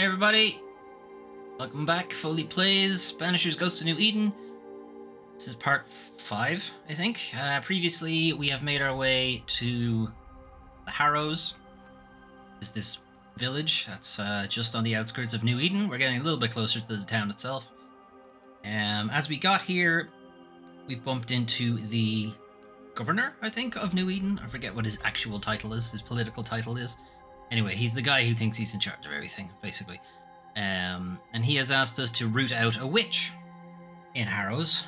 everybody, welcome back. Foley plays Banishers Ghosts of New Eden. This is part 5, I think. Previously, we have made our way to the Harrows. Is this village that's just on the outskirts of New Eden. We're getting a little bit closer to the town itself. As we got here, we've bumped into the governor, I think, of New Eden. I forget what his actual title is, his political title is. Anyway, he's the guy who thinks he's in charge of everything, basically. And he has asked us to root out a witch in Harrows.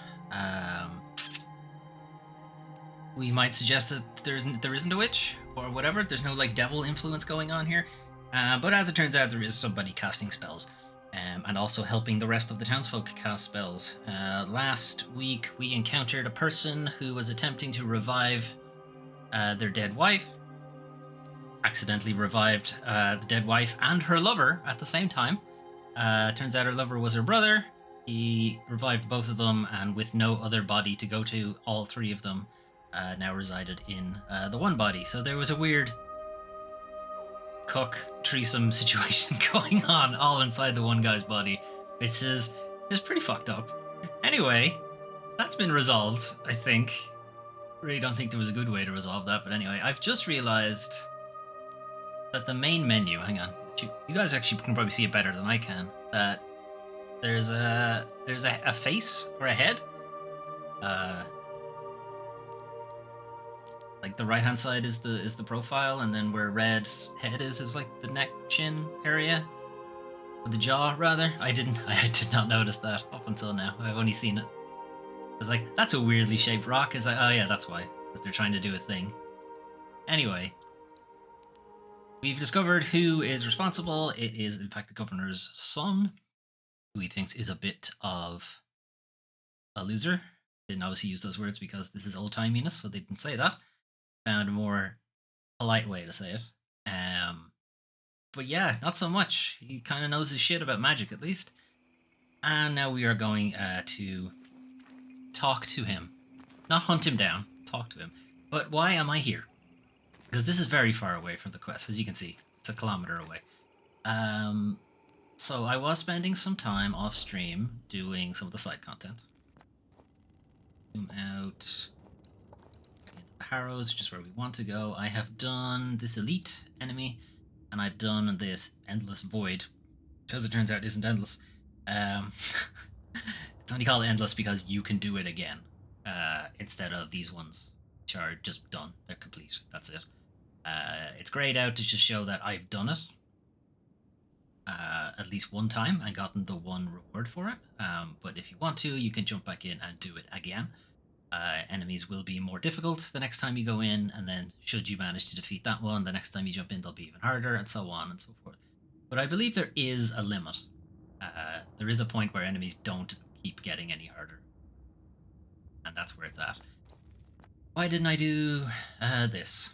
We might suggest that there isn't a witch, or whatever. There's no, devil influence going on here. But as it turns out, there is somebody casting spells. And also helping the rest of the townsfolk cast spells. Last week, we encountered a person who was attempting to revive their dead wife. Accidentally revived the dead wife and her lover at the same time. Turns out her lover was her brother. He revived both of them, and with no other body to go to, all three of them now resided in the one body. So there was a weird cook threesome situation going on all inside the one guy's body, which is pretty fucked up. Anyway, that's been resolved, I think. Really don't think there was a good way to resolve that, but anyway, I've just realized that the main menu, hang on, you guys actually can probably see it better than I can, that there's a face or a head. Like the right hand side is the profile, and then where red head is like the neck chin area, or the jaw rather. I did not notice that up until now. I've only seen it. I was like, that's a weirdly shaped rock. Is like, oh yeah, that's why, because they're trying to do a thing. Anyway, we've discovered who is responsible. It is in fact the governor's son, who he thinks is a bit of a loser. Didn't obviously use those words because this is old timiness, so they didn't say that. Found a more polite way to say it. But yeah, not so much. He kind of knows his shit about magic, at least. And now we are going to talk to him. Not hunt him down, talk to him. But why am I here? Because this is very far away from the quest, as you can see. It's a kilometer away. So I was spending some time off stream doing some of the side content. Zoom out. Harrows, which is where we want to go. I have done this elite enemy, and I've done this endless void, which as it turns out isn't endless. It's only called endless because you can do it again, instead of these ones, which are just done. They're complete. That's it. It's grayed out to just show that I've done it at least one time and gotten the one reward for it. But if you want to, you can jump back in and do it again. Enemies will be more difficult the next time you go in, and then should you manage to defeat that one, the next time you jump in they'll be even harder, and so on and so forth. But I believe there is a limit. There is a point where enemies don't keep getting any harder, and that's where it's at. Why didn't I do this?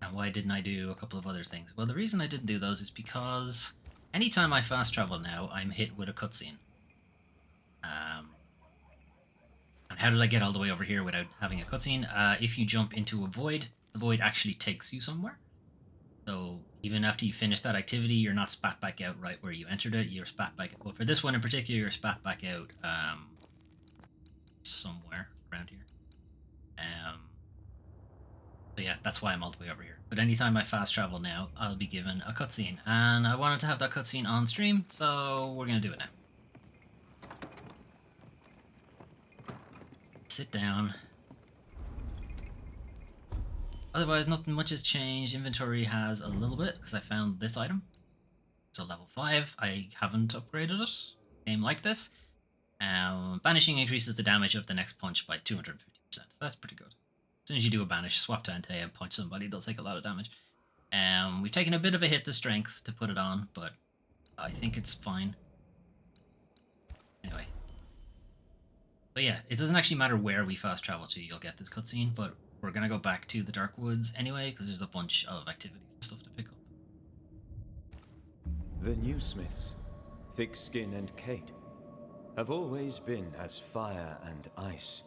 And why didn't I do a couple of other things? Well, the reason I didn't do those is because anytime I fast travel now, I'm hit with a cutscene. And how did I get all the way over here without having a cutscene? If you jump into a void, the void actually takes you somewhere. So even after you finish that activity, you're not spat back out right where you entered it. You're spat back. Well, for this one in particular, you're spat back out somewhere around here. So yeah, that's why I'm all the way over here. But anytime I fast travel now, I'll be given a cutscene, and I wanted to have that cutscene on stream, so we're gonna do it now. Sit down. Otherwise, nothing much has changed. Inventory has a little bit, because I found this item. It's a level 5. I haven't upgraded it. Game like this. Banishing increases the damage of the next punch by 250%. So that's pretty good. As soon as you do a banish, swap to Ante and punch somebody, they'll take a lot of damage. We've taken a bit of a hit to strength to put it on, but I think it's fine. Anyway. So yeah, it doesn't actually matter where we fast travel to, you'll get this cutscene, but we're going to go back to the Dark Woods anyway, because there's a bunch of activities and stuff to pick up. The new Smiths, Thickskin and Kate, have always been as fire and ice.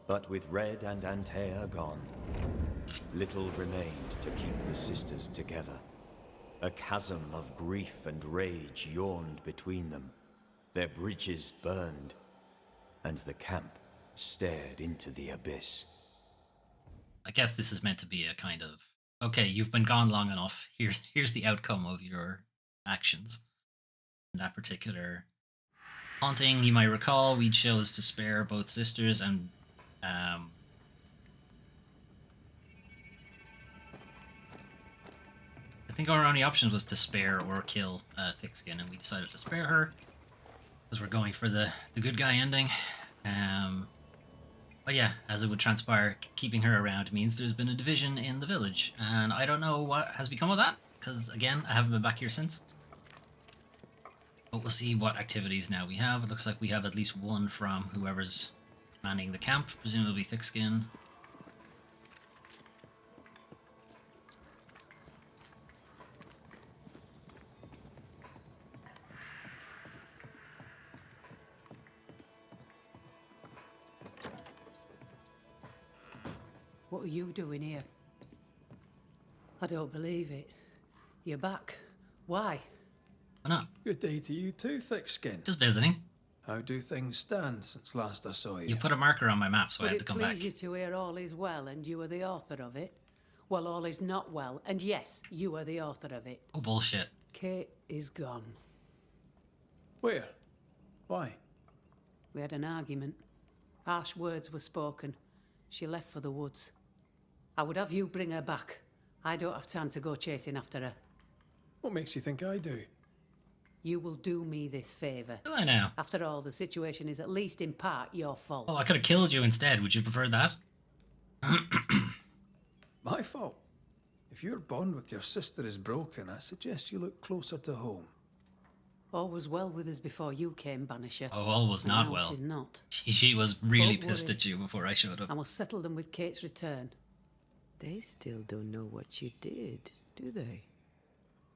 But with Red and Antea gone, little remained to keep the sisters together. A chasm of grief and rage yawned between them. Their bridges burned, and the camp stared into the abyss. I guess this is meant to be a kind of, okay, you've been gone long enough. Here's the outcome of your actions. In that particular haunting, you might recall, we chose to spare both sisters, and I think our only options was to spare or kill Thickskin, and we decided to spare her because we're going for the good guy ending. But yeah, as it would transpire, keeping her around means there's been a division in the village, and I don't know what has become of that, because again, I haven't been back here since. But we'll see what activities now we have. It looks like we have at least one from whoever's manning the camp, presumably Thickskin. What are you doing here? I don't believe it. You're back. Why? Why not? Good day to you too, Thickskin. Just visiting. How do things stand since last I saw you? You put a marker on my map, so I Would had to it come back. please you to hear all is well and you are the author of it? Well, all is not well, and yes, you are the author of it. Oh, bullshit. Kate is gone. Where? Why? We had an argument. Harsh words were spoken. She left for the woods. I would have you bring her back. I don't have time to go chasing after her. What makes you think I do? You will do me this favour. Do I now? After all, the situation is at least in part your fault. Oh, I could have killed you instead. Would you prefer that? My fault. If your bond with your sister is broken, I suggest you look closer to home. All was well with us before you came, Banisher. Oh, all was And not now well. It is not. She was really Don't pissed worry. at you before I showed up. I must settle them with Kate's return. They still don't know what you did, do they?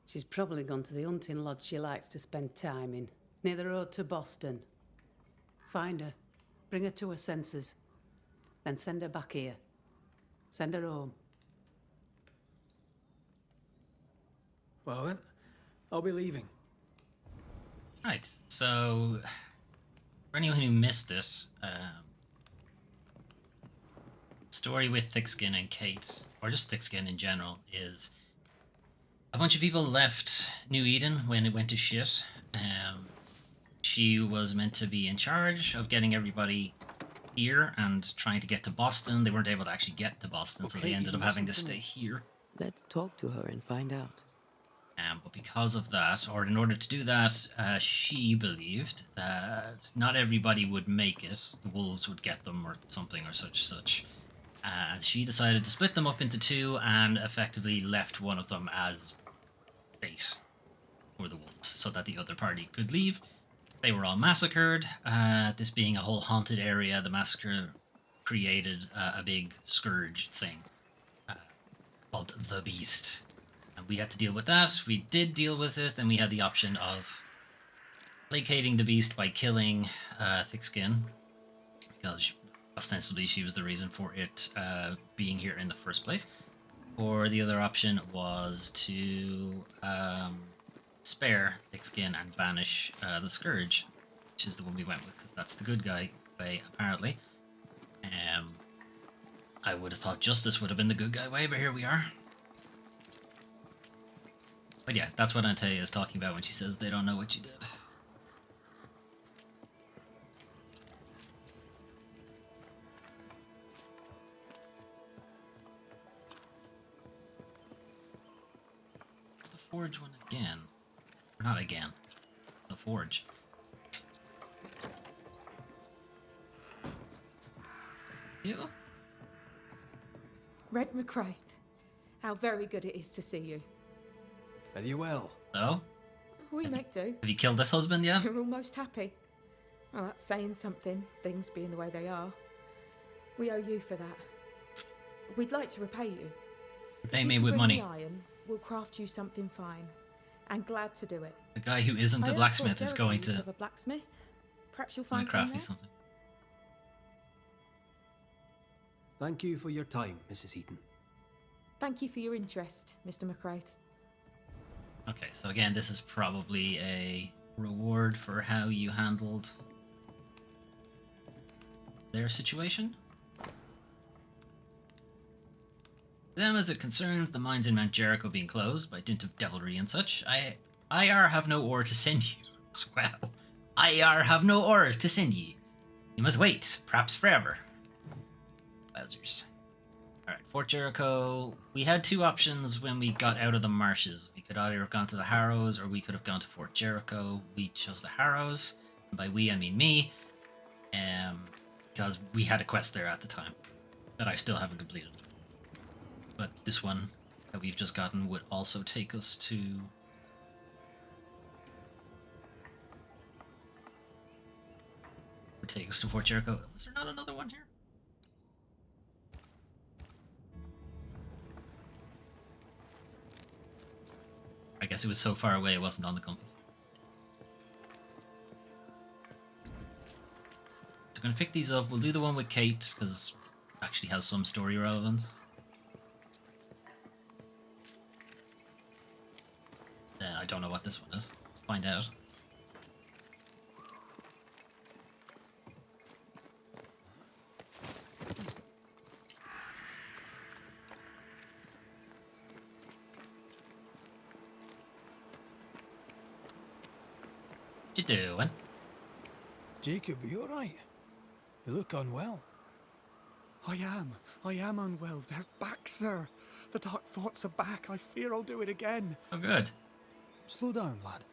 She's probably gone to the hunting lodge she likes to spend time in, near the road to Boston. Find her, bring her to her senses, then send her back here. Send her home. Well then, I'll be leaving. Right, so for anyone who missed this, story with Thickskin and Kate, or just Thickskin in general, is a bunch of people left New Eden when it went to shit. She was meant to be in charge of getting everybody here and trying to get to Boston. They weren't able to actually get to Boston, so they Okay, ended up you having to listen to stay me. here. Let's talk to her and find out. But because of that, or in order to do that, she believed that not everybody would make it. The wolves would get them, or something, or such. And she decided to split them up into two, and effectively left one of them as bait for the wolves, so that the other party could leave. They were all massacred. This being a whole haunted area, the massacre created a big scourge thing called the Beast. And we had to deal with that. We did deal with it, and we had the option of placating the beast by killing Thickskin, because ostensibly she was the reason for it being here in the first place. Or the other option was to spare Thickskin and banish the Scourge, which is the one we went with, because that's the good guy way, apparently. I would have thought justice would have been the good guy way, but here we are. But yeah, that's what Antea is talking about when she says they don't know what you did. It's the Forge one again. Or not again. The Forge. You? Red McCraith, how very good it is to see you. Are you well? So? We make do. Have you killed this husband yet? You're almost happy. Well, that's saying something, things being the way they are. We owe you for that. We'd like to repay you. Pay If me you with bring money. the iron, we'll craft you something fine. And glad to do it. The guy who isn't I a heard blacksmith Fort is Jericho going used to have a blacksmith. Perhaps you'll find find some craft me there. something. Thank you for your time, Mrs. Eaton. Thank you for your interest, Mr. McCraith. Okay, so again, this is probably a reward for how you handled their situation. Them as it concerns the mines in Mount Jericho being closed by dint of devilry and such, IR have no ore to send you. Wow. IR have no ores to send ye. You must wait, perhaps forever. Wowzers. Alright, Fort Jericho. We had two options when we got out of the marshes. We could either have gone to the Harrows or we could have gone to Fort Jericho. We chose the Harrows. And by we, I mean me. Because we had a quest there at the time that I still haven't completed. But this one that we've just gotten would also take us to... would take us to Fort Jericho. Was there not another one here? I guess it was so far away it wasn't on the compass. So I'm going to pick these up. We'll do the one with Kate, because it actually has some story relevance. Then I don't know what this one is. Find out. What you doing? Jacob, are you alright? You look unwell. I am unwell. They're back, sir. The dark thoughts are back. I fear I'll do it again. Oh, good. Slow down, lad.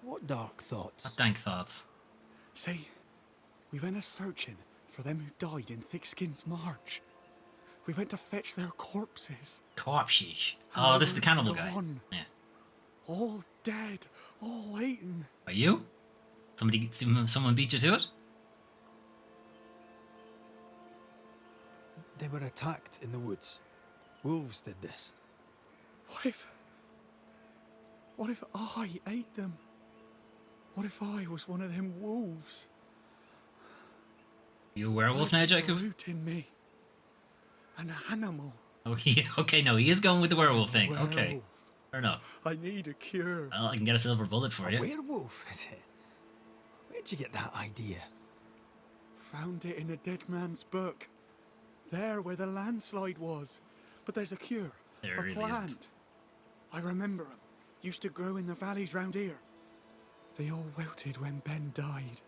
What dark thoughts? What dank thoughts? See, we went a-searching for them who died in Thickskin's March. We went to fetch their corpses. Corpses. And Oh, they this is the were cannibal guy. gone. Yeah. All dead, all eaten. Are you? Someone beat you to it? They were attacked in the woods. Wolves did this. What if I ate them? What if I was one of them wolves? You a werewolf now, Jacob? Root in me. An animal. Oh, okay, no, he is going with the werewolf thing. Okay, Werewolf. fair enough. I need a cure. Well, I can get a silver bullet for A you. werewolf, is it? Where'd you get that idea? Found it in a dead man's book. There where the landslide was. But there's a cure. There a really plant. isn't. I remember 'em. Used to grow in the valleys round here. They all wilted when Ben died.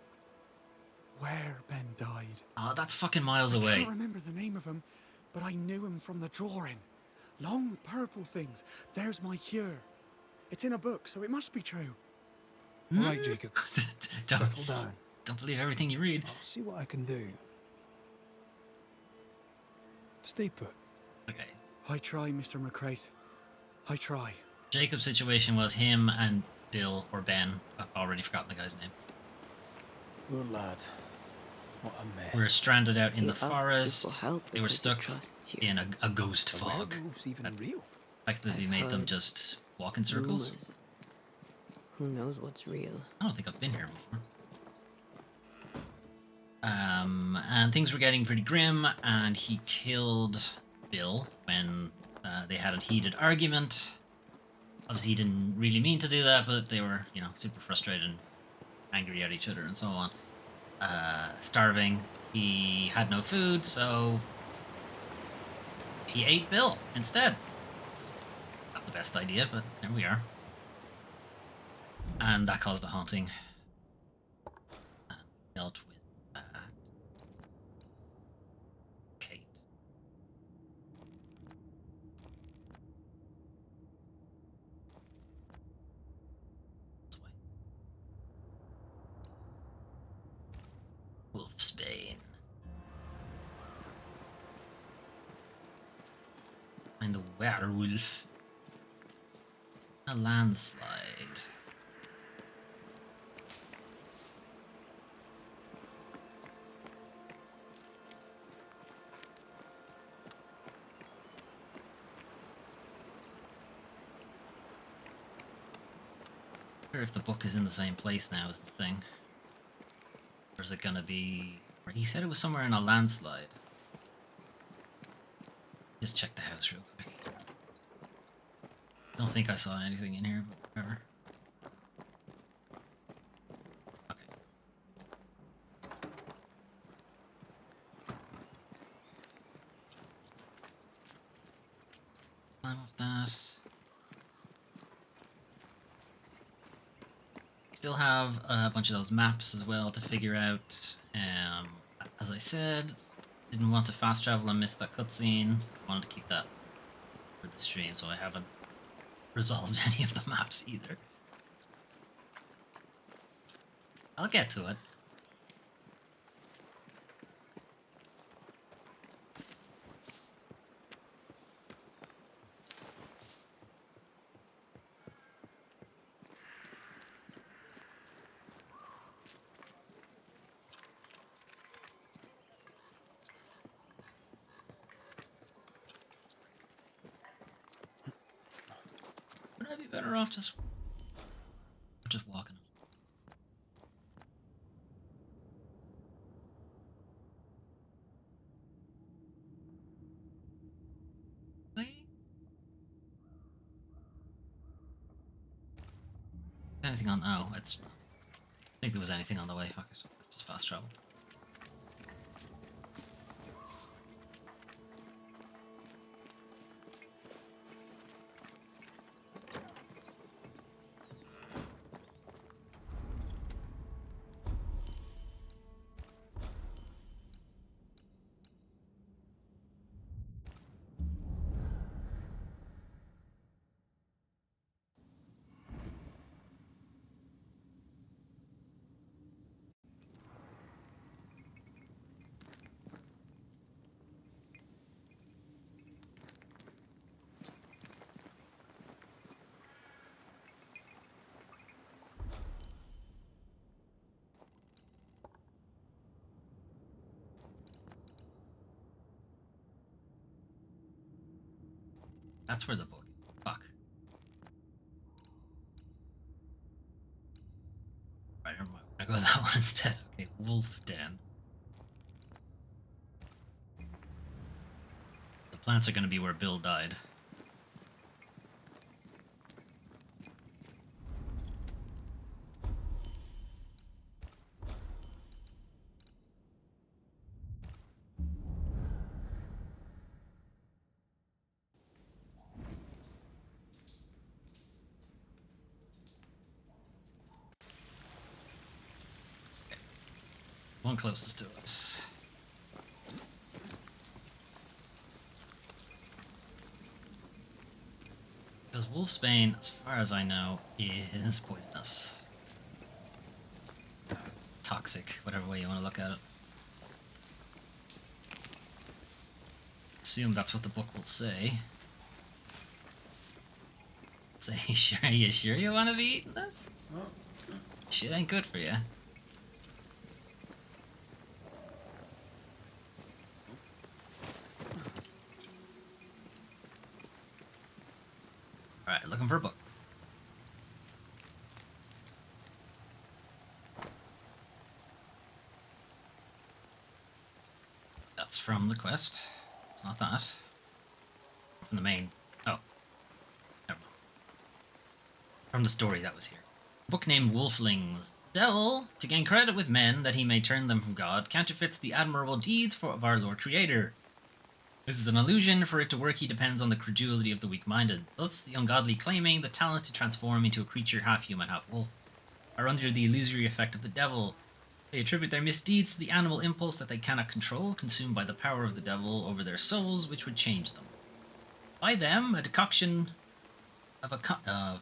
Where Ben died. Oh, that's fucking miles I away. can't remember the name of 'em, but I knew 'em from the drawing. Long purple things. There's my cure. It's in a book, so it must be true. All right, Jacob. don't, Settle down. don't believe everything you read. I'll see what I can do. Stay put. Okay. I try, Mr. McCraith. I try. Jacob's situation was him and Bill, or Ben. I've already forgotten the guy's name. Poor lad. What a mess. We were stranded out in He the asked you forest. for help They were because he stuck trusts you. in a ghost Are fog. werewolves even real? Effectively I've made them heard just walk in circles. Rumors. Who knows what's real? I don't think I've been here before. And things were getting pretty grim, and he killed Bill when they had a heated argument. Obviously, he didn't really mean to do that, but they were, super frustrated and angry at each other and so on. Starving. He had no food, so he ate Bill instead. Not the best idea, but there we are. And that caused a haunting. And dealt with that. Kate. This way. Wolfsbane. And the werewolf. A landslide. If the book is in the same place now is the thing. Or is it gonna be... He said it was somewhere in a landslide. Just check the house real quick. Don't think I saw anything in here, but whatever. Okay. Climb off that. Still have a bunch of those maps as well to figure out. As I said, didn't want to fast travel and miss that cutscene. Wanted to keep that for the stream, so I haven't resolved any of the maps either. I'll get to it. Would I be better off just walking? Really? Anything on? Oh, it's. I think there was anything on the way. Fuck it. Let's just fast travel. That's where the book. Fuck. Right, never mind. I'm gonna go that one instead. Okay, Wolf Den. The plants are gonna be where Bill died. One closest to us. Because Wolfsbane, as far as I know, is poisonous. Toxic, whatever way you want to look at it. Assume that's what the book will say. Say, you sure you want to be eating this? Shit ain't good for you. Alright, looking for a book. That's from the quest. It's not that. From the main. Oh. Never mind. From the story that was here. A book named Wolflings. The devil, to gain credit with men that he may turn them from God, counterfeits the admirable deeds of our Lord Creator. This is an illusion, for it to work he depends on the credulity of the weak-minded. Thus, the ungodly claiming the talent to transform into a creature half-human, half-wolf, are under the illusory effect of the devil. They attribute their misdeeds to the animal impulse that they cannot control, consumed by the power of the devil over their souls, which would change them. By them, a decoction of aconitum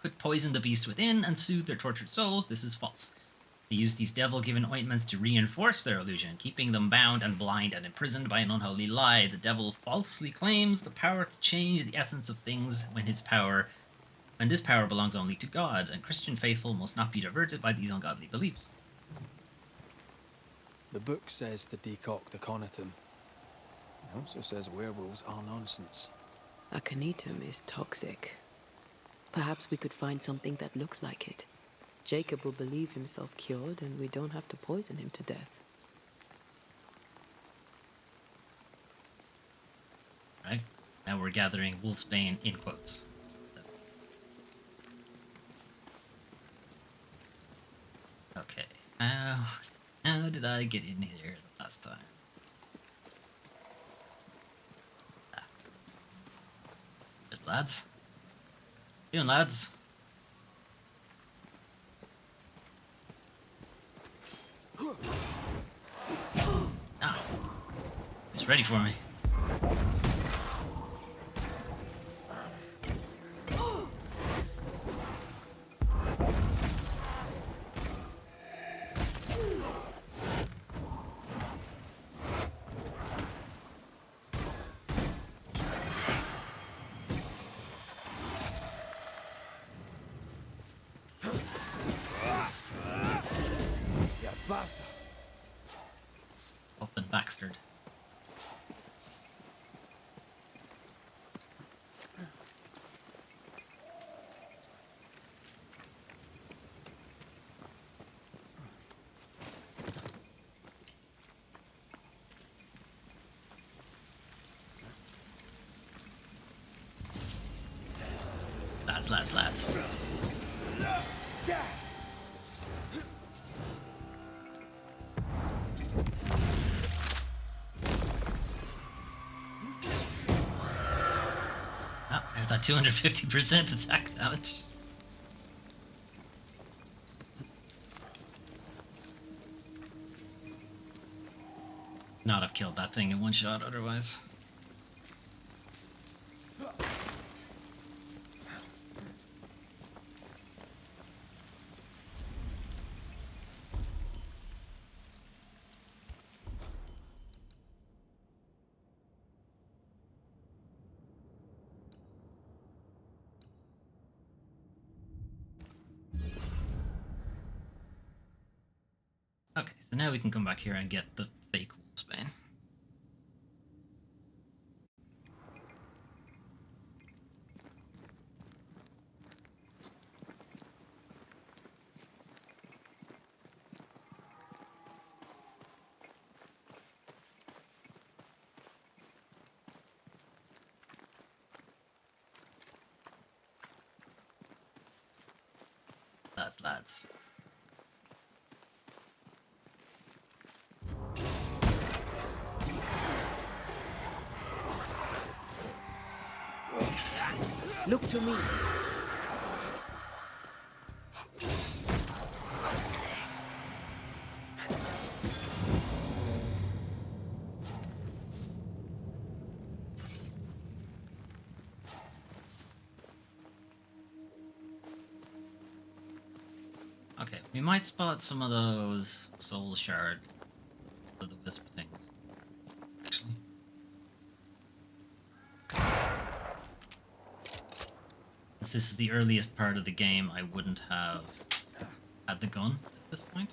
could poison the beast within and soothe their tortured souls. This is false. They use these devil-given ointments to reinforce their illusion, keeping them bound and blind and imprisoned by an unholy lie. The devil falsely claims the power to change the essence of things when this power belongs only to God, and Christian faithful must not be diverted by these ungodly beliefs. The book says to decoct aconitum. It also says werewolves are nonsense. Aconitum is toxic. Perhaps we could find something that looks like it. Jacob will believe himself cured, and we don't have to poison him to death. Right. Right? Now we're gathering Wolfsbane in quotes. Okay. How did I get in here the last time? There's lads. Doing lads. Ah, he's ready for me. Bastard. Up and backstered. Lads. Oh, there's that 250% attack damage. Not have killed that thing in one shot otherwise. Okay, so now we can come back here and get the fake Wolfsbane. Lads. Look to me. Okay, we might spot some of those soul shard of the wisp things. Actually. Since this is the earliest part of the game, I wouldn't have had the gun at this point.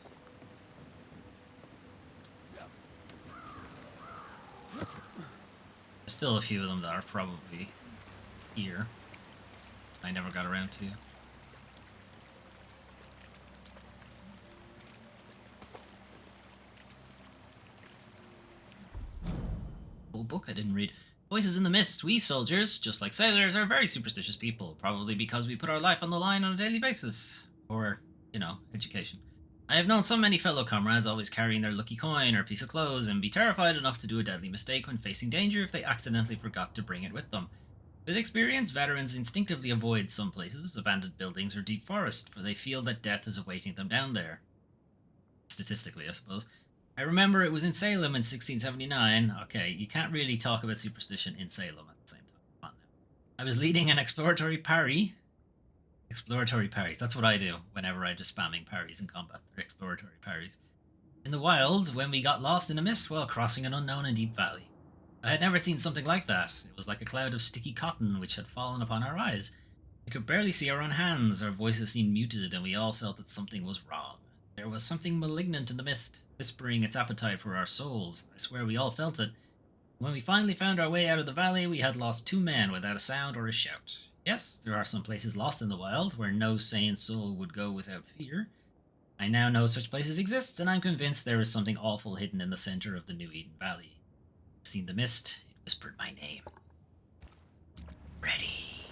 There's still a few of them that are probably here. I never got around to. Whole book I didn't read. Voices in the Mist. We soldiers, just like sailors, are very superstitious people, probably because we put our life on the line on a daily basis. Or, education. I have known so many fellow comrades always carrying their lucky coin or piece of clothes and be terrified enough to do a deadly mistake when facing danger if they accidentally forgot to bring it with them. With experience, veterans instinctively avoid some places, abandoned buildings or deep forest, for they feel that death is awaiting them down there. Statistically, I suppose. I remember it was in Salem in 1679. Okay, you can't really talk about superstition in Salem at the same time. Come on now. I was leading an exploratory parry. Exploratory parries. That's what I do whenever I just spamming parries in combat. They're exploratory parries. In the wilds, when we got lost in a mist while crossing an unknown and deep valley. I had never seen something like that. It was like a cloud of sticky cotton which had fallen upon our eyes. We could barely see our own hands, our voices seemed muted, and we all felt that something was wrong. There was something malignant in the mist, whispering its appetite for our souls. I swear we all felt it. When we finally found our way out of the valley, we had lost 2 men without a sound or a shout. Yes, there are some places lost in the wild where no sane soul would go without fear. I now know such places exist, and I'm convinced there is something awful hidden in the center of the New Eden Valley. I've seen the mist, it whispered my name. Ready.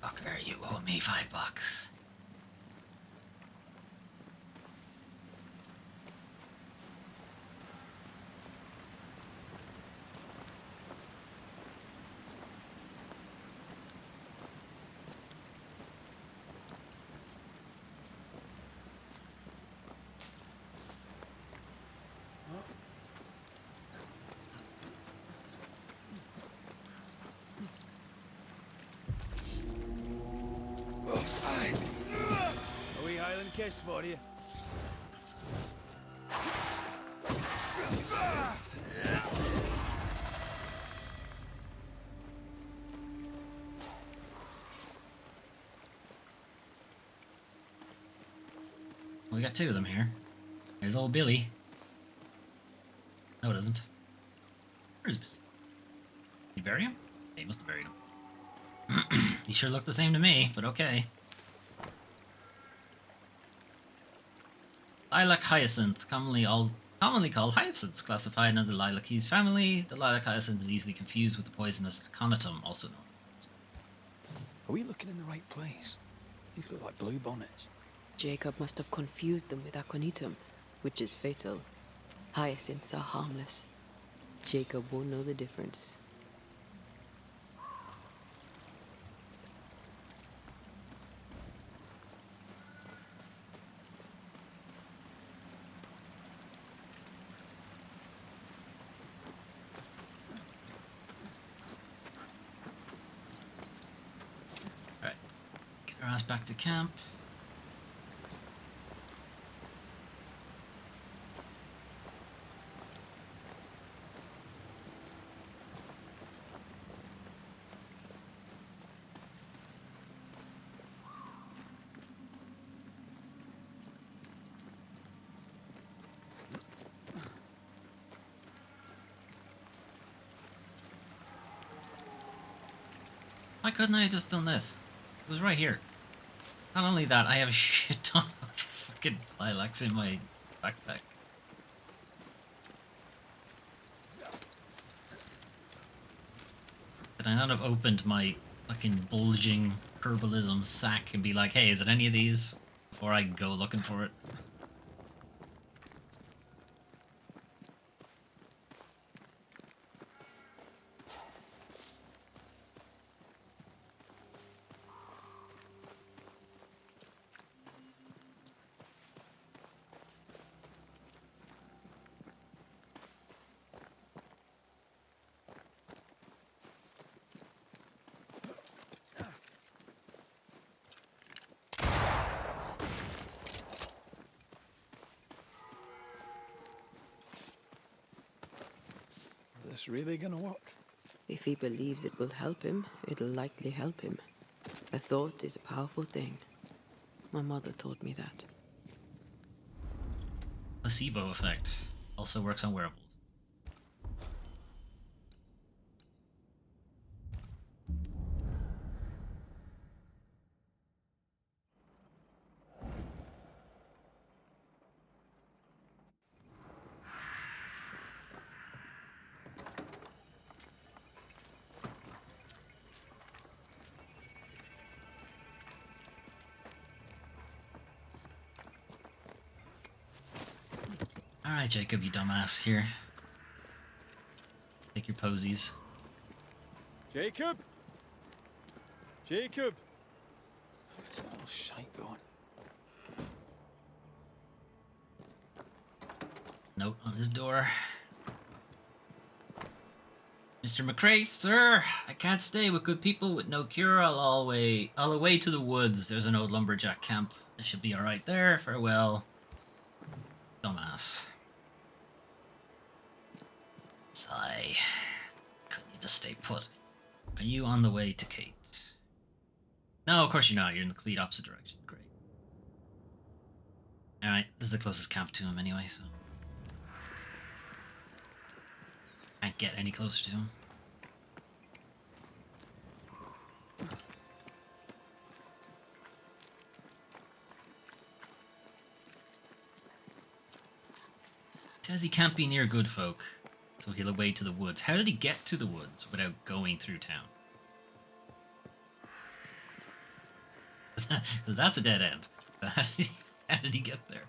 Fucker, you owe me $5. A wee Highland kiss for you. We got two of them here. There's old Billy. No, it isn't. Where's Billy? Did he bury him? Yeah, he must have buried him. He sure looked the same to me, but okay. Lilac hyacinth, commonly called hyacinths, classified under the Lilaceae family. The lilac hyacinth is easily confused with the poisonous aconitum, also known. Are we looking in the right place? These look like blue bonnets. Jacob must have confused them with aconitum, which is fatal. Hyacinths are harmless. Jacob won't know the difference. Alright. Get our ass back to camp. Why couldn't I have just done this? It was right here. Not only that, I have a shit ton of fucking lilacs in my backpack. Could I not have opened my fucking bulging herbalism sack and be like, hey, is it any of these? Before I go looking for it. Is this really gonna work? If he believes it will help him, it'll likely help him. A thought is a powerful thing. My mother taught me that. Placebo effect. Also works on wearables. Alright, Jacob, you dumbass. Here. Take your posies. Jacob? Jacob? Where's that little shite going? Note on his door. Mr. McCrae, sir, I can't stay with good people with no cure. I'll away to the woods. There's an old lumberjack camp. I should be alright there. Farewell. Dumbass. Sigh. Couldn't you just stay put? Are you on the way to Kate? No, of course you're not. You're in the complete opposite direction. Great. Alright, this is the closest camp to him anyway, so... Can't get any closer to him. Says he can't be near good folk. So he'll away to the woods. How did he get to the woods without going through town? Because that's a dead end. How did he get there?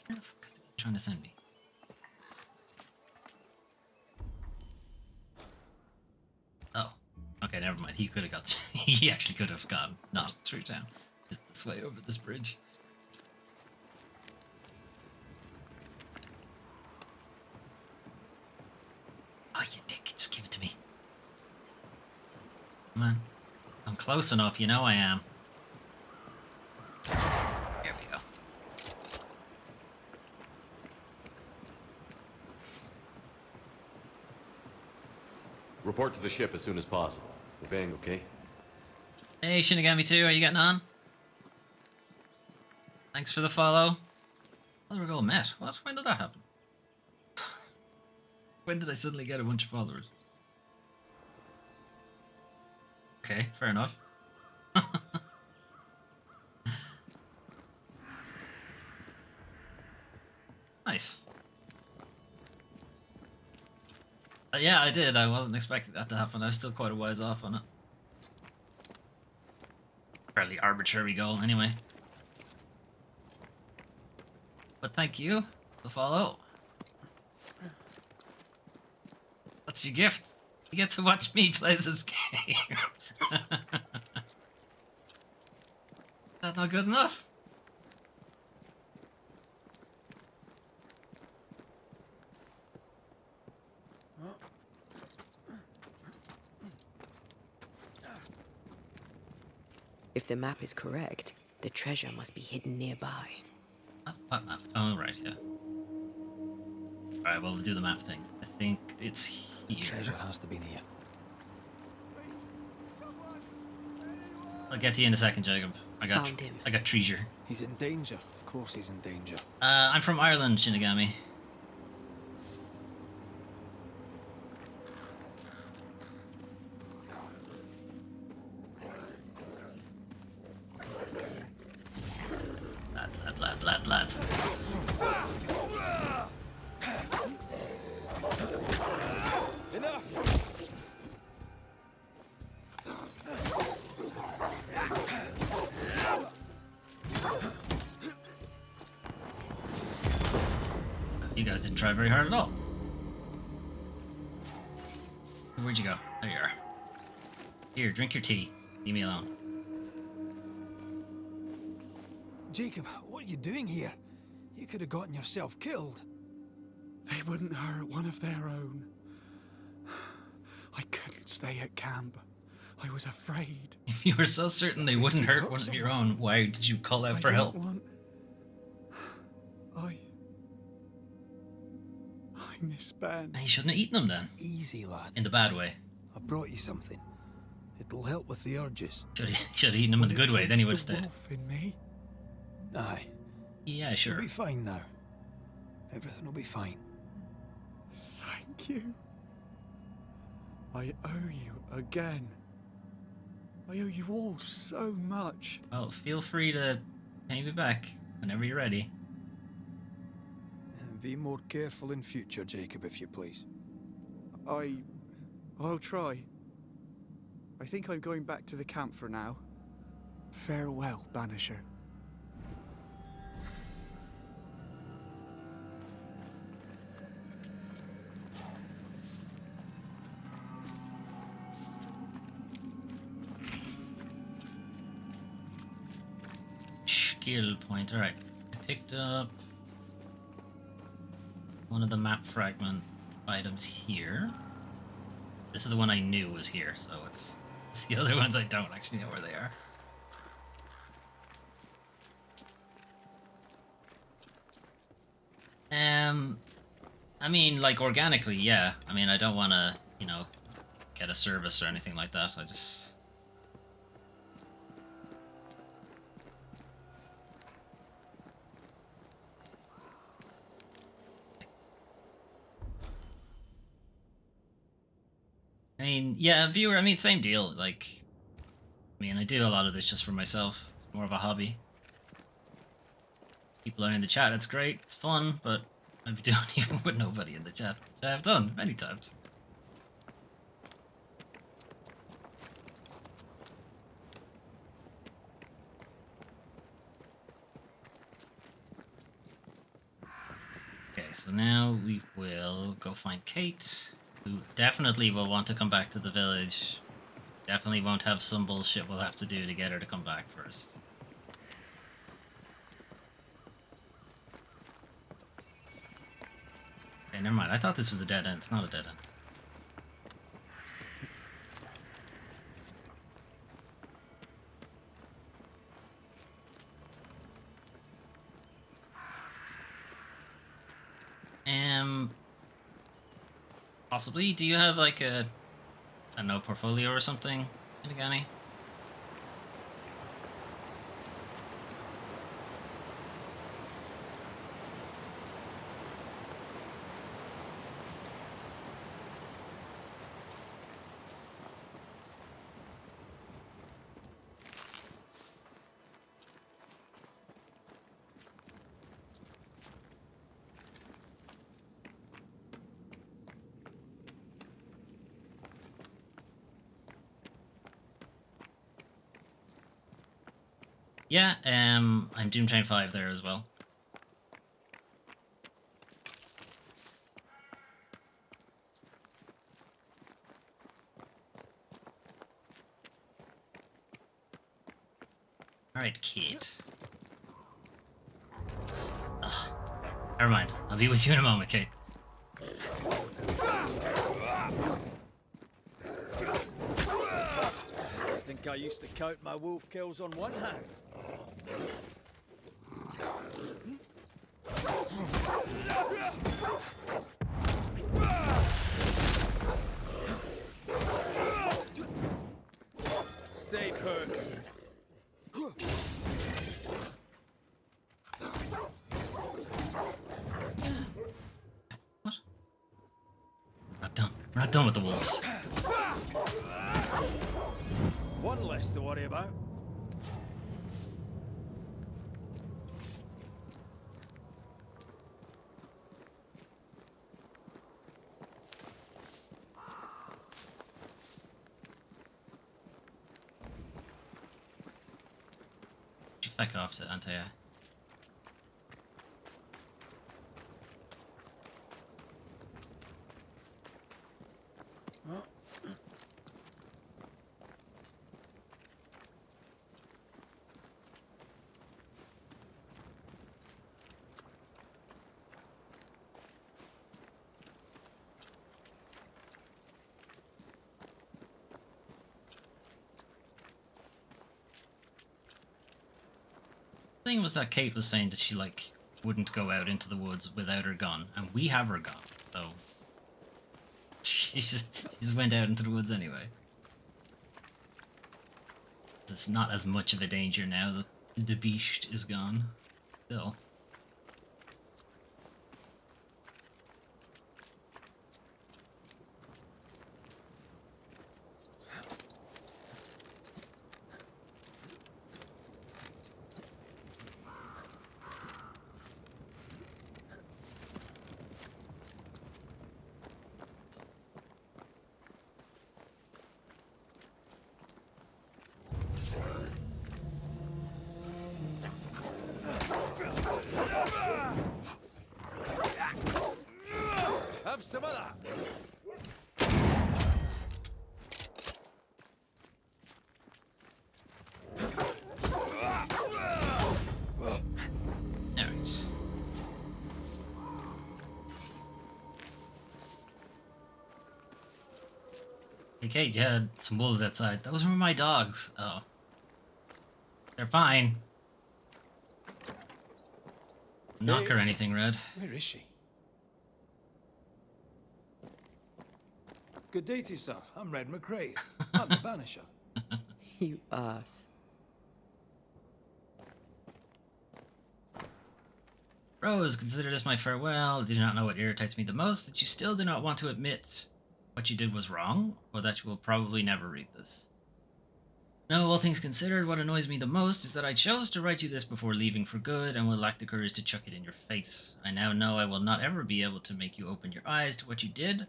Where the fuck is he trying to send me? Oh, okay, never mind. He could have got. He actually could have gone not through town. This way over this bridge. Oh, you dick! Just give it to me. Come on, I'm close enough. You know I am. There we go. Report to the ship as soon as possible. Obeying, okay? Hey, Shinigami 2, are you getting on? Thanks for the follow. Follower goal met. What? When did that happen? When did I suddenly get a bunch of followers? Okay, fair enough. Nice. Yeah, I did. I wasn't expecting that to happen. I was still quite a ways off on it. Fairly arbitrary goal, anyway. But thank you for the follow. That's your gift. You get to watch me play this game. Is that not good enough? If the map is correct, the treasure must be hidden nearby. What map? Oh, right, yeah. Alright, well, we'll do the map thing. I think it's here. Treasure has to be near. I'll get to you in a second, Jacob. Found him. I got treasure. He's in danger. Of course he's in danger. I'm from Ireland, Shinigami. Lads. You guys didn't try very hard at all. Where'd you go? There you are. Here, drink your tea. Leave me alone. Jacob, what are you doing here? You could have gotten yourself killed. They wouldn't hurt one of their own. I couldn't stay at camp. I was afraid. If you were so certain they wouldn't hurt one of your own, why did you call out for help? I miss Ben. You shouldn't have eaten them then. Easy, lad. In the bad way. I've brought you something. It'll help with the urges. Should have eaten them in the good way, then he would have stayed. Wolf in me. Aye. Yeah, sure. You'll be fine now. Everything will be fine. Thank you. I owe you again. I owe you all so much. Well, feel free to pay me back whenever you're ready. And be more careful in future, Jacob, if you please. I'll try. I think I'm going back to the camp for now. Farewell, Banisher. Skill point. Alright. I picked up one of the map fragment items here. This is the one I knew was here, so it's the other ones I don't actually know where they are. I mean, like, organically, yeah. I mean, I don't want to, you know, get a service or anything like that. I just... I mean, yeah, viewer, I mean, same deal. Like, I mean, I do a lot of this just for myself, more of a hobby. People are in the chat, it's great, it's fun, but I'd be doing even with nobody in the chat, which I have done many times. Okay, so now we will go find Kate, who definitely will want to come back to the village. Definitely won't have some bullshit we'll have to do to get her to come back first. Okay, never mind. I thought this was a dead end. It's not a dead end. Possibly. Do you have like a, I don't know, portfolio or something, Inagami? Yeah, I'm Doom Train 5 there as well. Alright, Kate. Ugh. Never mind. I'll be with you in a moment, Kate. I think I used to count my wolf kills on one hand. Stay put. What? We're not done. We're not done with the wolves. One less to worry about. Back off to Antea. The thing was that Kate was saying that she like wouldn't go out into the woods without her gun, and we have her gun, so she just went out into the woods anyway. It's not as much of a danger now that the beast is gone. Still. Have some of that. Alright. Hey Kate, you had some wolves outside. Those were my dogs. Oh. They're fine. Knock or anything, Red. Where is she? Good day to you, sir. I'm Red McRae. I'm the Banisher. You ass. Rose, consider this my farewell. I do not know what irritates me the most, that you still do not want to admit what you did was wrong, or that you will probably never read this. No, all things considered, what annoys me the most is that I chose to write you this before leaving for good and will lack the courage to chuck it in your face. I now know I will not ever be able to make you open your eyes to what you did. I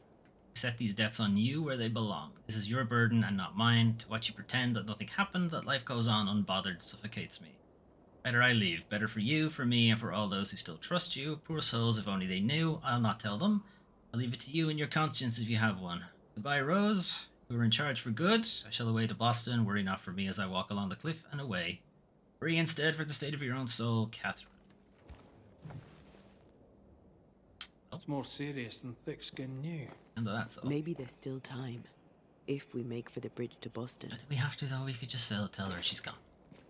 set these debts on you where they belong. This is your burden and not mine. To watch you pretend that nothing happened, that life goes on unbothered, suffocates me. Better I leave. Better for you, for me, and for all those who still trust you. Poor souls, if only they knew. I'll not tell them. I'll leave it to you and your conscience if you have one. Goodbye, Rose. You were in charge for good. I shall away to Boston. Worry not for me as I walk along the cliff and away. Worry instead for the state of your own soul, Catherine. It's more serious than thick-skinned knew. And that's all. Maybe there's still time. If we make for the bridge to Boston. But we have to, though. We could just tell her she's gone.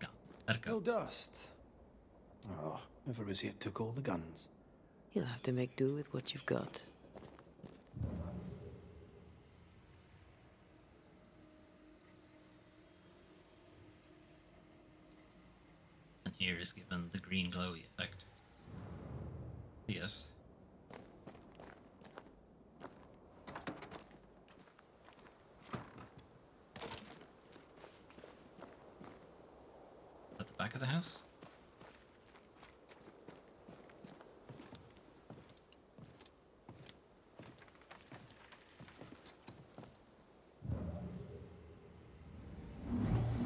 Gone. Let it go. No dust. Oh, whoever was here took all the guns. You'll have to make do with what you've got. And here is given the green glowy effect. Yes. At the back of the house?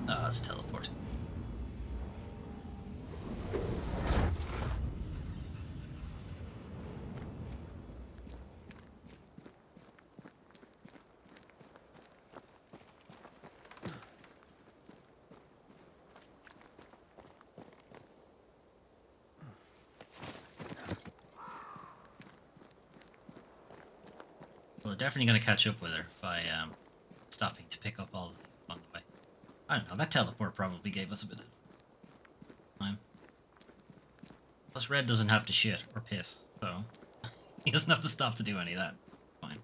Ah, it's teleport. Well, definitely gonna catch up with her by stopping to pick up all the things along the way. I don't know, that teleport probably gave us a bit of time. Plus Red doesn't have to shit or piss, so he doesn't have to stop to do any of that. Fine.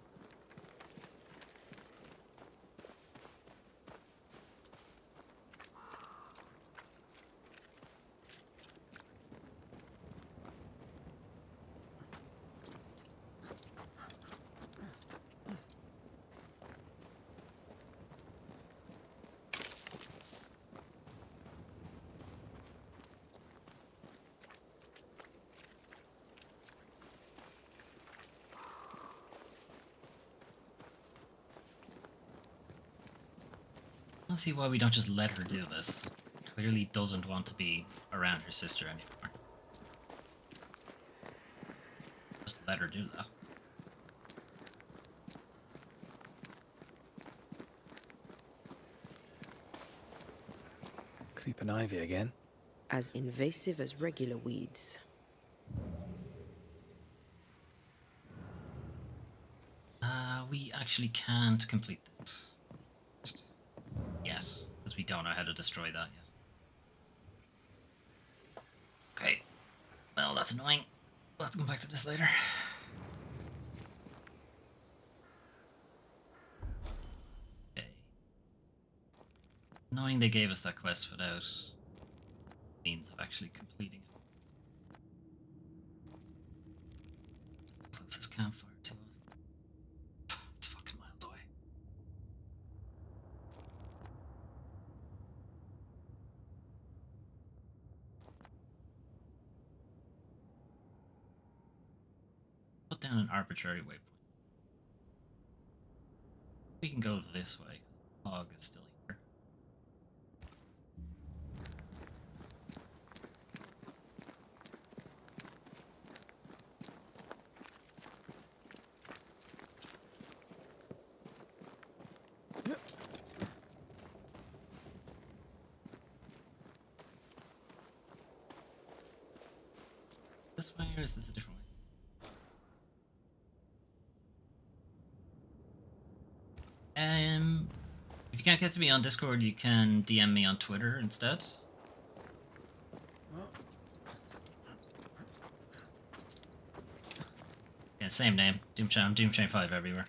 I don't see why we don't just let her do this. Clearly doesn't want to be around her sister anymore. Just let her do that. Creeping ivy again. As invasive as regular weeds. We actually can't complete this yet, because we don't know how to destroy that yet. Okay. Well, that's annoying. We'll have to come back to this later. Okay. Knowing they gave us that quest without means of actually completing it. Closest campfire to us. It's fucking miles away. Put down an arbitrary waypoint. We can go this way, because the fog is still here. This way, or is this a different way? If you can't get to me on Discord, you can DM me on Twitter instead. Yeah, same name. Doomchain5 everywhere.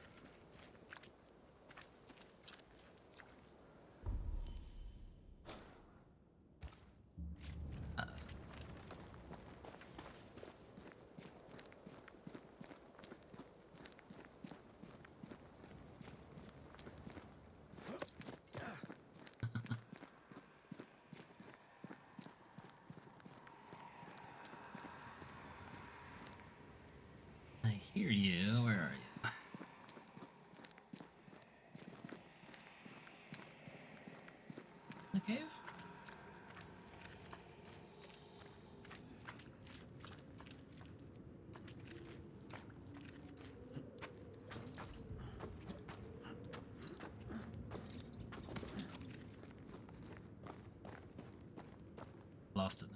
hear you. Where are you? The cave? Lost it now.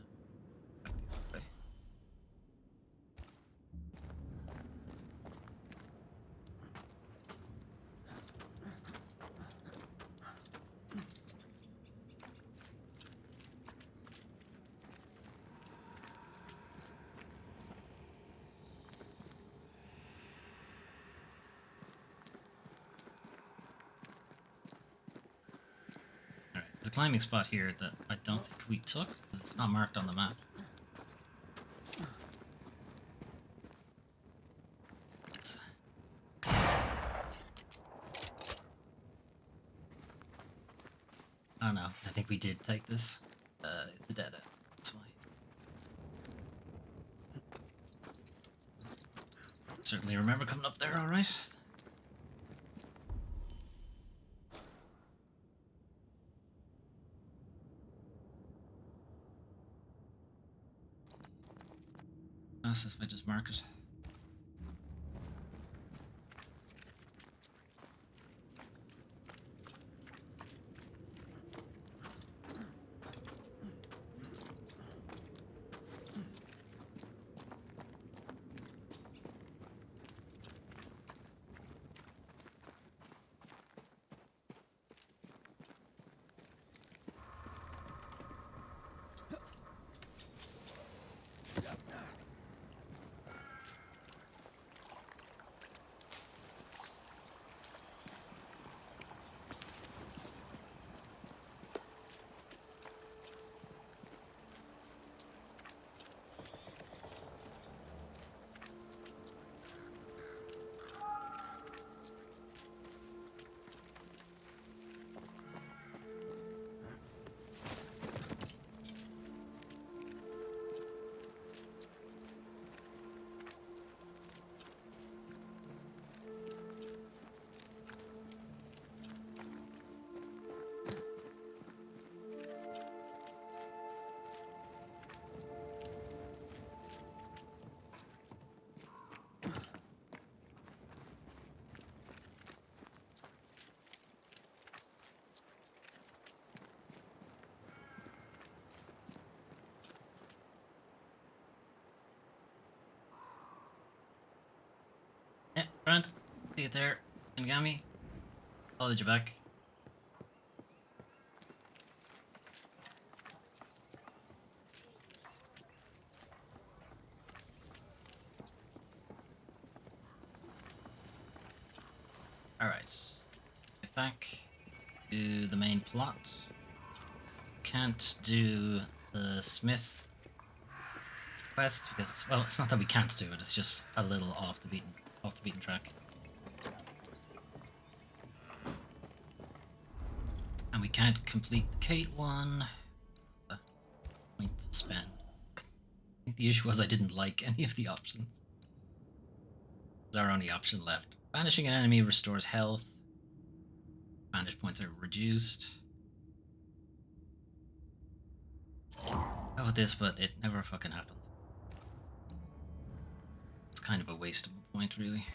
Alright, there's a climbing spot here that I don't think we took, 'cause it's not marked on the map. Oh no, I think we did take this. It's a dead end. That's why. Certainly remember coming up there, alright? That's if I just mark it. Yeah, Grant. See it there. Ngami. Followed you back. Alright. Get back to the main plot. Can't do the Smith quest because, well, it's not that we can't do it, it's just a little off the beaten track. And we can't complete the Kate one. Point to spend. I think the issue was I didn't like any of the options. It's our only option left. Banishing an enemy restores health. Banish points are reduced. Go with this, but it never fucking happens. It's kind of a waste of a point, really.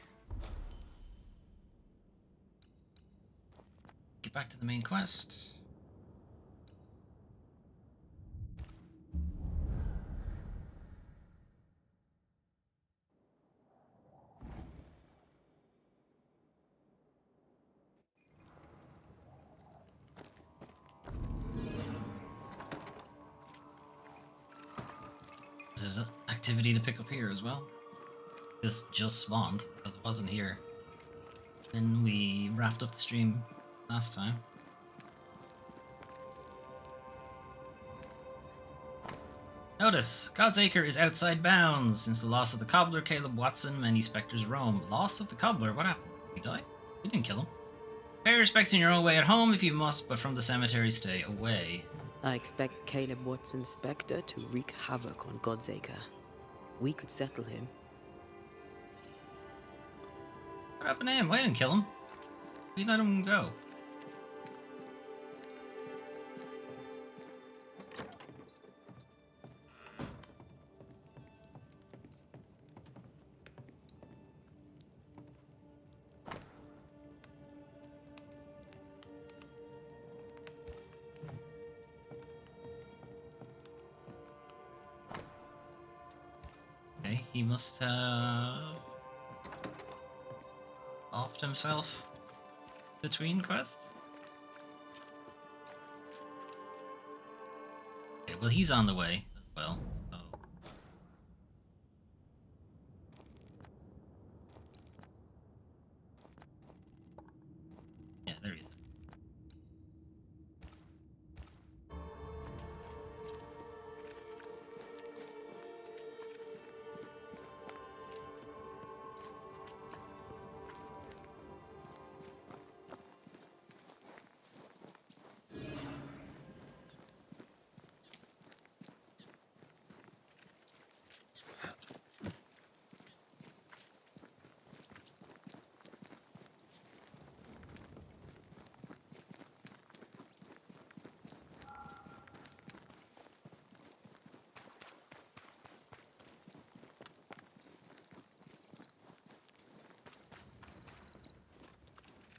Get back to the main quest. There's an activity to pick up here as well. This just spawned because it wasn't here. Then we wrapped up the stream last time. Notice, God's Acre is outside bounds. Since the loss of the cobbler, Caleb Watson, many spectres roam. Loss of the cobbler? What happened? He died? We didn't kill him. Pay respects in your own way at home if you must, but from the cemetery, stay away. I expect Caleb Watson's spectre to wreak havoc on God's Acre. We could settle him. What happened to him? Why didn't kill him? We let him go. Okay, he must have offed himself between quests. Okay, well he's on the way as well, so... Yeah, there he is.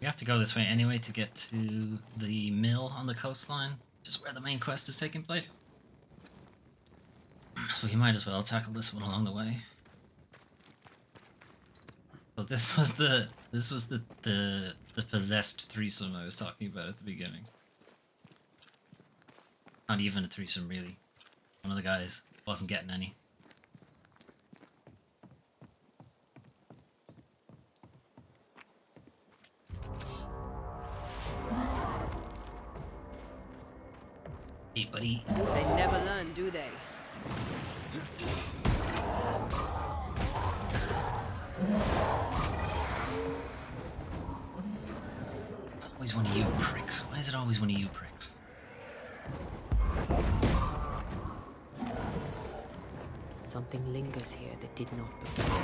We have to go this way anyway to get to the mill on the coastline, which is where the main quest is taking place. So we might as well tackle this one along the way. So this was the possessed threesome I was talking about at the beginning. Not even a threesome really. One of the guys wasn't getting any. Hey, buddy. They never learn, do they? It's always one of you pricks. Why is it always one of you pricks? Something lingers here that did not before.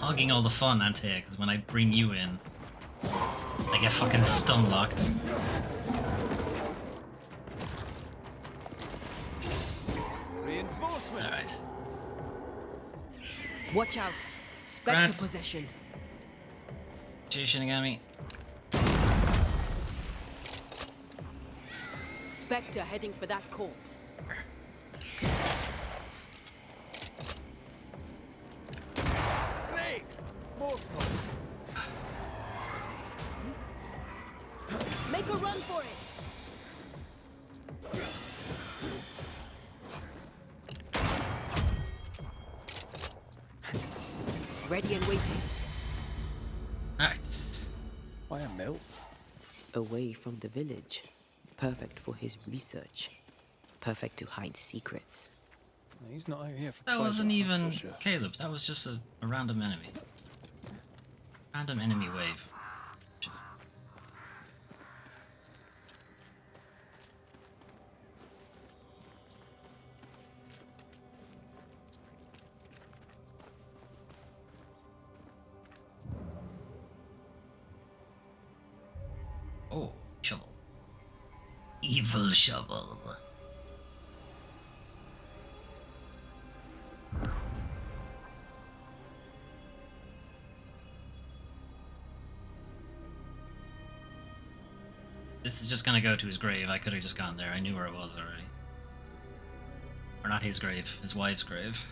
Hogging all the fun, Antea, because when I bring you in, I get fucking stun locked. Reinforcements. Alright. Watch out! Spectre Grant. possession. Shinigami. Spectre heading for that corpse. Make a run for it! Ready and waiting. Alright. Why a mill? Away from the village. Perfect for his research. Perfect to hide secrets. He's not out here for That pleasure, wasn't that's even for sure. Caleb, that was just a random enemy. Random enemy wave. Oh, shovel. Evil shovel. This is just gonna go to his grave. I could have just gone there. I knew where it was already. Or not his grave, his wife's grave.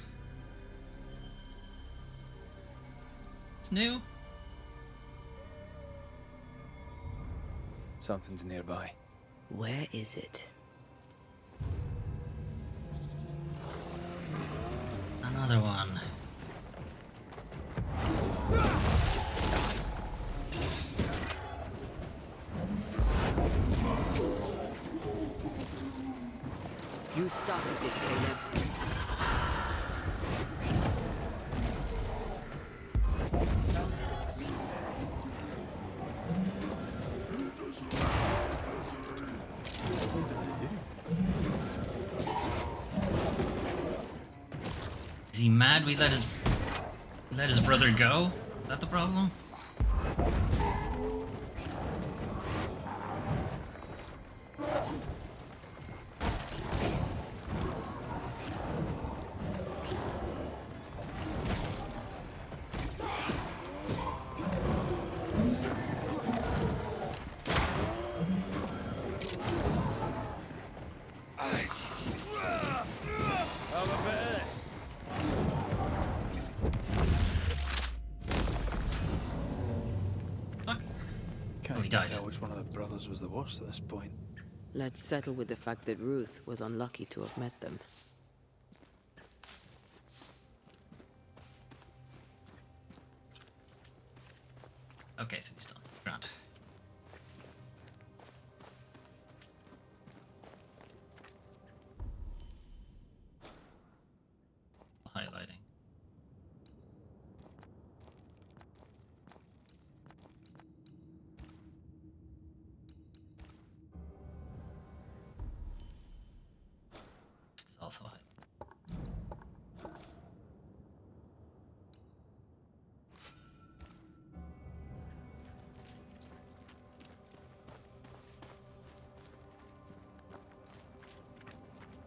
It's new. Something's nearby. Where is it? You started this, Caleb. Is he mad we let his brother go? Is that the problem? Fuck. Can't Oh, he even died. tell which one of the brothers was the worst at this point. Let's settle with the fact that Ruth was unlucky to have met them. Okay, so he's done. Grant. Highlighting. This is also highlighting.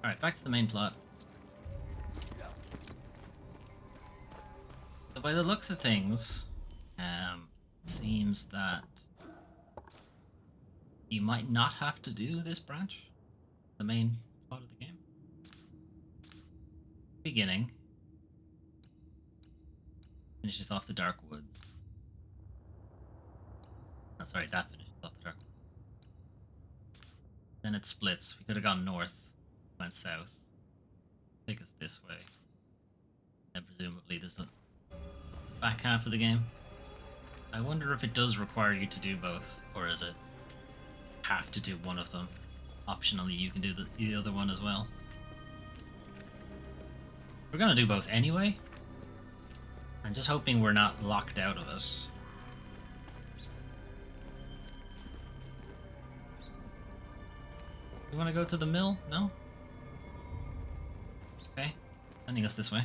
Alright, back to the main plot. So by the looks of things, it seems that you might not have to do this branch, the main plot of the game. Beginning. Finishes off the Dark Woods. Oh, sorry, that finishes off the Dark Woods. Then it splits. We could have gone north, went south. Take us this way. And presumably there's the back half of the game. I wonder if it does require you to do both, or is it have to do one of them? Optionally, you can do the other one as well. We're gonna do both anyway. I'm just hoping we're not locked out of it. You want to go to the mill? No? Okay. Sending us this way.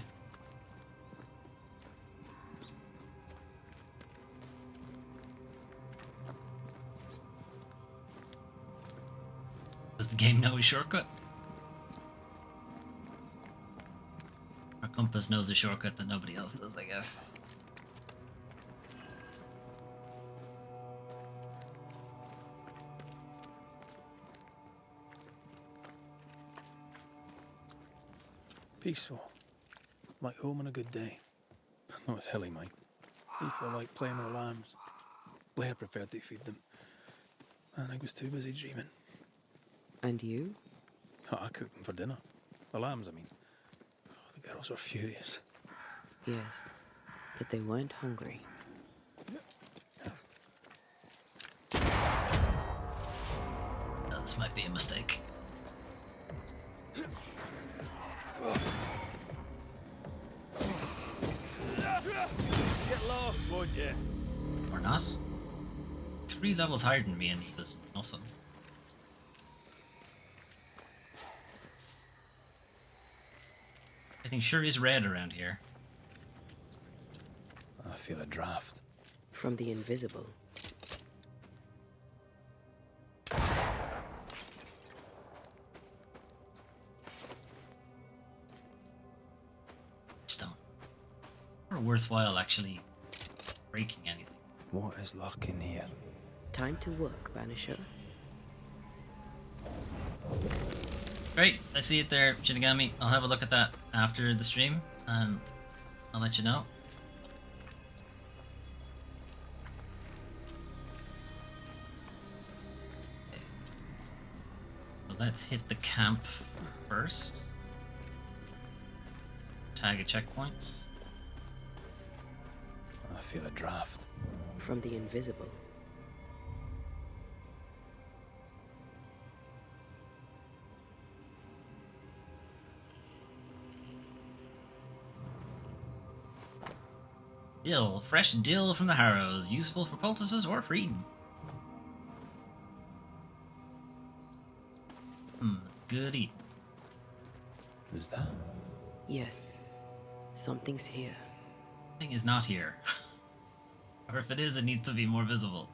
Does the game know a shortcut? Our compass knows a shortcut that nobody else does, I guess. Peaceful. Like home on a good day. No, it's hilly, mate. He felt like playing with the lambs. Blair preferred to feed them. And I was too busy dreaming. And you? Oh, I cooked them for dinner. The lambs, I mean. Oh, the girls were furious. Yes, but they weren't hungry. No, this might be a mistake. Get lost, won't you? Or not. 3 levels higher than me and he does nothing. Everything sure is red around here. I feel a draft. From the invisible. Stone. Or worthwhile actually breaking anything. What is lurking here? Time to work, Banisher. Great, I see it there, Shinigami. I'll have a look at that after the stream, and I'll let you know. Okay. So let's hit the camp first. Tag a checkpoint. I feel a draft. From the invisible. Dill. Fresh dill from the harrows. Useful for poultices or for eating. Good eating. Who's that? Yes. Something's here. Thing is not here. Or if it is, it needs to be more visible.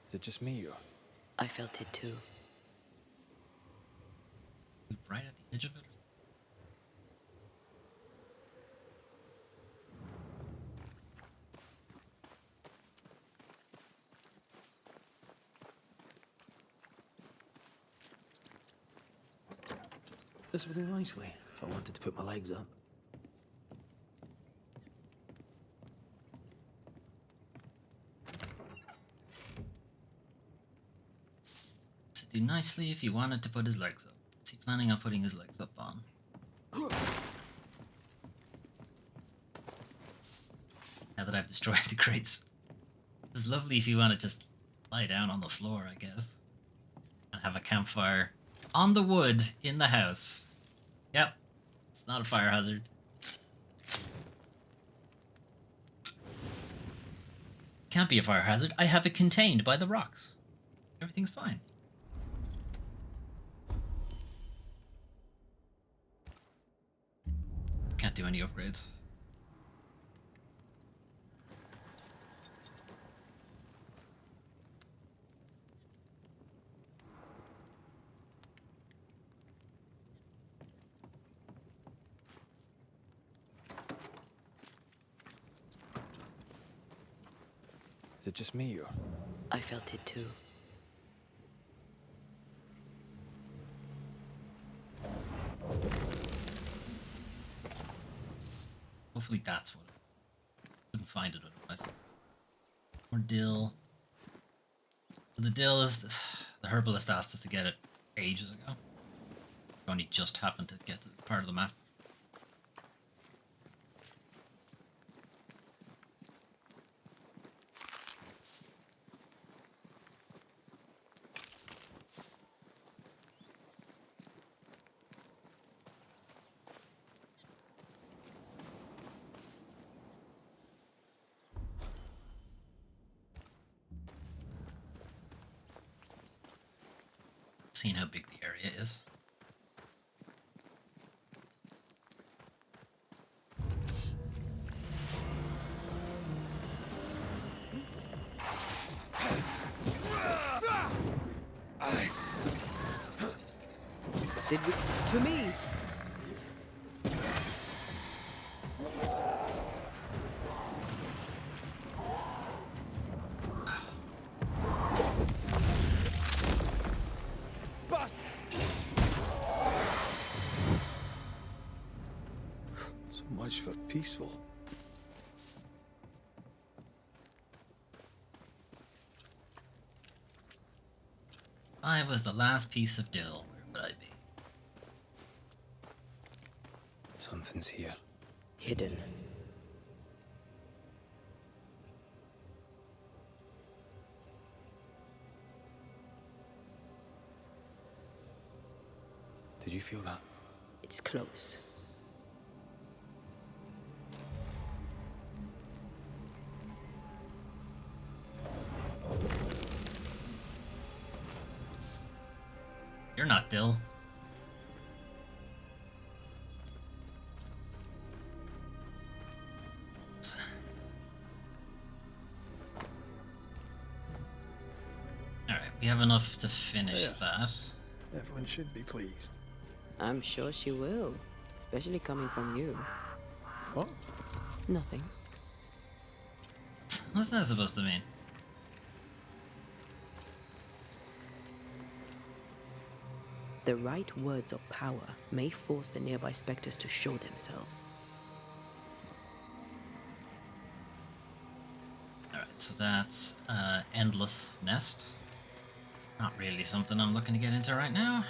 Is it just me or? I felt it too. Right at the edge of it. This would do nicely if I wanted to put my legs up. To do nicely if he wanted to put his legs up. What's he planning on putting his legs up on? Now that I've destroyed the crates. It's lovely if you want to just lie down on the floor, I guess. And have a campfire on the wood in the house. Yep. It's not a fire hazard. Can't be a fire hazard. I have it contained by the rocks. Everything's fine. Can't do any upgrades. Is it just me or? I felt it too. Hopefully that's what it. Couldn't find it otherwise. More dill. The dill is the herbalist asked us to get it ages ago. We only just happened to get to part of the map. Seeing how big the area is. Did we? To me! Bust! So much for peaceful. If I was the last piece of dill, where would I be? Something's here. Hidden. Did you feel that? It's close. You're not dill. Alright, we have enough to finish Yeah. that. Everyone should be pleased. I'm sure she will. Especially coming from you. What? Nothing. What's that supposed to mean? The right words of power may force the nearby specters to show themselves. Alright, so that's Endless Nest. Not really something I'm looking to get into right now.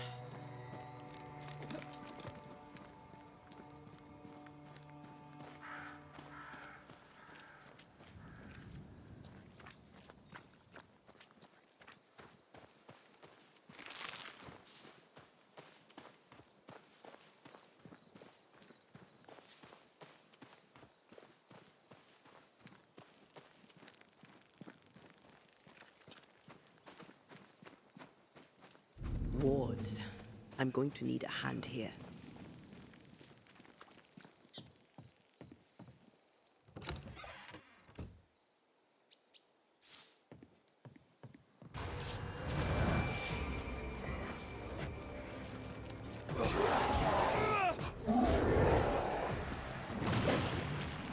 doors. I'm going to need a hand here.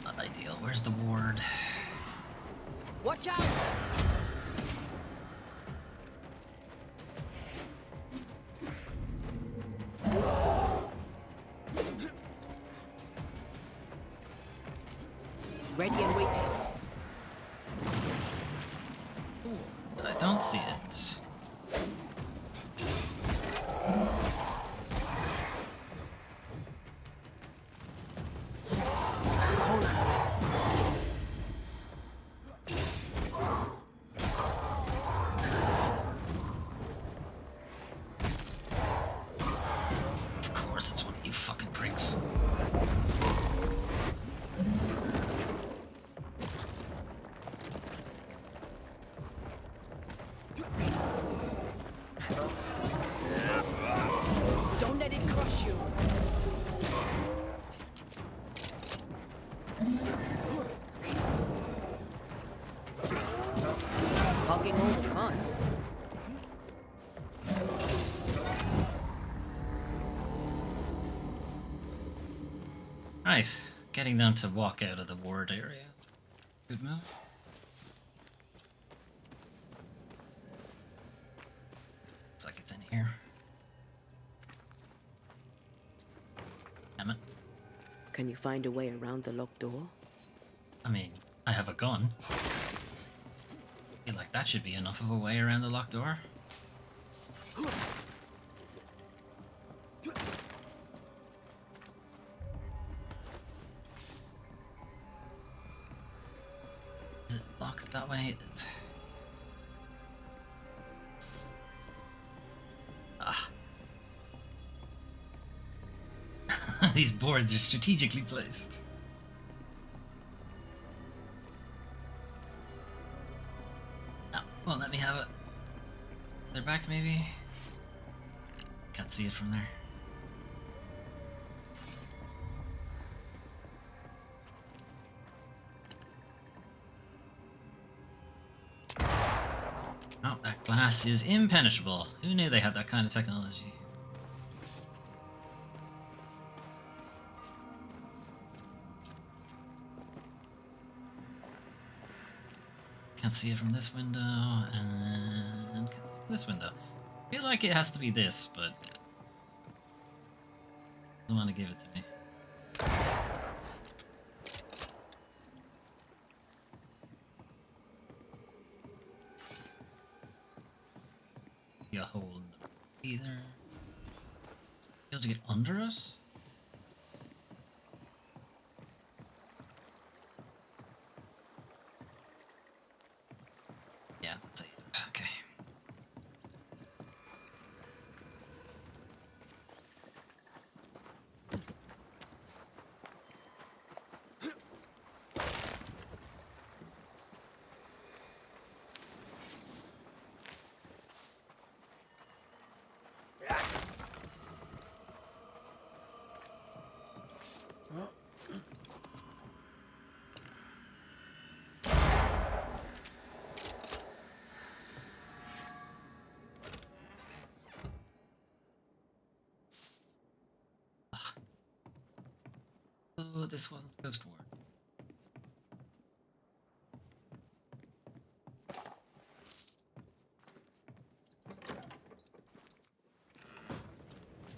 Not ideal. Where's the ward? Watch out! Ready and waiting. Ooh, I don't see it. Of course, it's one of you fucking pricks. Don't let it crush you. Hogging all the fun. Right, getting them to walk out of the ward area. Good move. Looks like it's in here. Damn it. Can you find a way around the locked door? I mean, I have a gun. I feel like that should be enough of a way around the locked door. Is it locked that way? Ah. These boards are strategically placed. No, won't let me have it. They're back, maybe? Can't see it from there. Oh, that glass is impenetrable. Who knew they had that kind of technology? Can't see it from this window, and can't see it from this window. I feel like it has to be this, but doesn't want to give it to me. See a hole in the either. Be able to get under it? Yeah, that's it. Okay. So this wasn't Ghost Ward.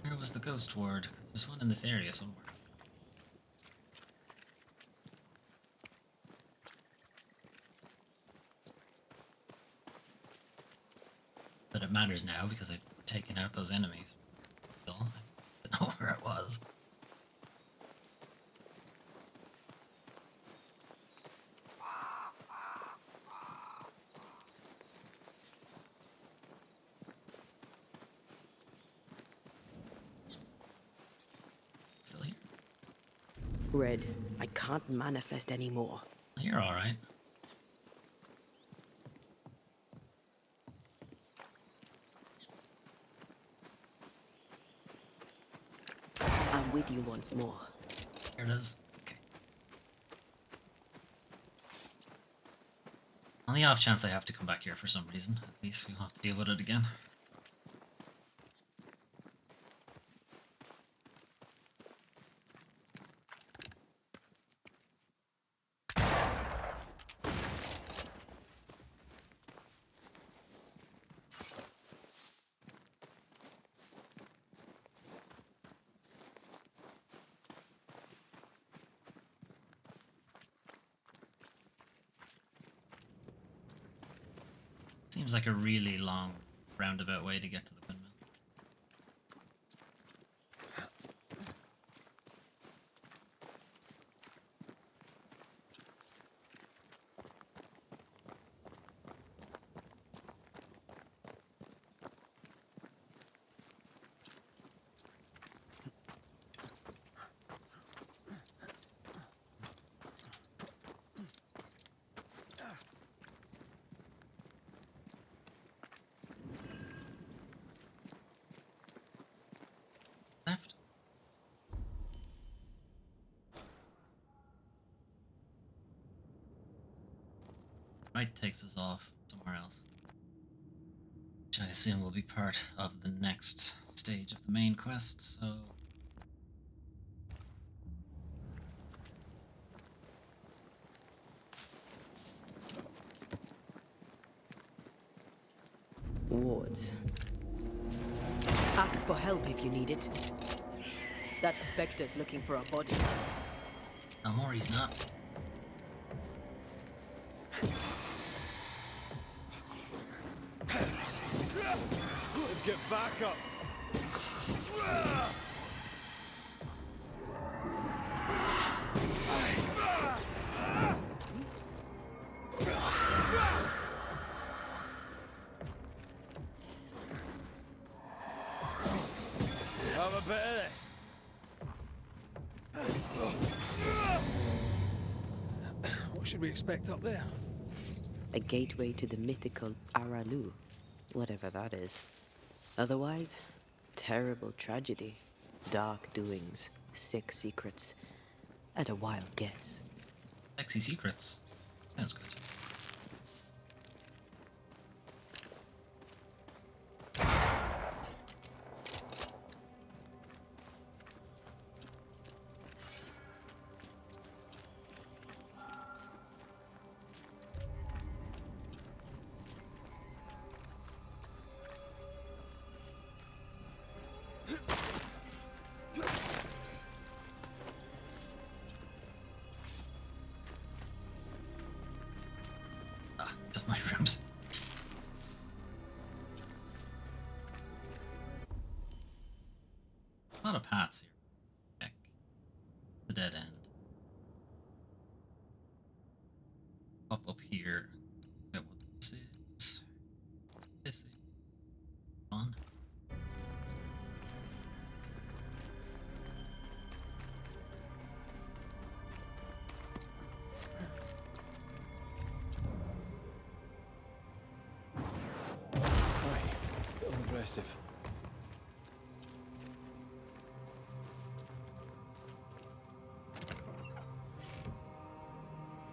Where was the Ghost Ward? 'Cause there's one in this area somewhere. But it matters now because I've taken out those enemies. Still, I don't know where it was. Still here? Red, I can't manifest anymore. You're alright. with you once more. Here it is. Okay. On the off chance I have to come back here for some reason, at least we won't have to deal with it again. Seems like a really long roundabout way to get to the windmill. Left. Right takes us off somewhere else, which I assume will be part of the next stage of the main quest, so... Wards. Ask for help if you need it. That Spectre's looking for a body. No more, he's not. Get back up! Have a bit of this. What should we expect up there? A gateway to the mythical Aralu, whatever that is. Otherwise, terrible tragedy, dark doings, sick secrets, at a wild guess. Sexy secrets. Sounds good. Stuff mushrooms. A lot of paths here. Check. The dead end. Up here. Get what this is. This is fun. Still impressive.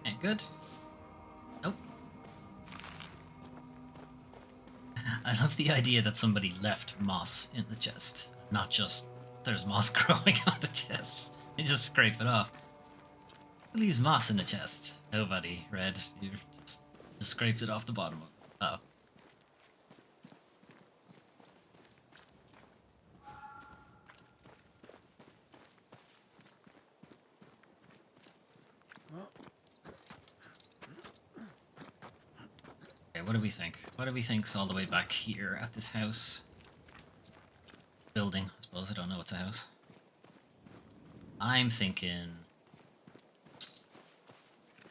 Ain't good. Nope. I love the idea that somebody left moss in the chest, not just there's moss growing on the chest. You just scrape it off. Who leaves moss in the chest? Nobody, Red. You just scraped it off the bottom of it. Oh. Okay, what do we think? What do we think's all the way back here at this house? Building, I suppose. I don't know. It's a house. I'm thinking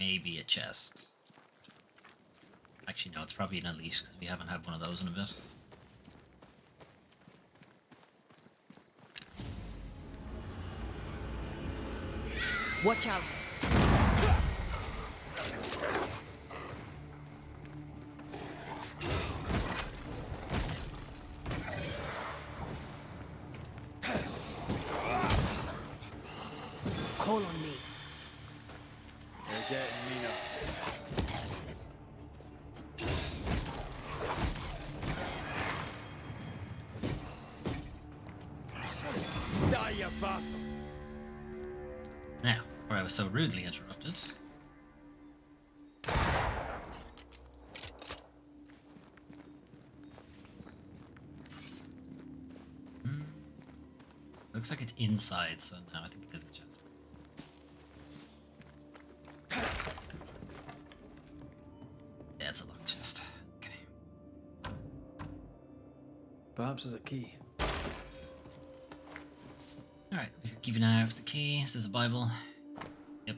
maybe a chest. Actually, no, it's probably an elite because we haven't had one of those in a bit. Watch out! Call on me. They're getting me now. Die, you bastard! Now, where I was so rudely interrupted. Looks like it's inside, so no, I think it is the chest. Yeah, it's a locked chest. Okay. Perhaps there's a key. Alright, we could keep an eye out for the key. This is a Bible. Yep.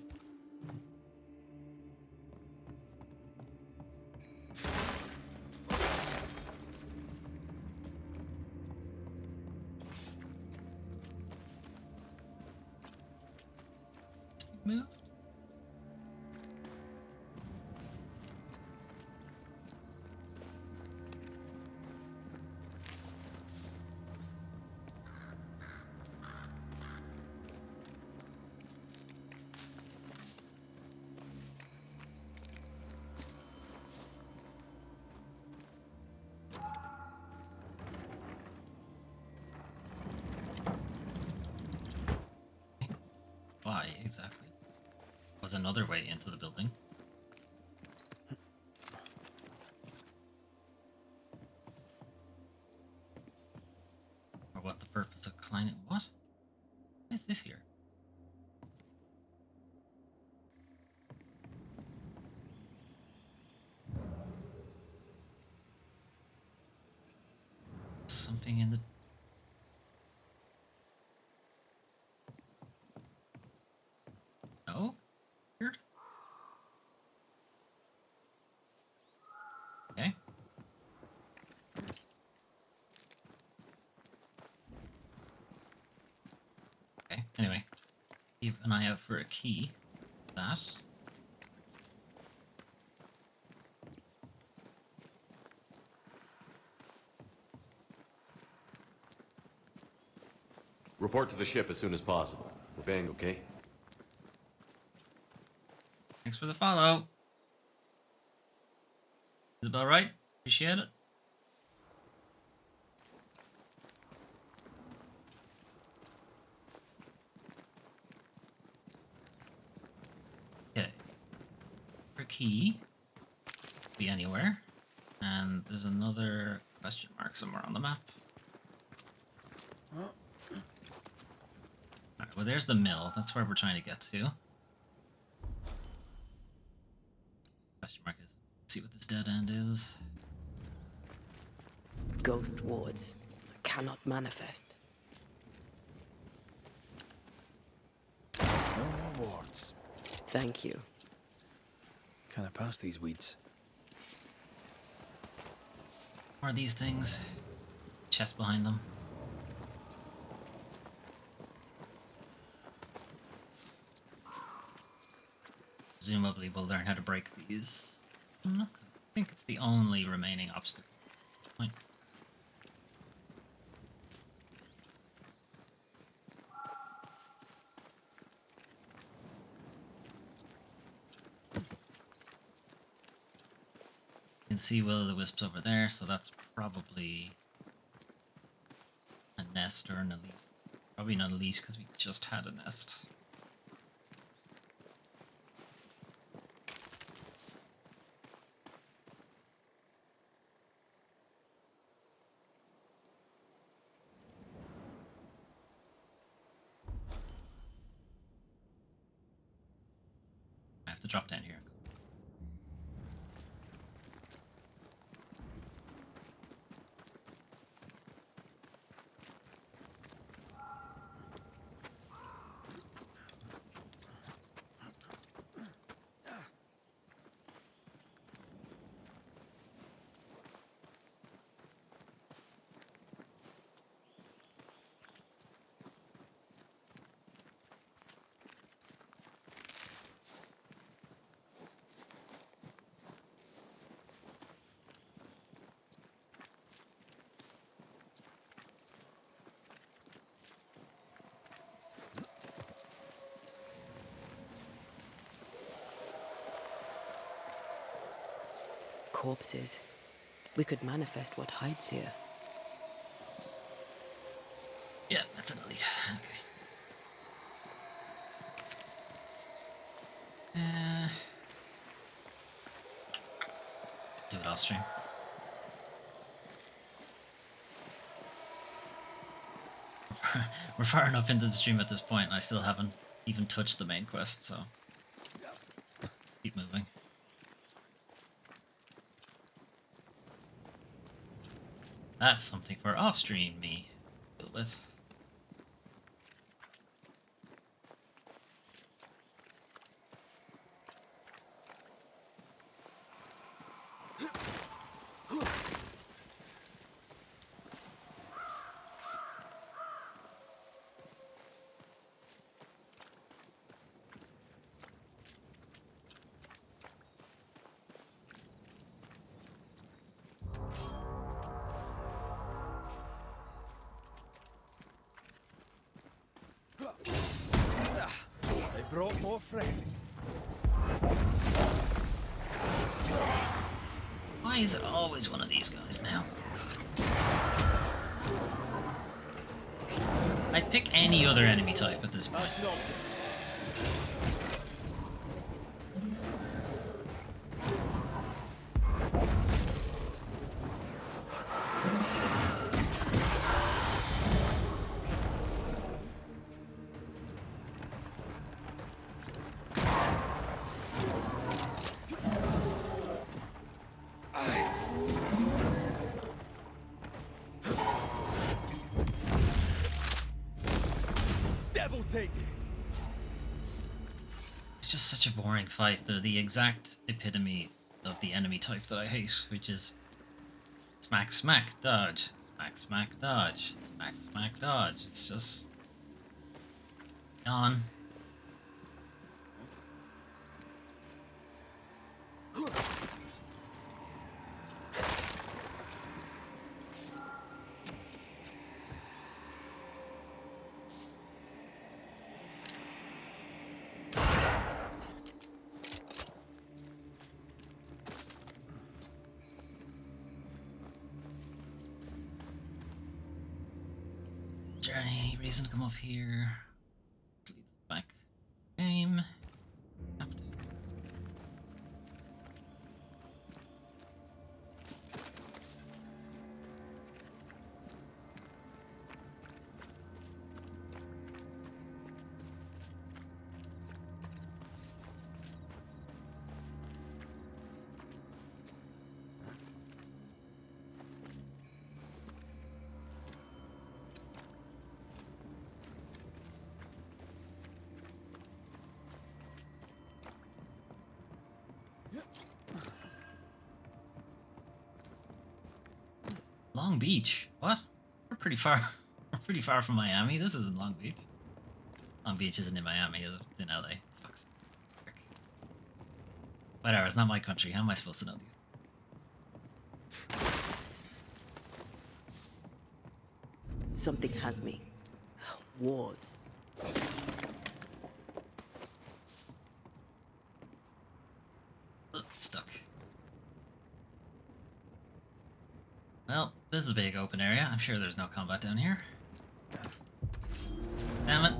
Moved. Why exactly? Was another way into the building. Or what the purpose of climbing? What? Why is this here? Something in the... No? Weird. Okay. Okay, anyway. Keep an eye out for a key. That. Report to the ship as soon as possible. We're bang, okay? Thanks for the follow. Isabel, right? Appreciate it. Okay. For key. Be anywhere. And there's another question mark somewhere on the map. Alright, well there's the mill. That's where we're trying to get to. Question mark is, let's see what this dead end is. Ghost wards cannot manifest. No more wards. Thank you. Can I pass these weeds? What are these things? Chest behind them. Presumably we'll learn how to break these. I think it's the only remaining obstacle. Point. You can see will-o'-the-wisps over there, so that's probably a nest or an elite. Probably not a leash because we just had a nest. I have to drop down here. corpses. We could manifest what hides here. Yeah, that's an elite. Okay. Do it off stream. We're far enough into the stream at this point, and I still haven't even touched the main quest, so keep moving. That's something for off-stream me to deal with. They brought more friends. Why is it always one of these guys now? I'd pick any other enemy type at this point. It's just such a boring fight. They're the exact epitome of the enemy type that I hate, which is smack, smack, dodge, smack, smack, dodge, smack, smack, dodge. It's just gone. Is there any reason to come up here? Leads back game. Have to. Long Beach? What? We're pretty far. We're pretty far from Miami. This isn't Long Beach. Long Beach isn't in Miami. It's in LA. Fuck's sake. Whatever. It's not my country. How am I supposed to know these? Something has me. Wards. Ugh, stuck. Well, this is a big open area. I'm sure there's no combat down here. Damn it.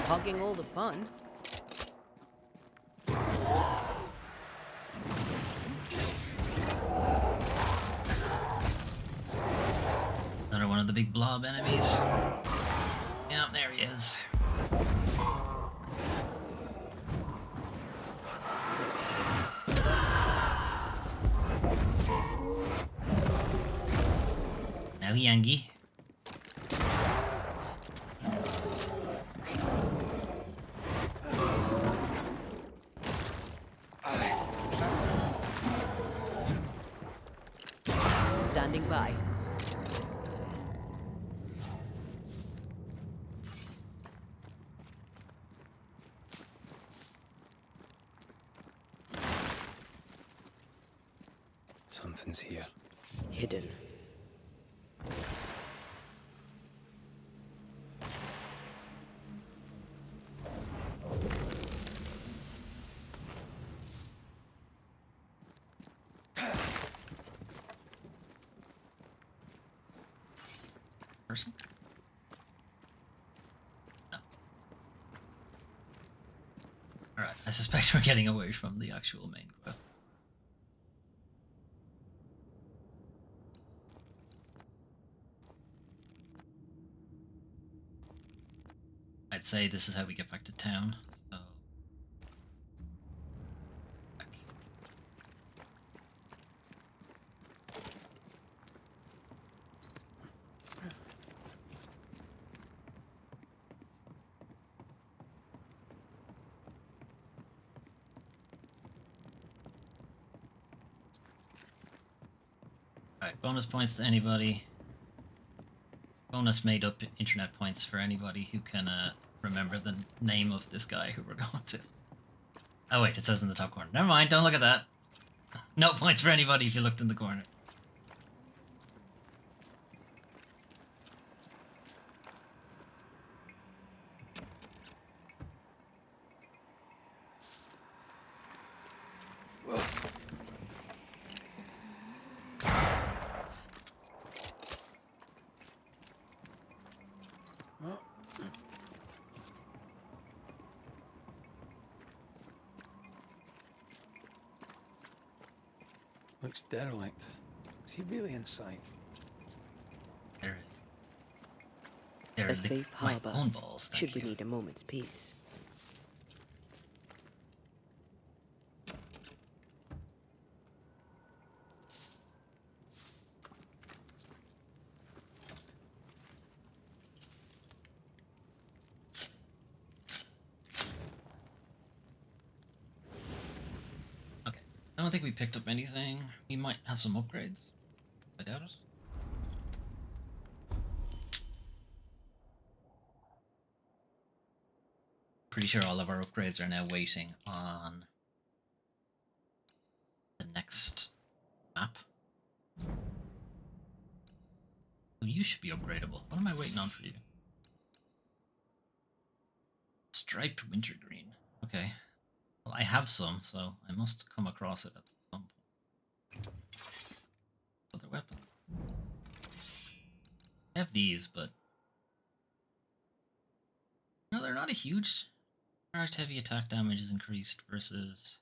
Hogging all the fun. Another one of the big blob enemies. Yeah, there he is. Now Yangi. Standing by. Something's here. Hidden. person? No. Alright, I suspect we're getting away from the actual main quest. I'd say this is how we get back to town, so... Back. Alright, bonus points to anybody. Bonus made up internet points for anybody who can remember the name of this guy who we're going to. Oh wait, it says in the top corner. Never mind, don't look at that. No points for anybody if you looked in the corner. Looks derelict. Is he really inside? A safe harbor. Own balls, should we you. need a moment's peace. Okay, I don't think we picked up anything. We might have some upgrades. I doubt it. Pretty sure all of our upgrades are now waiting on the next map. So you should be upgradable. What am I waiting on for you? Striped wintergreen. Okay. Well, I have some, so I must come across it at some point. Other weapon. I have these, but no, they're not a huge. Charged heavy attack damage is increased versus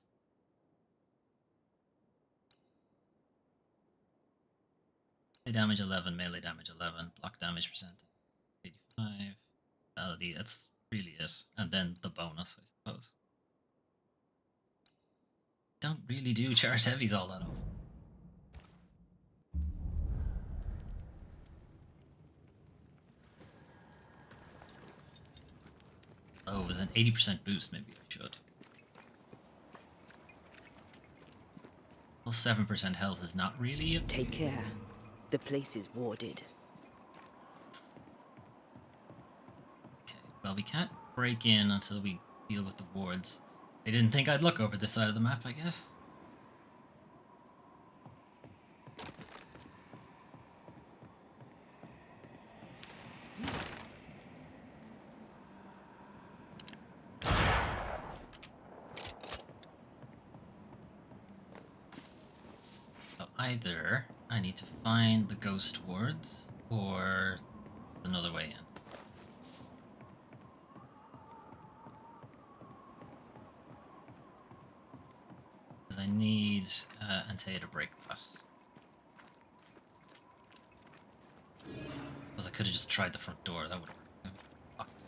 melee damage 11, melee damage 11, block damage percent 85, vitality, that's really it. And then the bonus, I suppose. Don't really do charged heavies all that often. Oh, with an 80% boost, maybe I should. Well, 7% health is not really a... Take care. The place is warded. Okay, well, we can't break in until we deal with the wards. They didn't think I'd look over this side of the map, I guess. So either I need to find the ghost wards, or another way in. Because I need Antea to break that. Because I could have just tried the front door, that would have worked. Locked.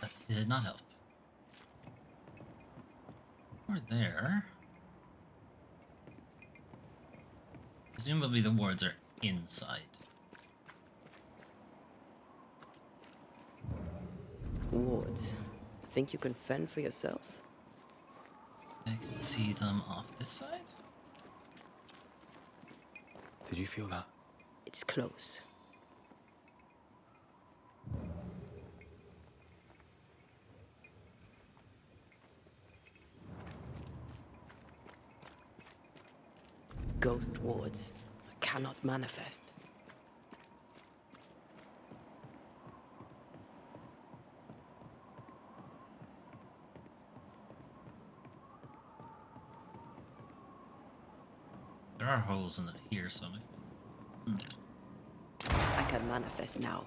That did not help. Or there. Presumably the wards are inside. Wards. Think you can fend for yourself? I can see them off this side. Did you feel that? It's close. Ghost wards cannot manifest. There are holes in it here, so I can manifest now.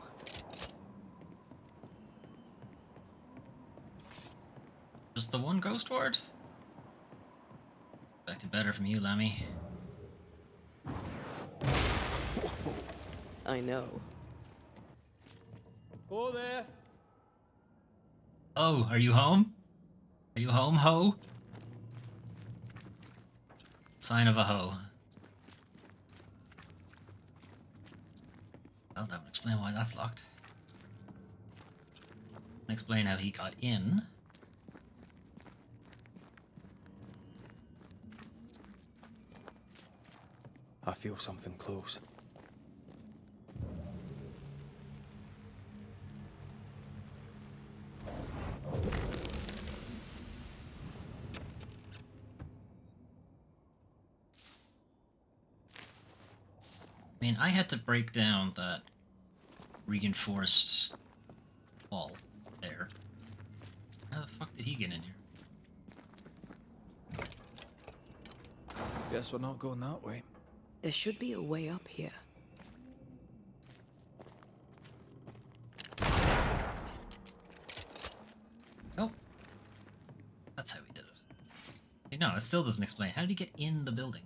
just the one ghost ward? Expected better from you, Lammy. I know. Oh, there! Oh, are you home? Are you home, ho? Sign of a ho. Well, that would explain why that's locked. Explain how he got in. I feel something close. I mean, I had to break down that reinforced wall there. How the fuck did he get in here? Guess we're not going that way. There should be a way up here. Oh. That's how we did it. Hey, no, it still doesn't explain. How did he get in the building?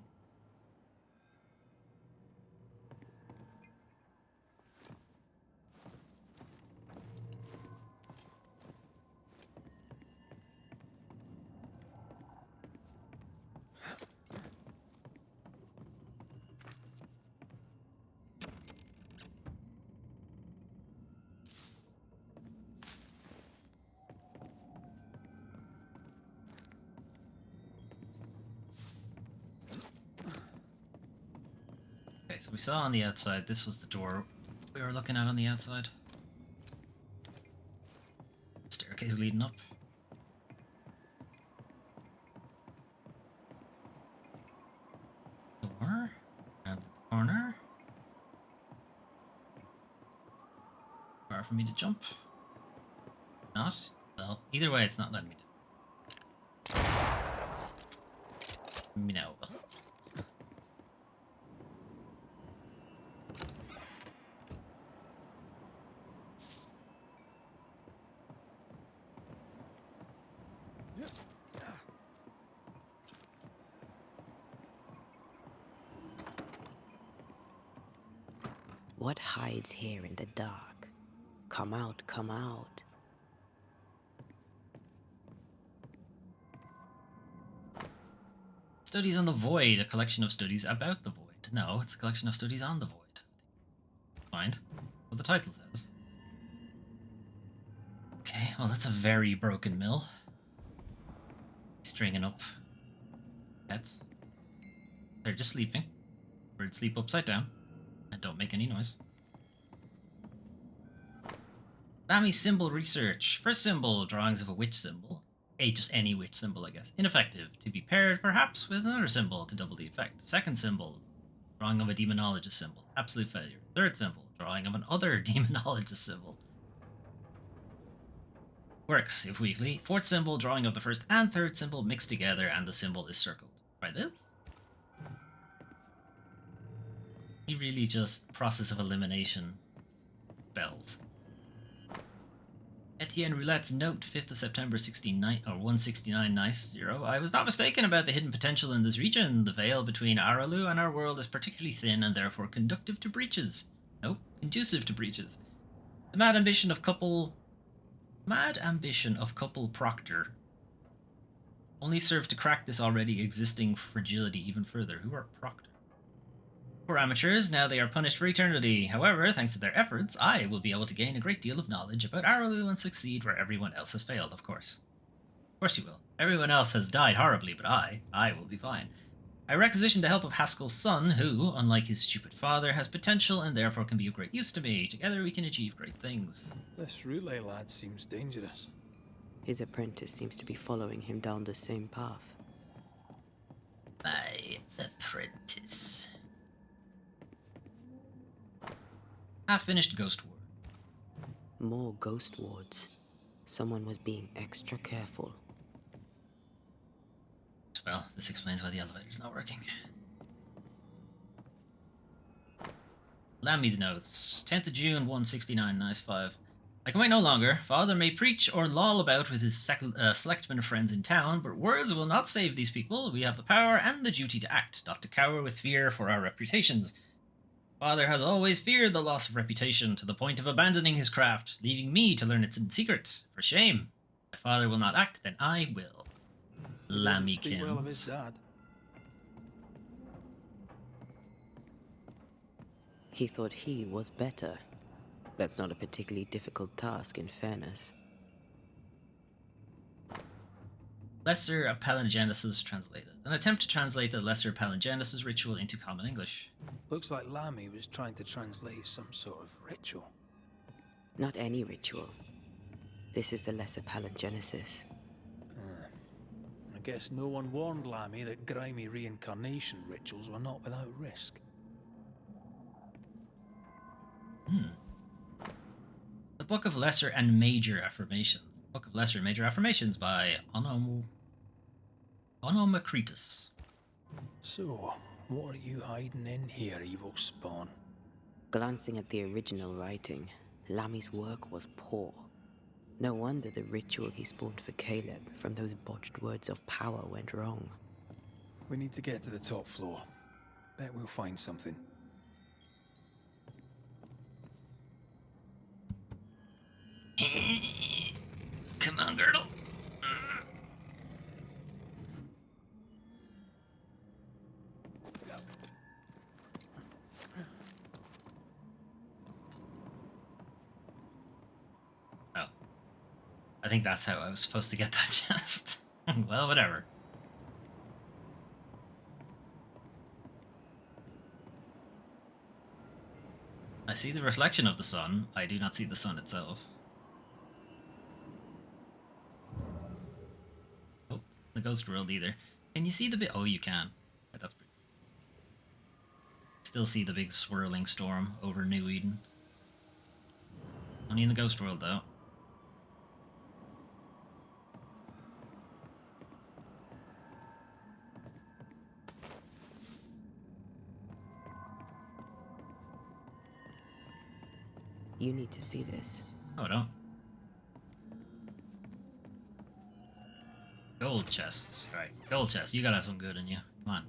Okay, so we saw on the outside, this was the door we were looking at on the outside. Staircase leading up. Door. Around the corner. Far for me to jump. Not? Well, either way, it's not letting me do. Me now. What hides here in the dark? Come out, come out. Studies on the Void, a collection of studies about the Void. No, it's a collection of studies on the Void. Find what the title says. Okay, well that's a very broken mill. Stringing up pets. They're just sleeping. Birds sleep upside down and don't make any noise. Bami symbol research. First symbol, drawings of a witch symbol. Just any witch symbol, I guess. Ineffective. To be paired, perhaps, with another symbol to double the effect. Second symbol, drawing of a demonologist symbol. Absolute failure. Third symbol, drawing of another demonologist symbol. Works, if weakly. Fourth symbol, drawing of the first and third symbol mixed together, and the symbol is circled. Try this. He really just process of elimination spells. Etienne Roulette's note, 5th of September 169 nice 0. I was not mistaken about the hidden potential in this region. The veil between Aralu and our world is particularly thin and therefore conductive to breaches. No, conducive to breaches. The mad ambition of couple Proctor only served to crack this already existing fragility even further. Who are Proctor? Poor amateurs, now they are punished for eternity. However, thanks to their efforts, I will be able to gain a great deal of knowledge about Aralu and succeed where everyone else has failed, of course. Of course you will. Everyone else has died horribly, but I will be fine. I requisition the help of Haskell's son, who, unlike his stupid father, has potential and therefore can be of great use to me. Together we can achieve great things. This Roulet lad seems dangerous. His apprentice seems to be following him down the same path. Apprentice. Half-finished Ghost Ward. More ghost wards. Someone was being extra careful. Well, this explains why the elevator's not working. Lammy's notes. 10th of June, 169, nice 5. I can wait no longer. Father may preach or loll about with his selectmen friends in town, but words will not save these people. We have the power and the duty to act, not to cower with fear for our reputations. Father has always feared the loss of reputation, to the point of abandoning his craft, leaving me to learn it in secret. For shame. If father will not act, then I will. He doesn't speak well of his Lammykins. dad. He thought he was better. That's not a particularly difficult task, in fairness. Lesser Palingenesis translated. An attempt to translate the Lesser Palingenesis ritual into common English. Looks like Lammy was trying to translate some sort of ritual. Not any ritual. This is the Lesser Palingenesis. I guess no one warned Lammy that grimy reincarnation rituals were not without risk. The Book of Lesser and Major Affirmations. Book of Lesser and Major Affirmations by Onomacritus. So, what are you hiding in here, evil spawn? Glancing at the original writing, Lammy's work was poor. No wonder the ritual he spawned for Caleb from those botched words of power went wrong. We need to get to the top floor. Bet we'll find something. Come on, Girdle. Oh. I think that's how I was supposed to get that chest. Well, whatever. I see the reflection of the sun. I do not see the sun itself. Oh, the ghost world either. Can you see the bit? Oh, you can. Yeah, that's pretty. Still see the big swirling storm over New Eden. Only in the ghost world, though. You need to see this. Oh, I don't. Gold chests. Right, gold chests. You gotta have some good in you. Come on.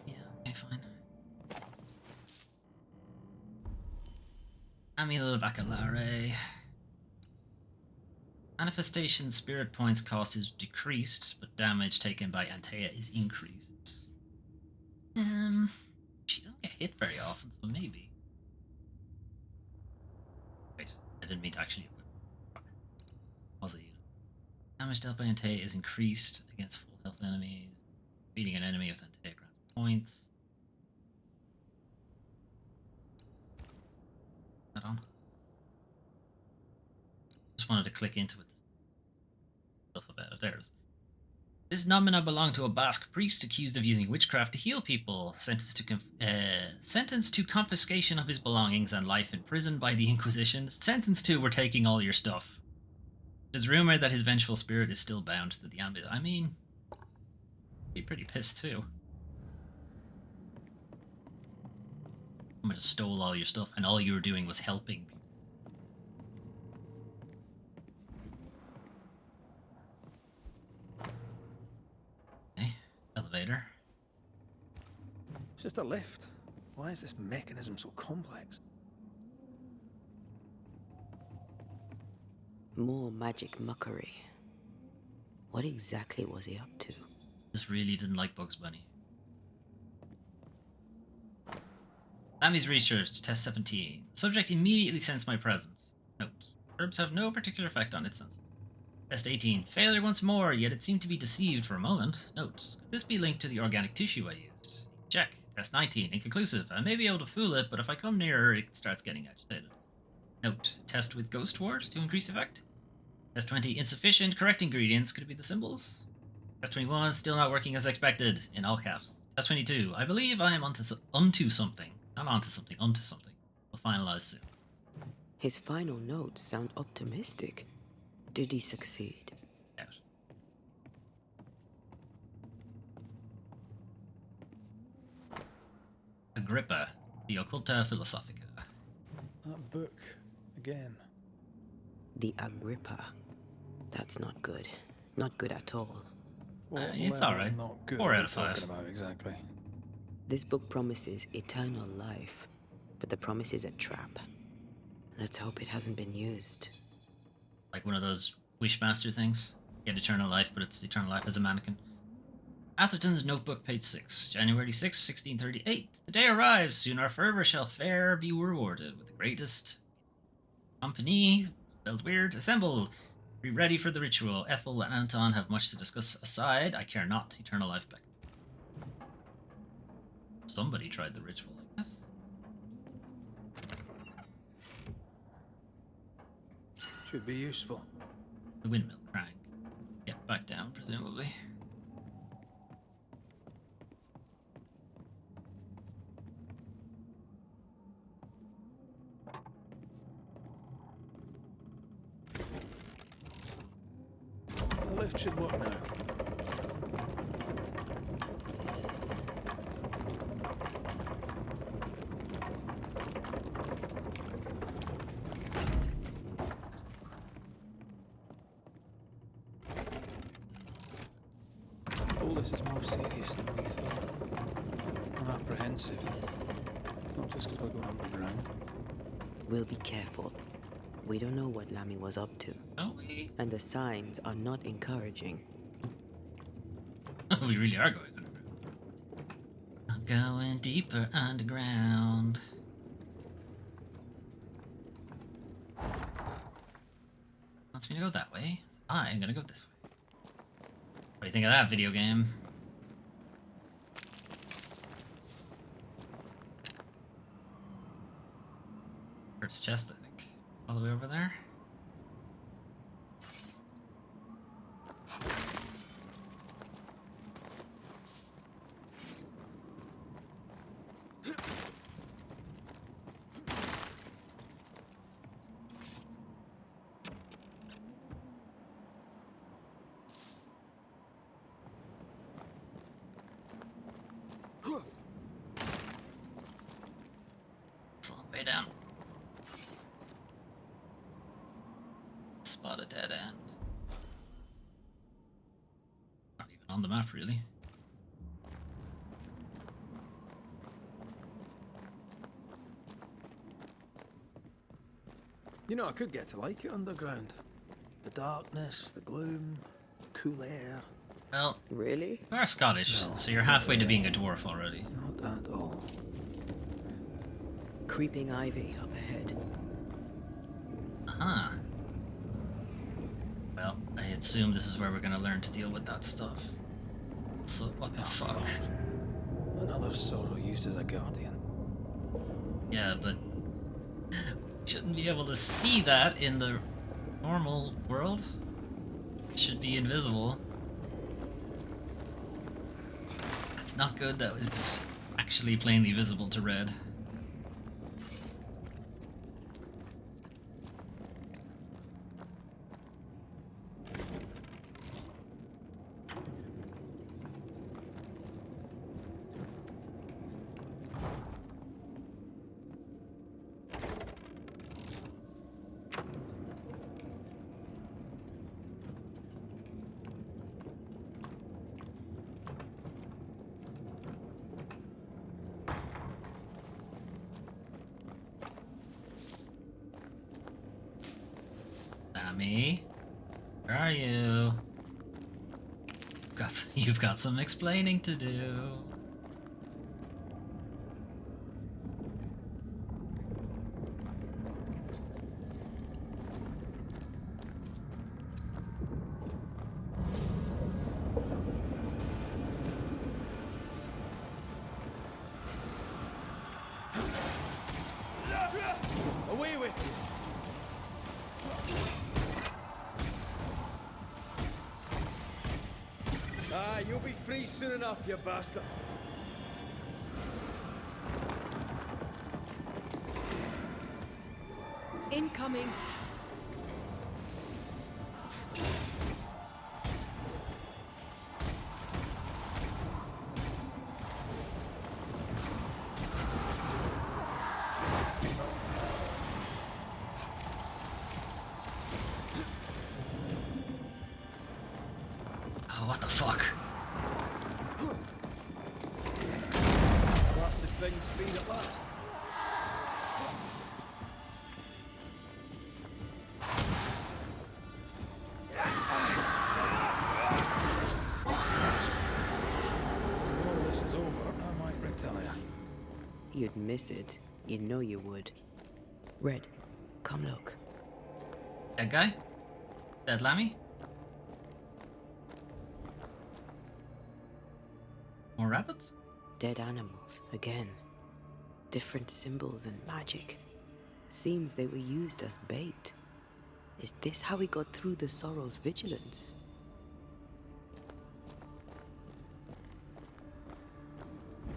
Yeah, okay, fine. Amulet of Akalare. Manifestation spirit points cost is decreased, but damage taken by Antea is increased. She doesn't get hit very often, so maybe. Wait, I didn't mean to actually equip. Fuck. Was it used? Damage dealt by Antea is increased against full health enemies. Beating an enemy with Antea grants points. Is that on? Just wanted to click into it. Stuff about it. There's. This nomina belonged to a Basque priest accused of using witchcraft to heal people, sentenced to confiscation of his belongings and life in prison by the Inquisition. Sentenced to, we're taking all your stuff. It is rumored that his vengeful spirit is still bound to the amulet. I mean, be pretty pissed too. Someone just stole all your stuff and all you were doing was helping people. Elevator. It's just a lift. Why is this mechanism so complex? More magic muckery. What exactly was he up to? Just really didn't like Bugs Bunny. Lammy's research, test 17. The subject immediately sensed my presence. Note. Herbs have no particular effect on its senses. Test 18. Failure once more, yet it seemed to be deceived for a moment. Note. Could this be linked to the organic tissue I used? Check. Test 19. Inconclusive. I may be able to fool it, but if I come nearer, it starts getting agitated. Note. Test with Ghost Ward to increase effect. Test 20. Insufficient. Correct ingredients. Could it be the symbols? Test 21, still not working as expected, in all caps. Test 22, I believe I am onto something. Not onto something, onto something. We'll finalize soon. His final notes sound optimistic. Did he succeed? Out. Agrippa, the Occulta Philosophica. That book, again. The Agrippa. That's not good. Not good at all. What It's level alright. Not good 4 are out we of 5. talking about exactly? This book promises eternal life, but the promise is a trap. Let's hope it hasn't been used. Like one of those Wishmaster things. Get eternal life, but it's eternal life as a mannequin. Atherton's Notebook, page 6. January 6, 1638. The day arrives, soon our fervor shall fair be rewarded with the greatest company, spelled weird, assembled. Be ready for the ritual. Ethel and Anton have much to discuss aside. I care not. Eternal life back. Somebody tried the ritual, I guess. Should be useful. The windmill crank. Get back down, presumably. The lift should work now. All this is more serious than we thought. I'm apprehensive. Not just because we're going underground. We'll be careful. We don't know what Lammy was up to, Oh, we and the signs are not encouraging. we really are going underground. Going deeper underground. Wants me to go that way, so I'm gonna go this way. What do you think of that video game? First chest, I think. All the way over there. It's a long way down. Spot a dead end. Not even on the map, really. You know, I could get to like it underground. The darkness, the gloom, the cool air. Well, Really? you are Scottish, No, so you're halfway to being a dwarf already. Not at all. Creeping ivy up ahead. Uh-huh. Well, I assume this is where we're gonna learn to deal with that stuff. So, what the fuck? God. Another sorrow used as a guardian. Yeah, but shouldn't be able to see that in the normal world. It should be invisible. It's not good that it's actually plainly visible to Red. Sammy, where are you? You've got some explaining to do. Away with you! Ah, you'll be free soon enough, you bastard. Incoming. Oh, what the fuck? Blasted thing's speed at last. When all this is over, I might retire. You'd miss it. You know you would. Red, come look. That guy? That Lammy? More rabbits? Dead animals, again. Different symbols and magic. Seems they were used as bait. Is this how we got through the Sorrow's vigilance?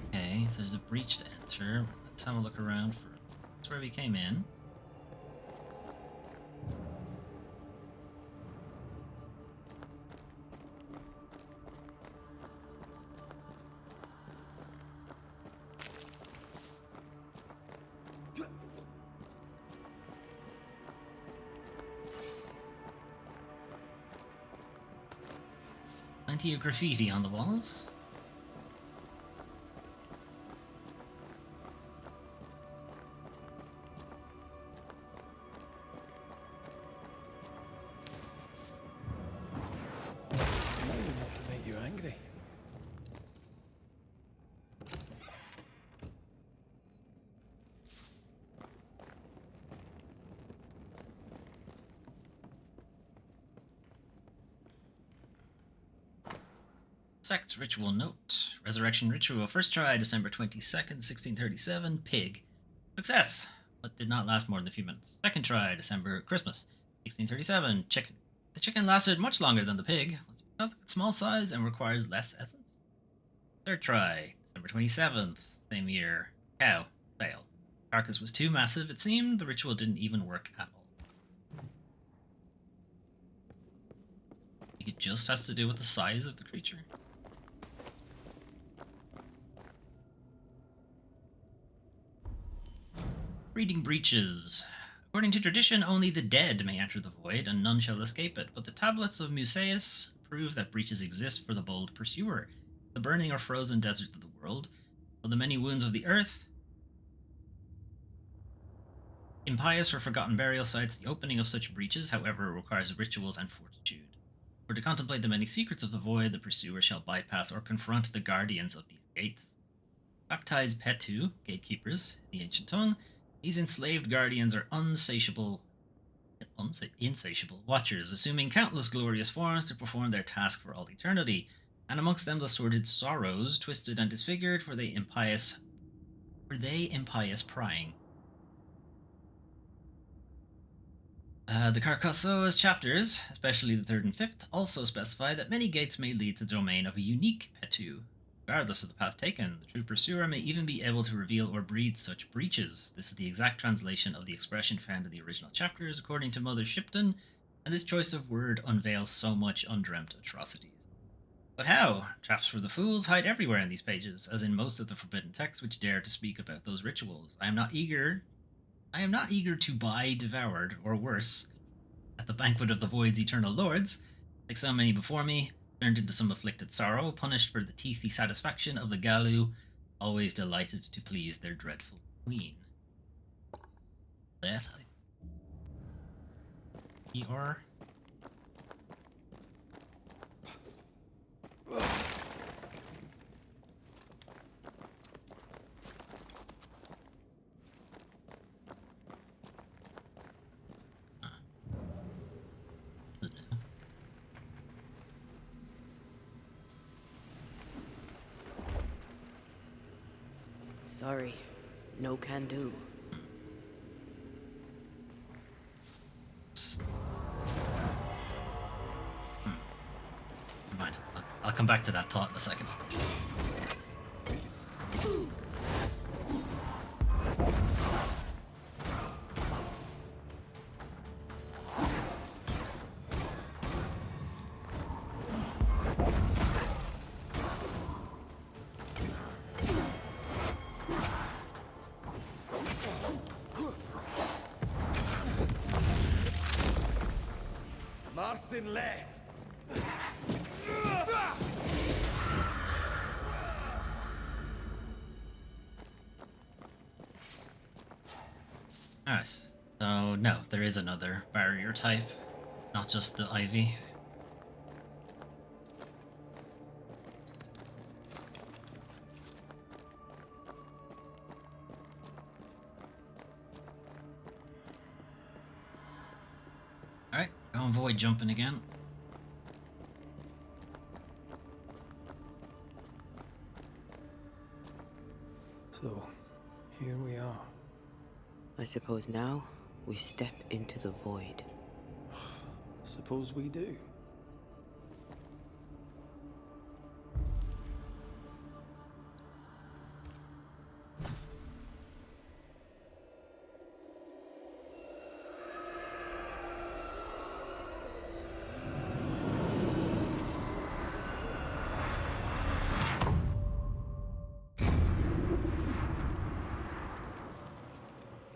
Okay, so there's a breach to enter. Let's have a look around for. That's where we came in. Plenty of graffiti on the walls. Not to make you angry. Sect's ritual note. Resurrection ritual. First try, December 22nd, 1637. Pig. Success, but did not last more than a few minutes. Second try, Christmas, 1637. Chicken. The chicken lasted much longer than the pig. Was it because of its small size and requires less essence? Third try, December 27th, same year. Cow. Fail. Carcass was too massive, it seemed. The ritual didn't even work at all. It just has to do with the size of the creature. Reading breaches. According to tradition, only the dead may enter the void, and none shall escape it. But the tablets of Musaeus prove that breaches exist for the bold pursuer. The burning or frozen deserts of the world, or the many wounds of the earth, impious or forgotten burial sites, the opening of such breaches, however, requires rituals and fortitude. For to contemplate the many secrets of the void, the pursuer shall bypass or confront the guardians of these gates. Baptized Petu, gatekeepers, in the ancient tongue, these enslaved guardians are insatiable watchers, assuming countless glorious forms to perform their task for all eternity, and amongst them the sordid sorrows, twisted and disfigured, for they impious prying. The Carcasso's chapters, especially the third and fifth, also specify that many gates may lead to the domain of a unique Petu. Regardless of the path taken, the true pursuer may even be able to reveal or breed such breaches. This is the exact translation of the expression found in the original chapters, according to Mother Shipton, and this choice of word unveils so much undreamt atrocities. But how? Traps for the fools hide everywhere in these pages, as in most of the forbidden texts which dare to speak about those rituals. I am not eager to buy devoured, or worse, at the banquet of the void's eternal lords, like so many before me, turned into some afflicted sorrow, punished for the teethy satisfaction of the Galu, always delighted to please their dreadful queen. That E.R. Sorry, no can do. Mind. I'll come back to that thought in a second. Marcin Let! Alright, so no, there is another barrier type, not just the ivy. Alright, going void jumping again. So, here we are. I suppose now we step into the void. Suppose we do.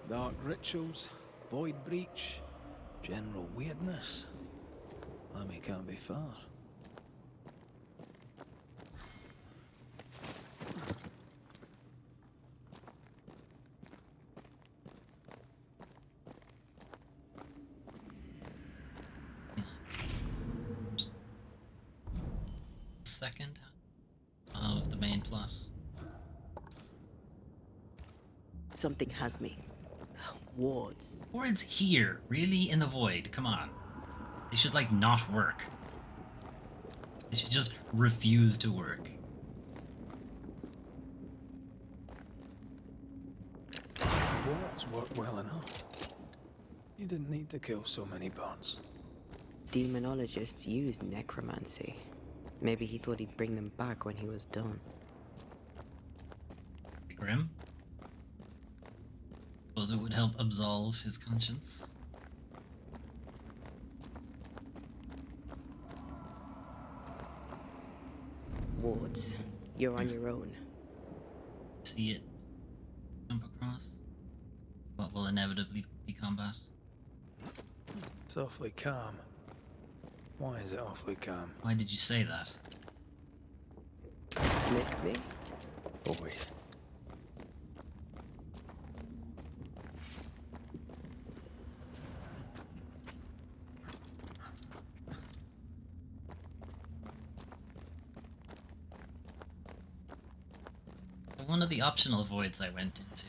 Dark rituals, void breach, general weirdness. Lammy can't be far. Second of the main plot. Something has me. Wards. Wards here, really in the void. Come on. They should like not work. They should just refuse to work. Wards work well enough. You didn't need to kill so many bots. Demonologists use necromancy. Maybe he thought he'd bring them back when he was done. Grim. Suppose it would help absolve his conscience. Wards, you're on your own. See it jump across. What will inevitably be combat. It's awfully calm. Why is it awfully calm? Why did you say that? Missed me? Always. One of the optional voids I went into,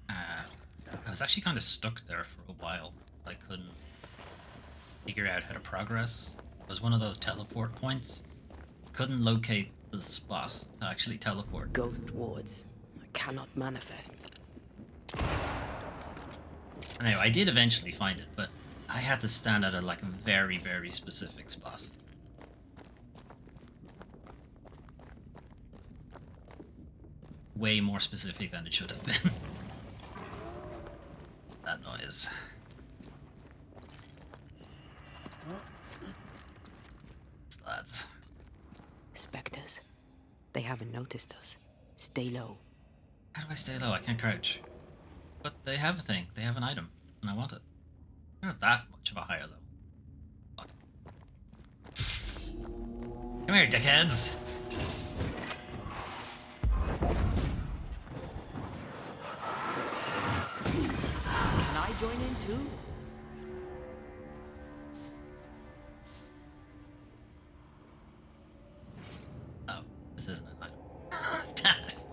I was actually kind of stuck there for a while. I couldn't figure out how to progress. It was one of those teleport points. Couldn't locate the spot to actually teleport. Ghost wards. I cannot manifest. Anyway, I did eventually find it, but I had to stand at a like a very, very specific spot. Way more specific than it should have been. That noise. That's... Spectres. They haven't noticed us. Stay low. How do I stay low? I can't crouch. But they have a thing. They have an item, and I want it. They're not that much of a higher level. Fuck. Come here, dickheads! Can I join in too? Oh, this isn't an item. Damn it.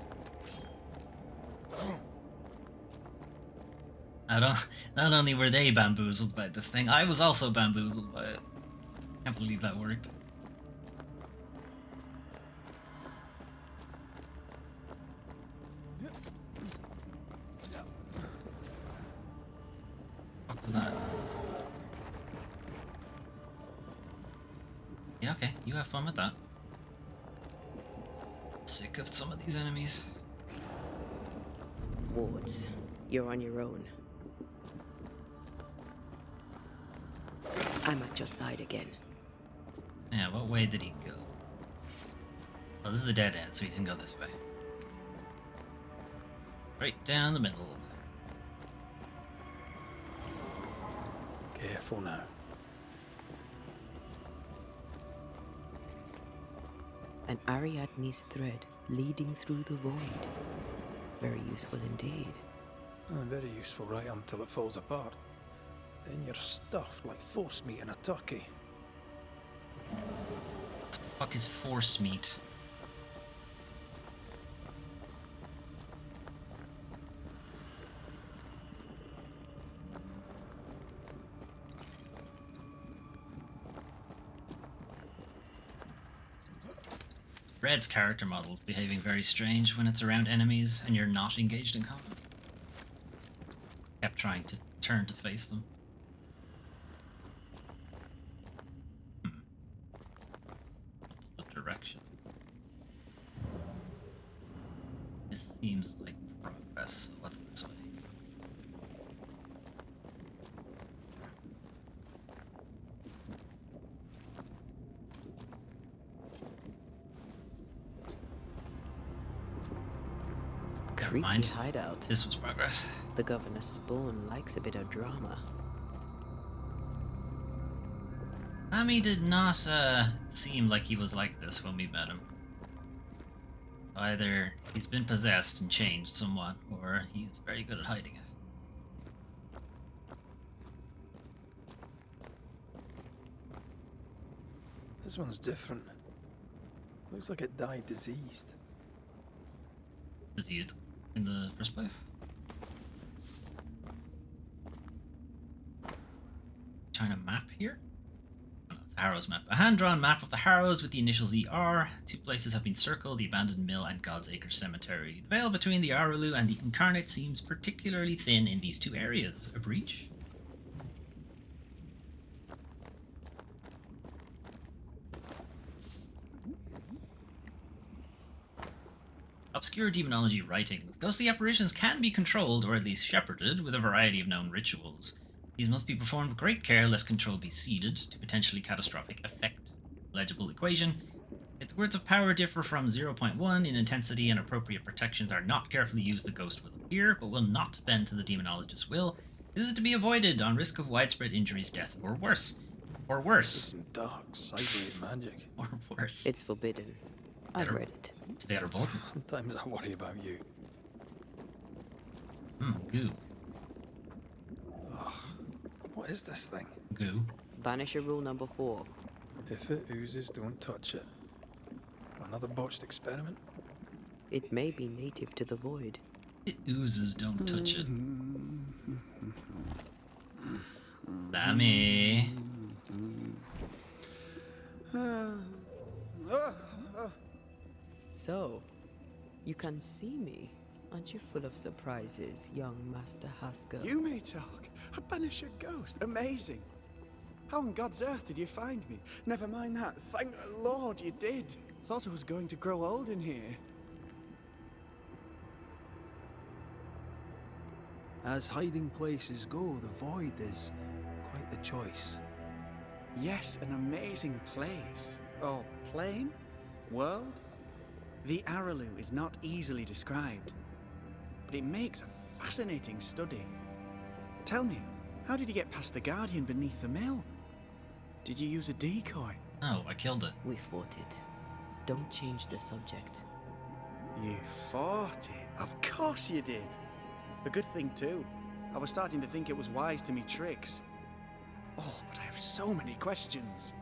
Not only were they bamboozled by this thing, I was also bamboozled by it. Can't believe that worked. What was that? Yeah, okay. You have fun with that. Sick of some of these enemies. Wards, you're on your own. I'm at your side again. Yeah, what way did he go? Well, this is a dead end, so he didn't go this way. Right down the middle. Careful now. An Ariadne's thread leading through the void. Very useful indeed. Oh, very useful right until it falls apart. Then you're stuffed like force meat in a turkey. What the fuck is force meat? Red's character model behaving very strange when it's around enemies and you're not engaged in combat. Kept trying to turn to face them. The direction. This seems like progress. What's this way? Creepy mind. hideout. This was progress. The governor's spawn likes a bit of drama. Amy did not seem like he was like this when we met him. Either he's been possessed and changed somewhat, or he's very good at hiding it. This one's different. Looks like it died diseased. Diseased in the first place. China map here? Oh, no, it's a Harrows map. A hand-drawn map of the Harrows with the initials ER. Two places have been circled, the abandoned mill and God's Acre Cemetery. The veil between the Araloo and the Incarnate seems particularly thin in these two areas. A breach? Obscure demonology writings. Ghostly apparitions can be controlled, or at least shepherded, with a variety of known rituals. These must be performed with great care lest control be ceded to potentially catastrophic effect. Legible equation. If the words of power differ from 0.1 in intensity and appropriate protections are not carefully used, the ghost will appear, but will not bend to the demonologist's will. This is to be avoided on risk of widespread injuries, death, or worse. Or worse. Some dark, sideways magic. Or worse. It's forbidden. I've read it. They are both. Sometimes I worry about you. Goo. Ugh. What is this thing? Goo. Banisher rule number 4. If it oozes, don't touch it. Another botched experiment? It may be native to the void. It oozes, don't touch it. Sammy. So, you can see me. Aren't you full of surprises, young Master Haskell? You may talk. A Banisher ghost. Amazing. How on God's earth did you find me? Never mind that. Thank the Lord you did. Thought I was going to grow old in here. As hiding places go, the void is quite the choice. Yes, an amazing place. Or plane? World? The Araloo is not easily described, but it makes a fascinating study. Tell me, how did you get past the Guardian beneath the mill? Did you use a decoy? Oh, I killed it. We fought it. Don't change the subject. You fought it? Of course you did. A good thing too. I was starting to think it was wise to me tricks. Oh, but I have so many questions.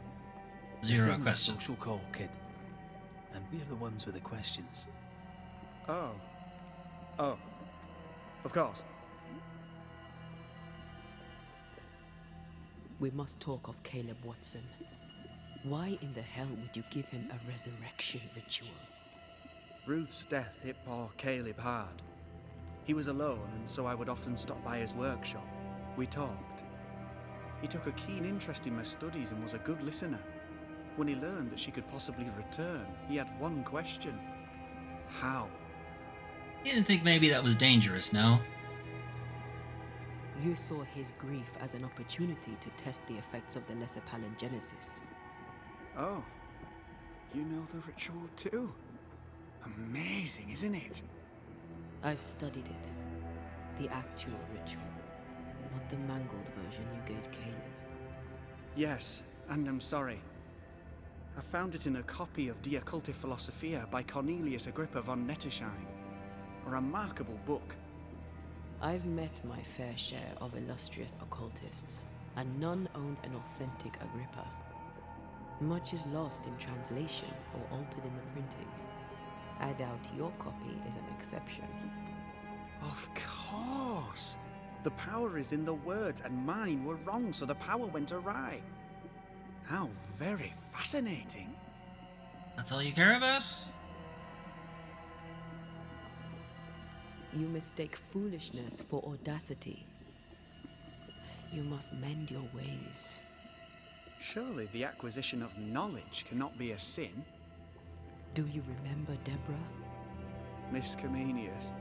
Zero This isn't questions. a social call, kid. And we're the ones with the questions. Oh. Oh. Of course. We must talk of Caleb Watson. Why in the hell would you give him a resurrection ritual? Ruth's death hit poor Caleb hard. He was alone, and so I would often stop by his workshop. We talked. He took a keen interest in my studies and was a good listener. When he learned that she could possibly return, he had one question. How? You didn't think maybe that was dangerous, no? You saw his grief as an opportunity to test the effects of the Lesser Palingenesis. Oh, you know the ritual too? Amazing, isn't it? I've studied it. The actual ritual, not the mangled version you gave Caleb. Yes, and I'm sorry. I found it in a copy of De Occulte Philosophia by Cornelius Agrippa von Nettesheim. A remarkable book. I've met my fair share of illustrious occultists, and none owned an authentic Agrippa. Much is lost in translation or altered in the printing. I doubt your copy is an exception. Of course! The power is in the words, and mine were wrong, so the power went awry. How very fascinating. That's all you care about? You mistake foolishness for audacity. You must mend your ways. Surely the acquisition of knowledge cannot be a sin. Do you remember Deborah? Miss Comenius.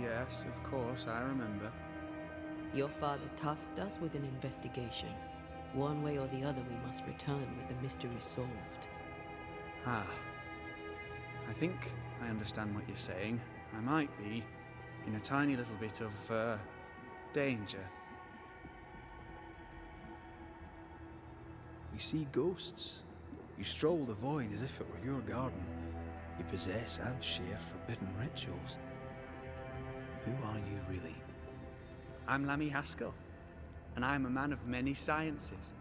Yes, of course, I remember. Your father tasked us with an investigation. One way or the other, we must return with the mystery solved. Ah. I think I understand what you're saying. I might be in a tiny little bit of, danger. You see ghosts. You stroll the void as if it were your garden. You possess and share forbidden rituals. Who are you really? I'm Lammy Haskell, and I am a man of many sciences.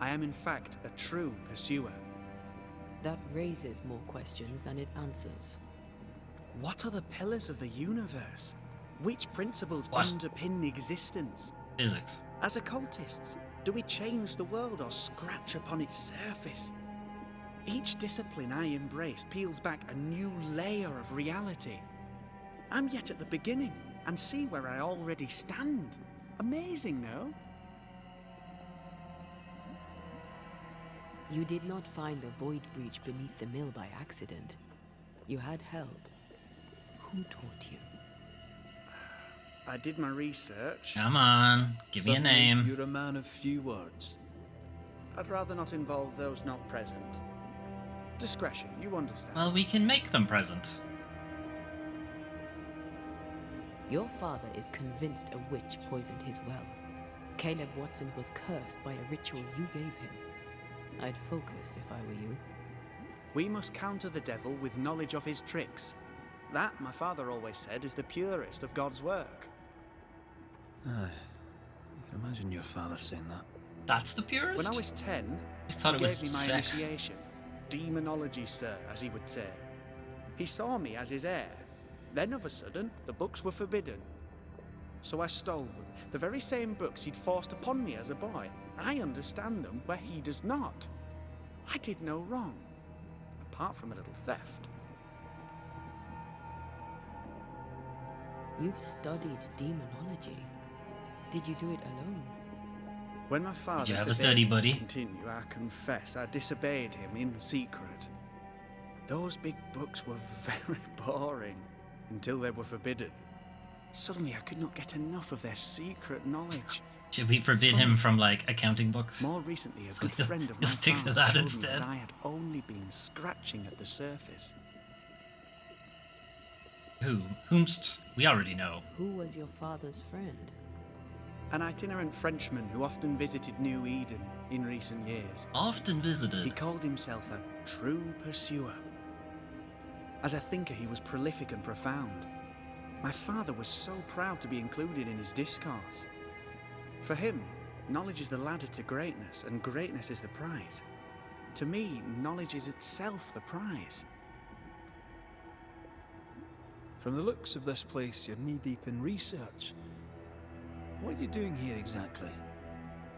I am in fact a true pursuer. That raises more questions than it answers. What are the pillars of the universe? Which principles What? underpin existence? Physics. As occultists, do we change the world or scratch upon its surface? Each discipline I embrace peels back a new layer of reality. I'm yet at the beginning, and see where I already stand. Amazing, no? You did not find the void breach beneath the mill by accident. You had help. Who taught you? I did my research. Come on, give me a Suddenly, name. You're a man of few words. I'd rather not involve those not present. Discretion, you understand. Well, we can make them present. Your father is convinced a witch poisoned his well. Caleb Watson was cursed by a ritual you gave him. I'd focus if I were you. We must counter the devil with knowledge of his tricks. That, my father always said, is the purest of God's work. Aye. You can imagine your father saying that. That's the purest? When I was 10, just thought he it was gave me my sex. initiation. Demonology, sir, as he would say. He saw me as his heir. Then, of a sudden, the books were forbidden. So I stole them. The very same books he'd forced upon me as a boy. I understand them where he does not. I did no wrong, apart from a little theft. You've studied demonology. Did you do it alone? When my father you have a forbade study me buddy? to continue, I confess I disobeyed him in secret. Those big books were very boring until they were forbidden. Suddenly I could not get enough of their secret knowledge. Should we forbid him from, like, accounting books? More recently, a So good he'll- friend of he'll my stick to father that showed instead. me that I had only been scratching at the surface. Who? Whomst? We already know. Who was your father's friend? An itinerant Frenchman who often visited New Eden in recent years. Often He visited. called himself a true pursuer. As a thinker, he was prolific and profound. My father was so proud to be included in his discourse. For him, knowledge is the ladder to greatness, and greatness is the prize. To me, knowledge is itself the prize. From the looks of this place, you're knee-deep in research. What are you doing here exactly?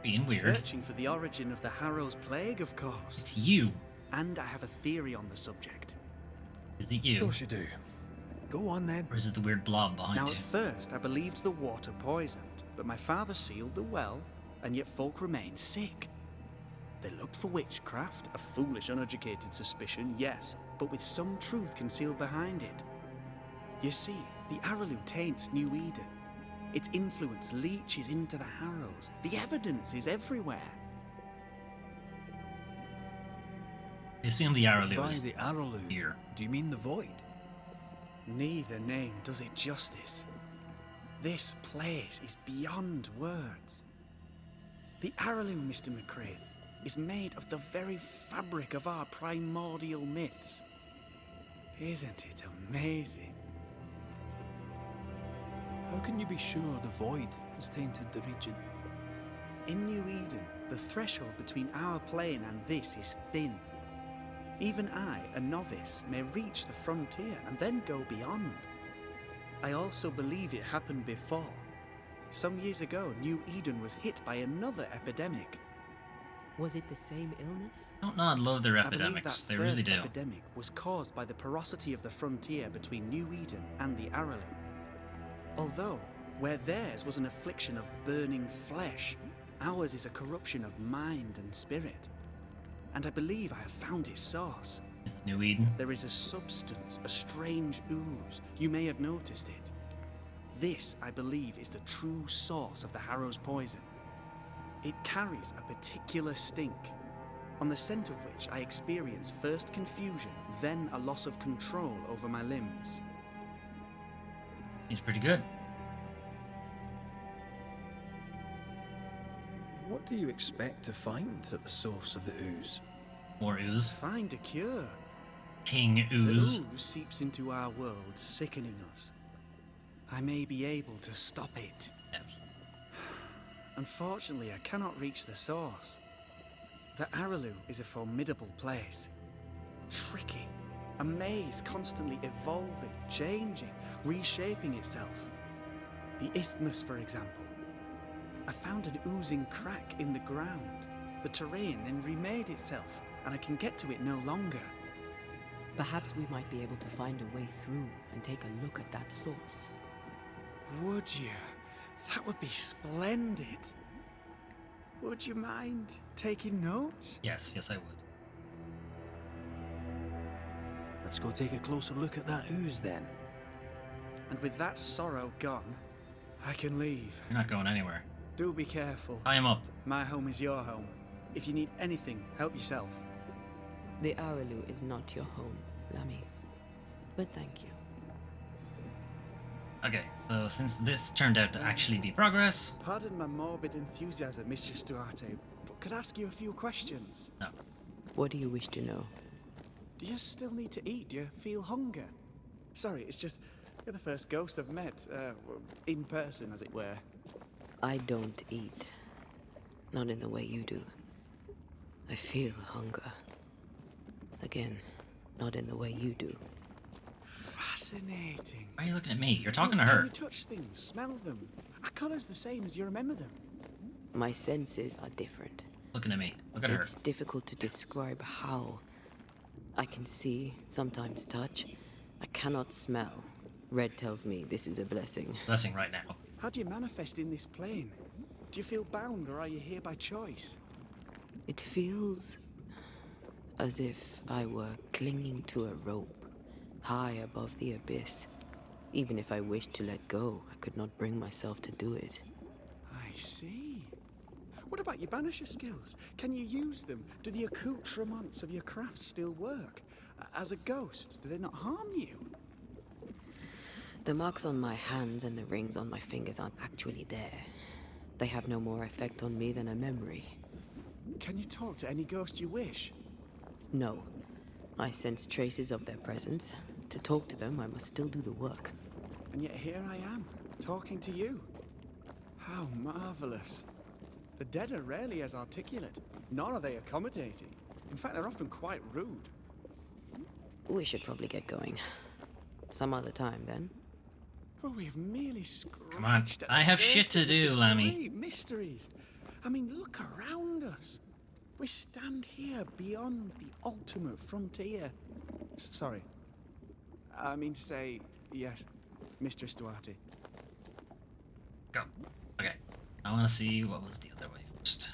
Being weird. Searching for the origin of the Harrow's Plague, of course. It's you. And I have a theory on the subject. Is it Of you? course you do. Go on then. Or is it the weird blob behind Now, you? at first, I believed the water poisoned, but my father sealed the well, and yet folk remained sick. They looked for witchcraft, a foolish, uneducated suspicion, yes, but with some truth concealed behind it. You see, the Araloo taints New Eden. Its influence leaches into the Harrows. The evidence is everywhere. I assume the Araloo By is the Araloo, here. do you mean the Void? Neither name does it justice. This place is beyond words. The Araloo, Mr. McCraith, is made of the very fabric of our primordial myths. Isn't it amazing? How can you be sure the Void has tainted the region? In New Eden, the threshold between our plane and this is thin. Even I, a novice, may reach the frontier and then go beyond. I also believe it happened before. Some years ago, New Eden was hit by another epidemic. Was it the same illness? Don't not love their I believe epidemics. that They really first do. epidemic was caused by the porosity of the frontier between New Eden and the Araloo. Although, where theirs was an affliction of burning flesh, ours is a corruption of mind and spirit. And I believe I have found its source. New Eden. There is a substance, a strange ooze. You may have noticed it. This, I believe, is the true source of the Harrow's poison. It carries a particular stink, on the scent of which I experience first confusion, then a loss of control over my limbs. He's pretty good. What do you expect to find at the source of the ooze? More ooze. Find a cure. King ooze. The ooze seeps into our world, sickening us. I may be able to stop it. Yep. Unfortunately, I cannot reach the source. The Araloo is a formidable place. Tricky. A maze constantly evolving, changing, reshaping itself. The isthmus, for example. I found an oozing crack in the ground. The terrain then remade itself, and I can get to it no longer. Perhaps we might be able to find a way through and take a look at that source. Would you? That would be splendid. Would you mind taking notes? Yes, yes I would. Let's go take a closer look at that ooze then. And with that sorrow gone, I can leave. You're not going anywhere. Do be careful. I am up. My home is your home. If you need anything, help yourself. The Araloo is not your home, Lammy. But thank you. Okay, so since this turned out to actually be progress... Pardon my morbid enthusiasm, Mistress Duarte, but could I ask you a few questions? No. What do you wish to know? Do you still need to eat? Do you feel hunger? Sorry, it's just you're the first ghost I've met, in person, as it were. I don't eat. Not in the way you do. I feel hunger. Again, not in the way you do. Fascinating. Why are you looking at me? You're talking to Can her. you touch things, smell them? Are colours the same as you remember them? My senses are different. Looking at me. Look at her. It's difficult to describe how. I can see, sometimes touch. I cannot smell. Red tells me this is a blessing. Blessing right now. How do you manifest in this plane? Do you feel bound, or are you here by choice? It feels as if I were clinging to a rope, high above the abyss. Even if I wished to let go, I could not bring myself to do it. I see. What about your banisher skills? Can you use them? Do the accoutrements of your craft still work? As a ghost, do they not harm you? The marks on my hands and the rings on my fingers aren't actually there. They have no more effect on me than a memory. Can you talk to any ghost you wish? No. I sense traces of their presence. To talk to them, I must still do the work. And yet here I am, talking to you. How marvelous. The dead are rarely as articulate, nor are they accommodating. In fact, they're often quite rude. We should probably get going. Some other time, then. But we've merely scratched Come on, at the I have shit to surface of do, the Lammy. great mysteries. I mean, look around us. We stand here beyond the ultimate frontier. Sorry. I mean to say, yes, Mistress Duarte. Go. Okay. I want to see what was the other way first.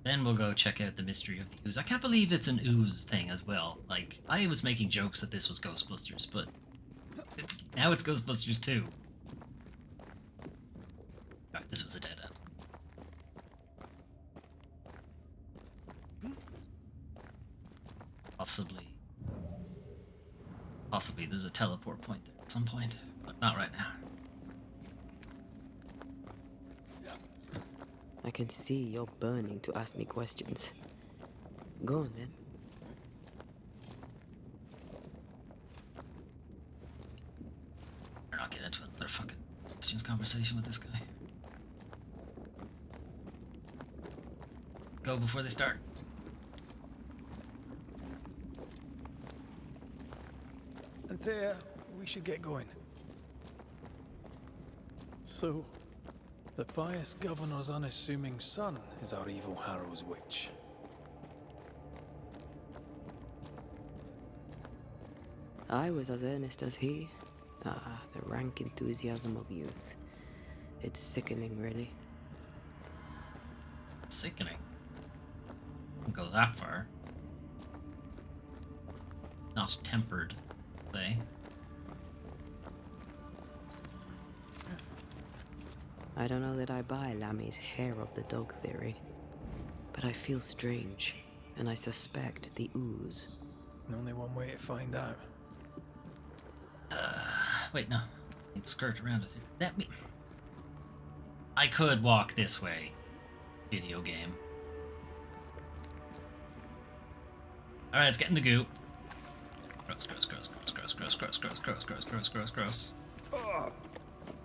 Then we'll go check out the mystery of the ooze. I can't believe it's an ooze thing as well. Like, I was making jokes that this was Ghostbusters, but now it's Ghostbusters 2. Alright, this was a dead end. Possibly there's a teleport point there at some point, but not right now. I can see you're burning to ask me questions. Go on then. Better not get into another fucking questions conversation with this guy. Go before they start. And we should get going. So, the pious governor's unassuming son is our evil Harrow's witch. I was as earnest as he. Ah, the rank enthusiasm of youth. It's sickening, really. Sickening. Don't go that far. Not tempered, say. I don't know that I buy Lammy's hair of the dog theory, but I feel strange, and I suspect the ooze. Only one way to find out. Wait, no. It's skirt around it. That me. I could walk this way. Video game. Alright, let's get in the goo. Gross, gross, gross, gross, gross, gross, gross, gross, gross, gross, gross, gross, gross. Oh,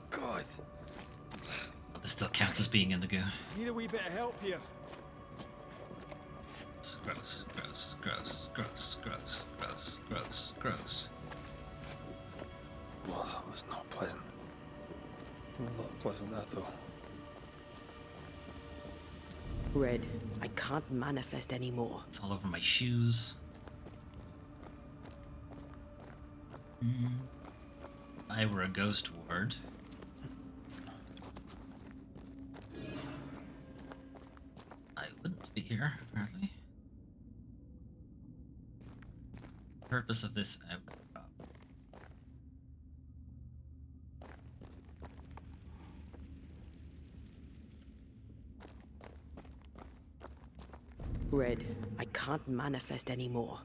God. Oh, this still counts as being in the goo. Need a wee bit of help here. It's gross, gross, gross, gross, gross, gross, gross, gross. Well, that was not pleasant. Not pleasant at all. Red, I can't manifest anymore. It's all over my shoes. If I were a ghost ward, I wouldn't be here, apparently. Purpose of this outcrop. Red, I can't manifest anymore.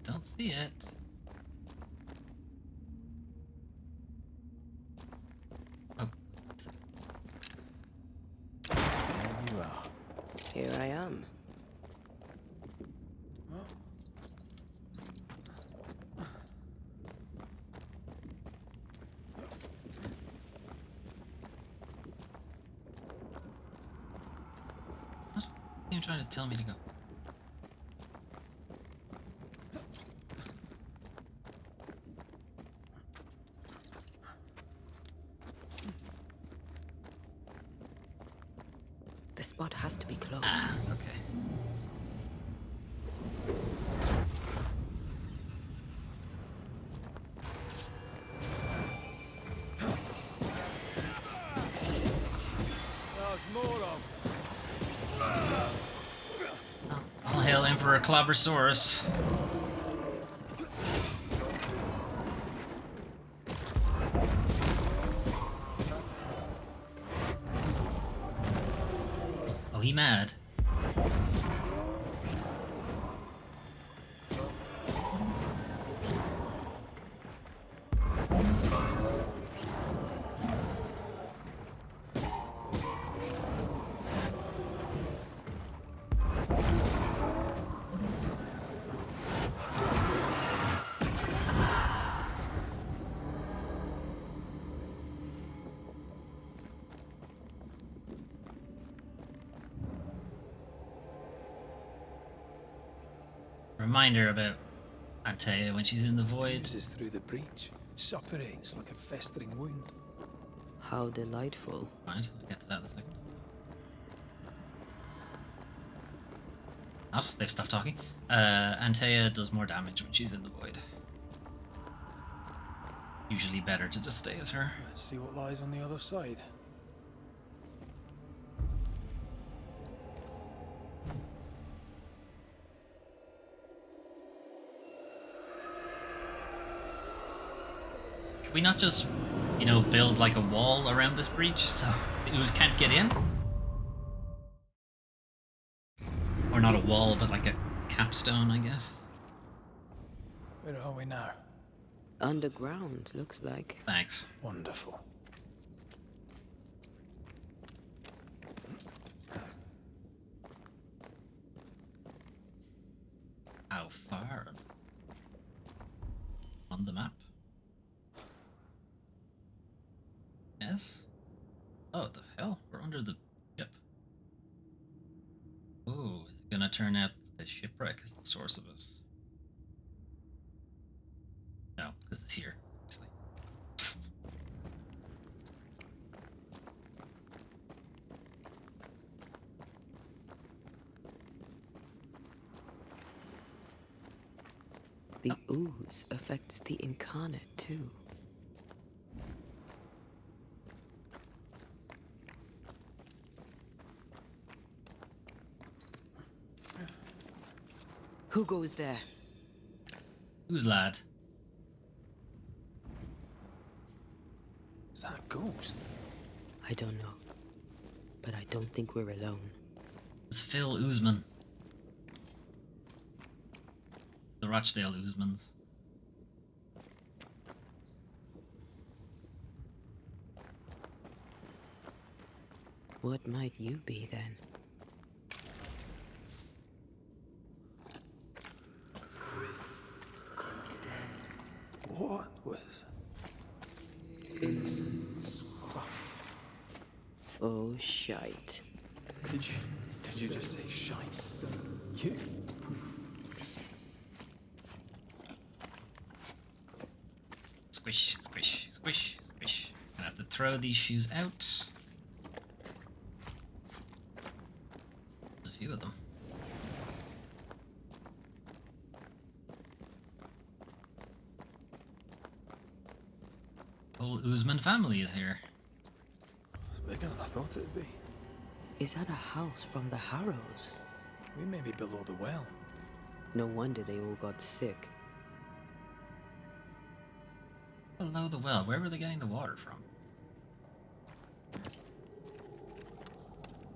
Don't see it. Oh, There you are. Here I am. what are you trying to tell me to go? The spot has to be close. Ah, okay. There's more of. All hail Emperor Clobbersaurus. Oh, he mad. Reminder about Antea when she's in the void. Oozes through the breach. Suppurates like a festering wound. How delightful. Right, I'll get to that in a second. Not, they've stopped talking. Antea does more damage when she's in the void. Usually better to just stay as her. Let's see what lies on the other side. Could we not just, you know, build like a wall around this breach so the ooze can't get in? Or not a wall, but like a capstone, I guess. Where are we now? Underground, looks like. Thanks. Wonderful. How far? On the map. Yes? Oh, what the hell? We're under the ship. Oh, is it gonna turn out the shipwreck is the source of us? No, because it's here. Obviously. The ooze affects the incarnate too. Who goes there? Who's lad? Is that a ghost? I don't know. But I don't think we're alone. It's Phil Oozman. The Rochdale Oozmans. What might you be then? What was... Oh, shite. Did you just say shite? You... Squish, squish, squish, squish. Gonna have to throw these shoes out. There's a few of them. Whole Oozman family is here. It's bigger than I thought it'd be. Is that a house from the Harrows? We may be below the well. No wonder they all got sick. Below the well, where were they getting the water from?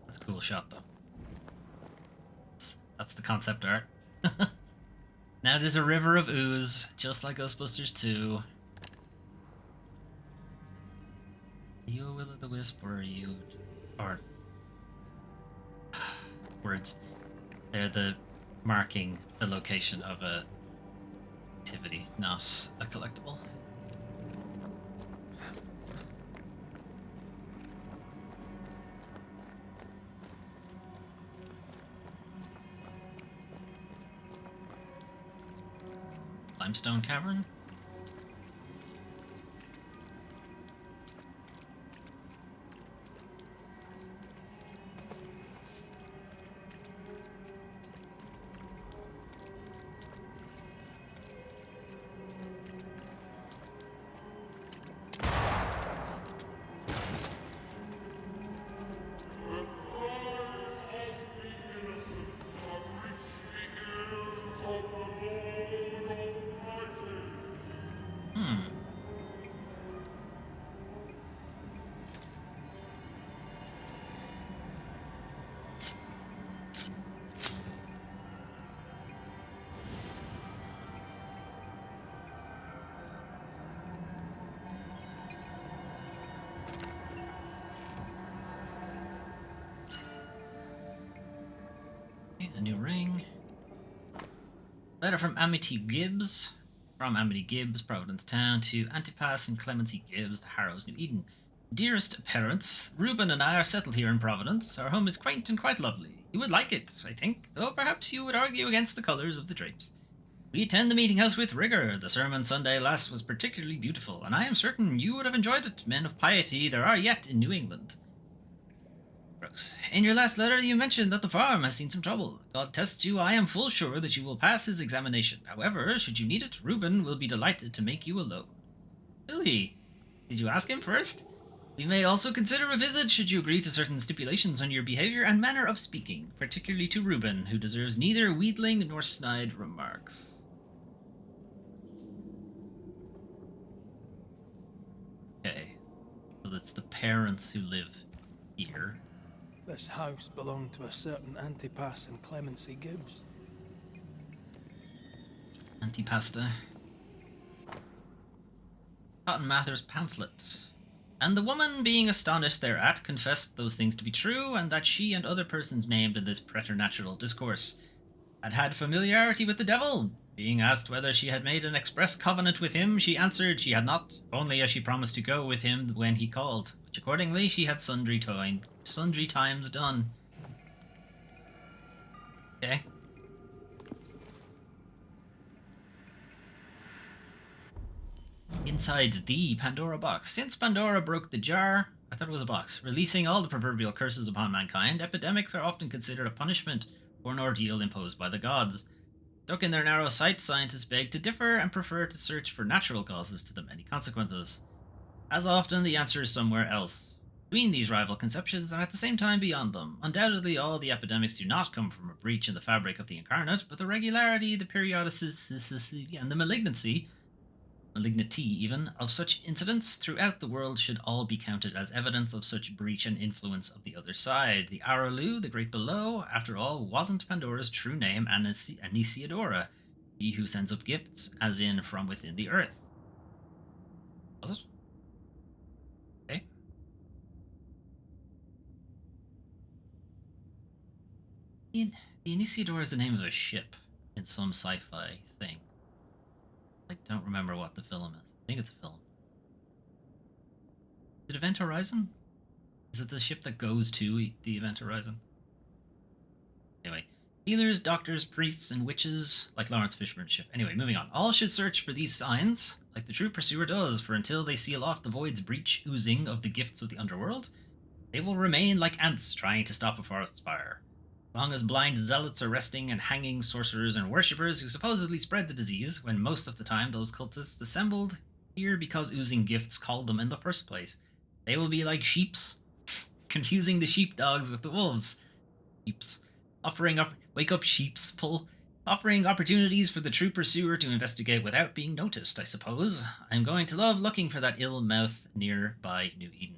That's a cool shot, though. That's the concept art. Now there's a river of ooze, just like Ghostbusters 2. Are you a will-o'-the-wisp, or are you... or... words. They're the marking the location of a activity, not a collectible. Limestone cavern? A new ring. Letter from Amity Gibbs. From Amity Gibbs, Providence Town, to Antipas and Clemency Gibbs, the Harrows, New Eden. Dearest parents, Reuben and I are settled here in Providence. Our home is quaint and quite lovely. You would like it, I think, though perhaps you would argue against the colours of the drapes. We attend the meeting house with rigor. The sermon Sunday last was particularly beautiful, and I am certain you would have enjoyed it. Men of piety there are yet in New England. Brooks, in your last letter you mentioned that the farm has seen some trouble. God tests you. I am full sure that you will pass his examination. However, should you need it, Reuben will be delighted to make you a loan. Really? Did you ask him first? We may also consider a visit should you agree to certain stipulations on your behavior and manner of speaking, particularly to Reuben, who deserves neither wheedling nor snide remarks. Okay, so that's the parents who live here. This house belonged to a certain Antipas and Clemency Gibbs. Antipasta. Cotton Mather's pamphlet. And the woman, being astonished thereat, confessed those things to be true, and that she and other persons named in this preternatural discourse had had familiarity with the devil. Being asked whether she had made an express covenant with him, she answered she had not, only as she promised to go with him when he called, which accordingly she had sundry times done. Okay. Inside the Pandora box. Since Pandora broke the jar, I thought it was a box, releasing all the proverbial curses upon mankind, epidemics are often considered a punishment or an ordeal imposed by the gods. Stuck in their narrow sights, scientists beg to differ and prefer to search for natural causes to the many consequences. As often, the answer is somewhere else, between these rival conceptions and at the same time beyond them. Undoubtedly, all the epidemics do not come from a breach in the fabric of the incarnate, but the regularity, the periodicity, and the malignity even, of such incidents throughout the world should all be counted as evidence of such breach and influence of the other side. The Aralu, the Great Below, after all, wasn't Pandora's true name, Anisiodora, he who sends up gifts, as in from within the earth. Was it? Okay. The Anisiodora is the name of a ship in some sci-fi thing. I don't remember what the film is. I think it's a film. Is it Event Horizon? Is it the ship that goes to the Event Horizon? Anyway, healers, doctors, priests, and witches, like Lawrence Fishburne's ship. Anyway, moving on. All should search for these signs, like the true pursuer does, for until they seal off the void's breach oozing of the gifts of the underworld, they will remain like ants trying to stop a forest's fire. As long as blind zealots are arresting and hanging sorcerers and worshippers who supposedly spread the disease, when most of the time those cultists assembled here because oozing gifts called them in the first place, they will be like sheeps, confusing the sheepdogs with the wolves. Sheeps. Wake up sheeps, pull. Offering opportunities for the true pursuer to investigate without being noticed, I suppose. I'm going to love looking for that ill mouth nearby New Eden.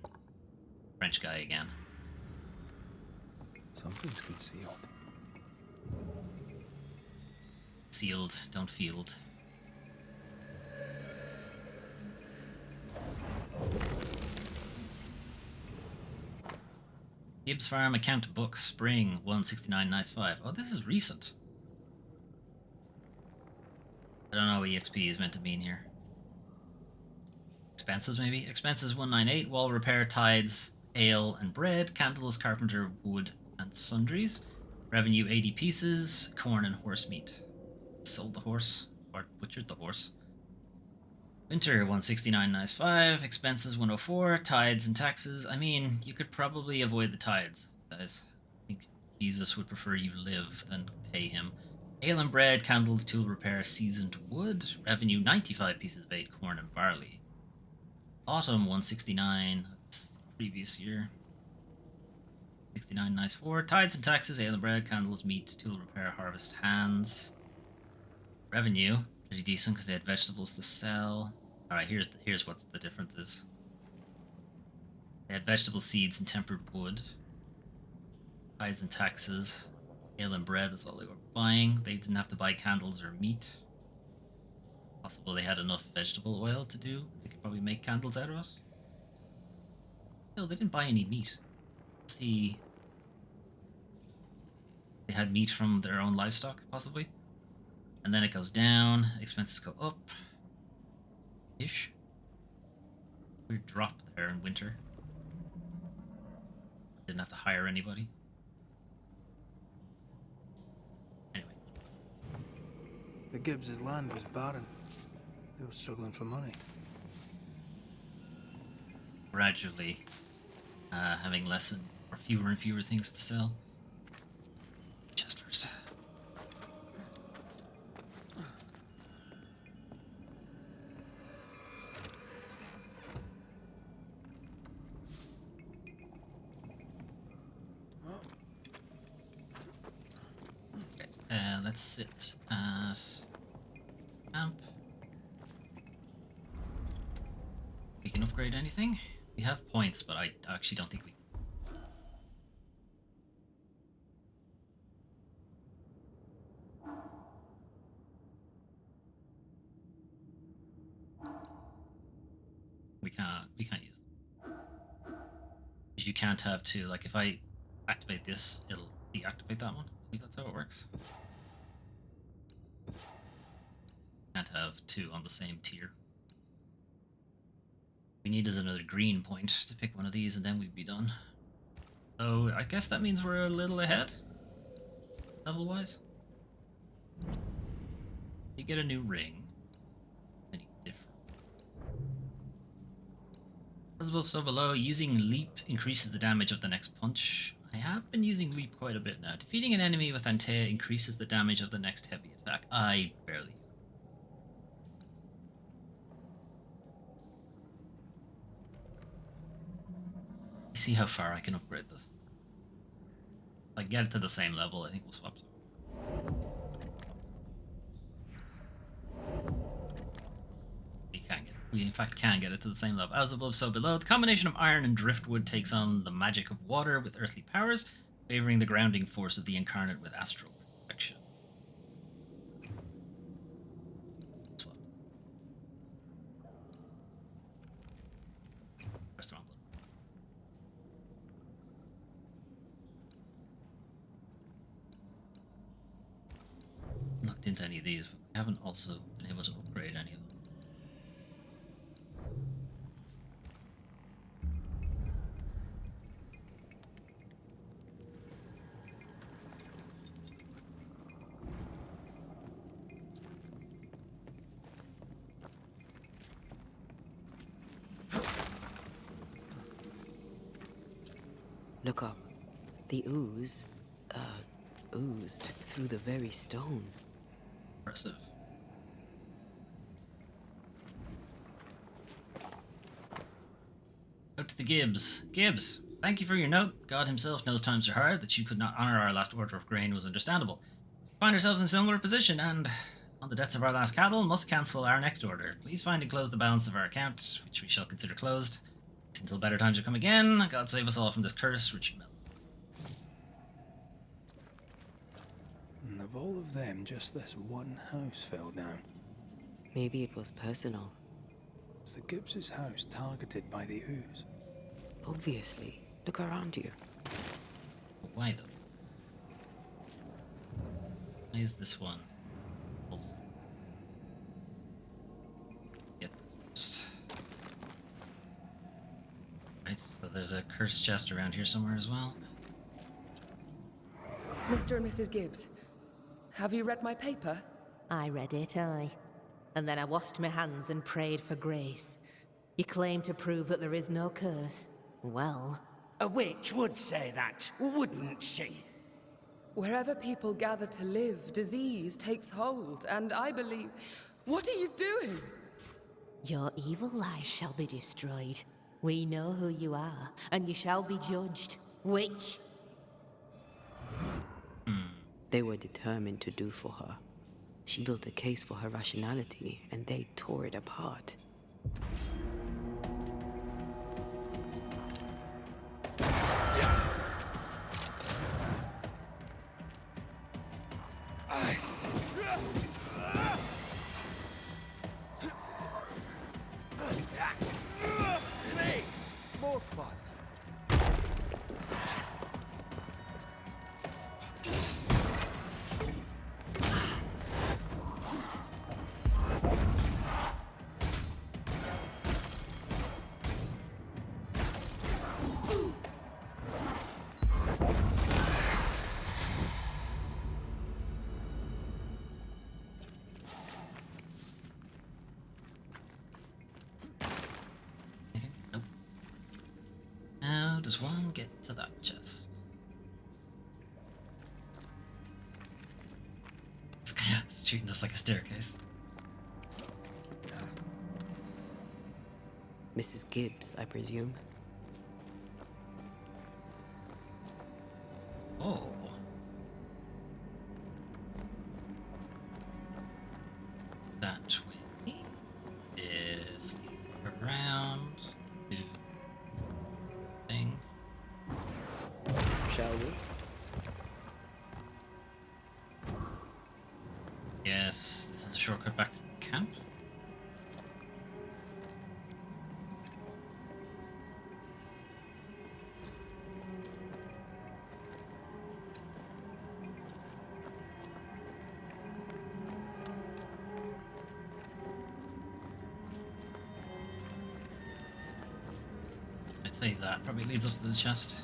French guy again. Something's concealed. Sealed, don't field. Gibbs Farm account book, spring 169.95. Oh, this is recent. I don't know what EXP is meant to mean here. Expenses, maybe? Expenses 198, wall repair, tides, ale and bread, candles, carpenter, wood, and sundries. Revenue 80 pieces, corn and horse meat. Sold the horse, or butchered the horse. Winter 169.95, expenses 104, tides and taxes. I mean, you could probably avoid the tides, guys. I think Jesus would prefer you live than pay him. Ale and bread, candles, tool repair, seasoned wood. Revenue 95 pieces of 8, corn and barley. Autumn 169, that's the previous year. 69.94, tides and taxes, ale and bread, candles, meat, tool repair, harvest, hands. Revenue, pretty decent because they had vegetables to sell. Alright, here's what the difference is. They had vegetable seeds and tempered wood. Tides and taxes, ale and bread, that's all they were buying. They didn't have to buy candles or meat. Possible they had enough vegetable oil to do. They could probably make candles out of it. No, they didn't buy any meat. Let's see. They had meat from their own livestock, possibly. And then it goes down. Expenses go up. Ish. Weird drop there in winter. Didn't have to hire anybody. Anyway. The Gibbs' land was barren. They were struggling for money. Gradually, having less or fewer and fewer things to sell. Chesters. Let's sit at camp. We can upgrade anything. We have points, but I actually don't think we can. We can't use them. Because you can't have two. Like if I activate this, it'll deactivate that one. I think that's how it works. Can't have two on the same tier. We need is another green point to pick one of these, and then we'd be done. So I guess that means we're a little ahead, level-wise. You get a new ring. Any different? As above, so below. Using leap increases the damage of the next punch. I have been using leap quite a bit now. Defeating an enemy with Antea increases the damage of the next heavy attack. I barely. See how far I can upgrade this. If I get it to the same level, I think we'll swap. We in fact can get it to the same level. As above, so below. The combination of iron and driftwood takes on the magic of water with earthly powers, favoring the grounding force of the incarnate with astral protection. Swap. Restaurant. Looked into any of these, but we haven't also been able to upgrade any of them. Look up. The ooze, oozed through the very stone. Impressive. Out to the Gibbs. Gibbs, thank you for your note. God himself knows times are hard. That you could not honor our last order of grain was understandable. We find ourselves in a similar position, and on the debts of our last cattle, must cancel our next order. Please find and close the balance of our account, which we shall consider closed. Until better times will come again. God save us all from this curse, Richard Mill. And of all of them, just this one house fell down. Maybe it was personal. Was the Gibbs' house targeted by the ooze? Obviously. Look around you. Why though? Why is this one also? Get this first. Right, so there's a cursed chest around here somewhere as well. Mr. and Mrs. Gibbs, have you read my paper? I read it, aye. And then I washed my hands and prayed for grace. You claim to prove that there is no curse. Well... A witch would say that, wouldn't she? Wherever people gather to live, disease takes hold, and I believe... What are you doing? Your evil lies shall be destroyed. We know who you are, and you shall be judged. Witch! They were determined to do for her. She built a case for her rationality, and they tore it apart. Me! More fun. does one get to that chest? It's treating this like a staircase. Mrs. Gibbs, I presume. Oh. That way is around to thing. Shall we? Yes, this is a shortcut back to the camp. I'd say that probably leads us to the chest.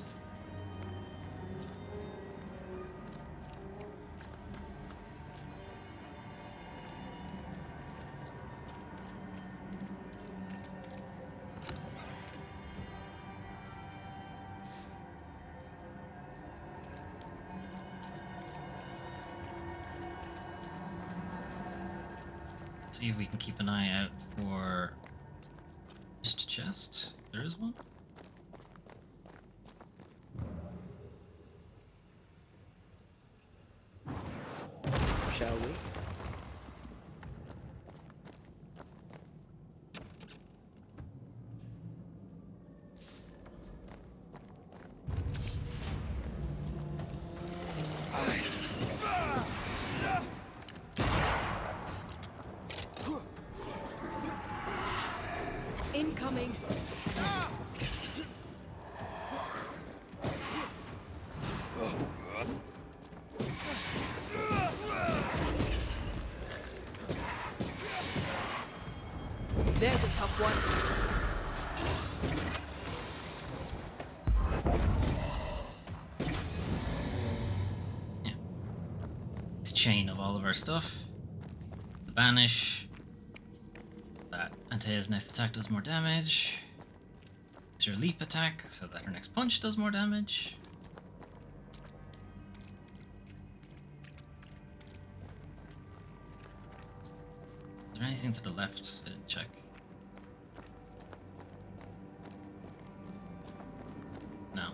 See if we can keep an eye out for just chest. There is one. Shall we? Incoming. There's a tough one. Yeah. It's a chain of all of our stuff. The banish. That Antea's next attack does more damage. It's your leap attack, so that her next punch does more damage. Is there anything to the left? I didn't check. No.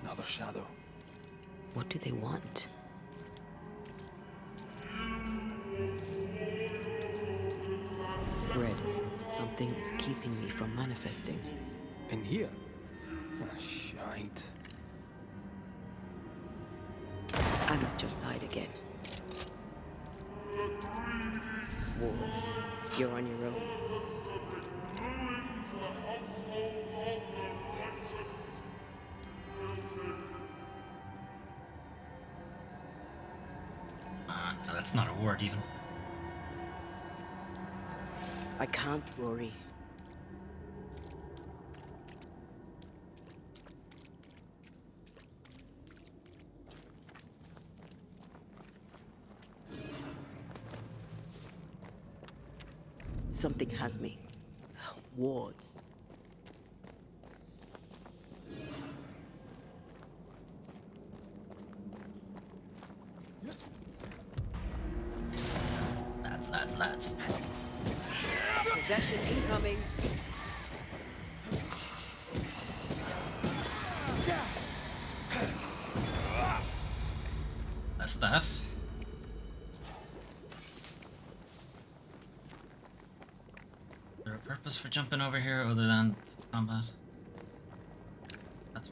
Another shadow. What do they want? Red, something is keeping me from manifesting. In here? Ah, shite. I'm at your side again. Wards, you're on your own. No, that's not a word even. I can't worry. Something has me. Wards. That's. Possession incoming. That's that. Is there a purpose for jumping over here other than combat? That's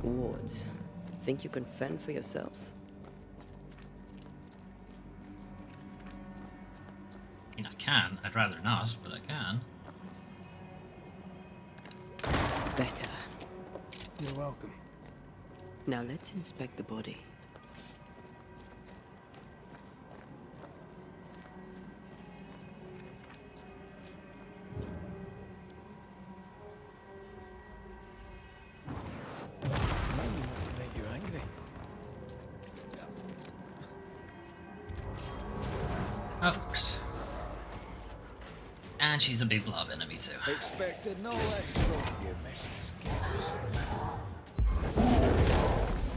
Wards, think you can fend for yourself? mean, I can. I'd rather not, but I can. Better. You're welcome. Now let's inspect the body. Remind me not to make you angry. Of course. And she's a big blob enemy too. Expected no less from you, Mrs. Gibbs.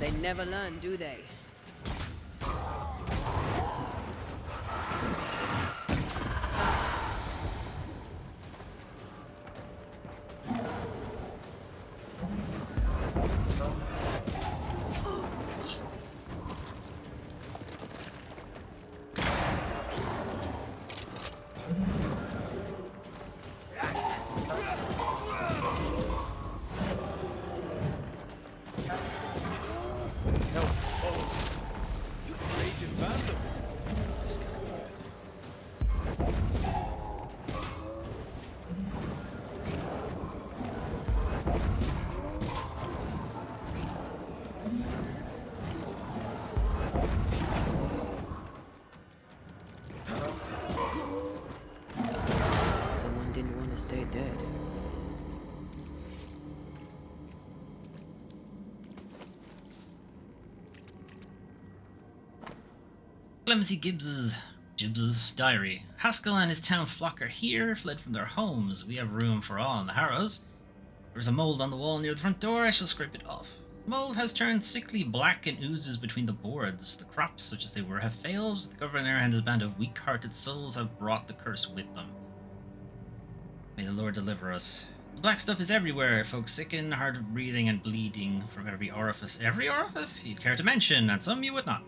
They never learn, do they? Someone didn't want to stay dead. Clemency Gibbs's diary. Haskell and his town flock are here, fled from their homes. We have room for all in the harrows. There's a mold on the wall near the front door. I shall scrape it off. The mold has turned sickly black and oozes between the boards. The crops, such as they were, have failed. The governor and his band of weak-hearted souls have brought the curse with them. May the Lord deliver us. The black stuff is everywhere. Folks sicken, hard of breathing, and bleeding from every orifice. Every orifice you'd care to mention, and some you would not.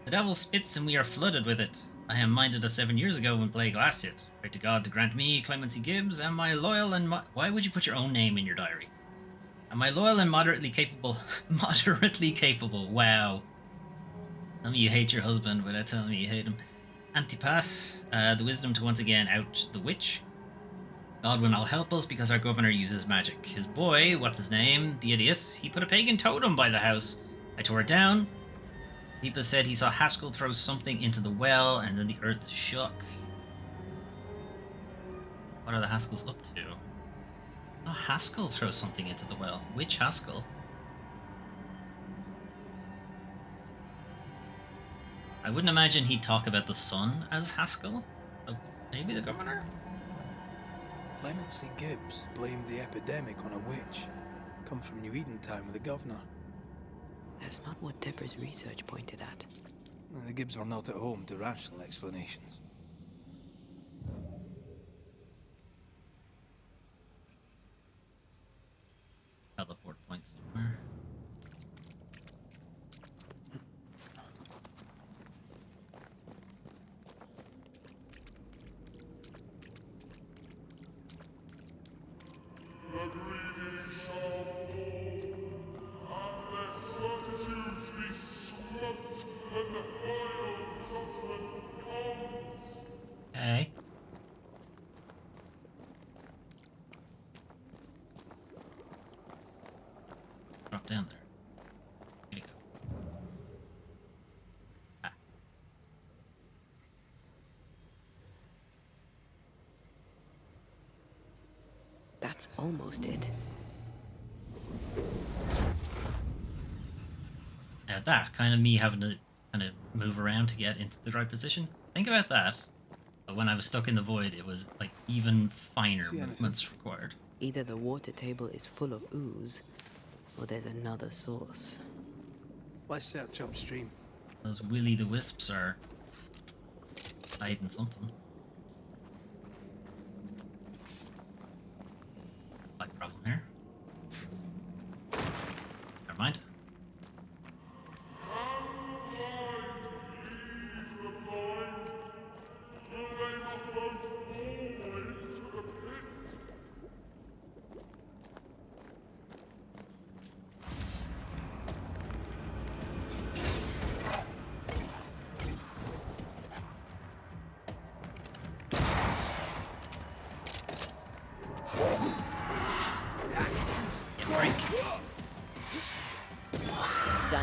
The devil spits, and we are flooded with it. I am minded of 7 years ago when plague last hit. Pray to God to grant me, Clemency Gibbs, and my loyal and why would you put your own name in your diary? And my loyal and moderately capable, wow. Tell me you hate your husband without telling me you hate him. Antipas, the wisdom to once again out the witch. God will not help us because our governor uses magic. His boy, what's his name, the idiot, he put a pagan totem by the house. I tore it down. Deepa said he saw Haskell throw something into the well and then the earth shook. What are the Haskells up to? Oh, Haskell throws something into the well. Which Haskell? I wouldn't imagine he'd talk about the sun as Haskell. So maybe the governor? Clemency Gibbs blamed the epidemic on a witch. Come from New Eden time with the governor. That's not what Deborah's research pointed at. The Gibbs were not at home to rational explanations. Teleport point somewhere. Okay. Drop down there. Here you go. Ah. That's almost it. Now that kind of me having to kind of move around to get into the right position. Think about that. But when I was stuck in the void, it was like even finer movements required. Either the water table is full of ooze, or there's another source. Let's search upstream. Those Willy the Wisps are hiding something. Like problem here. Never mind.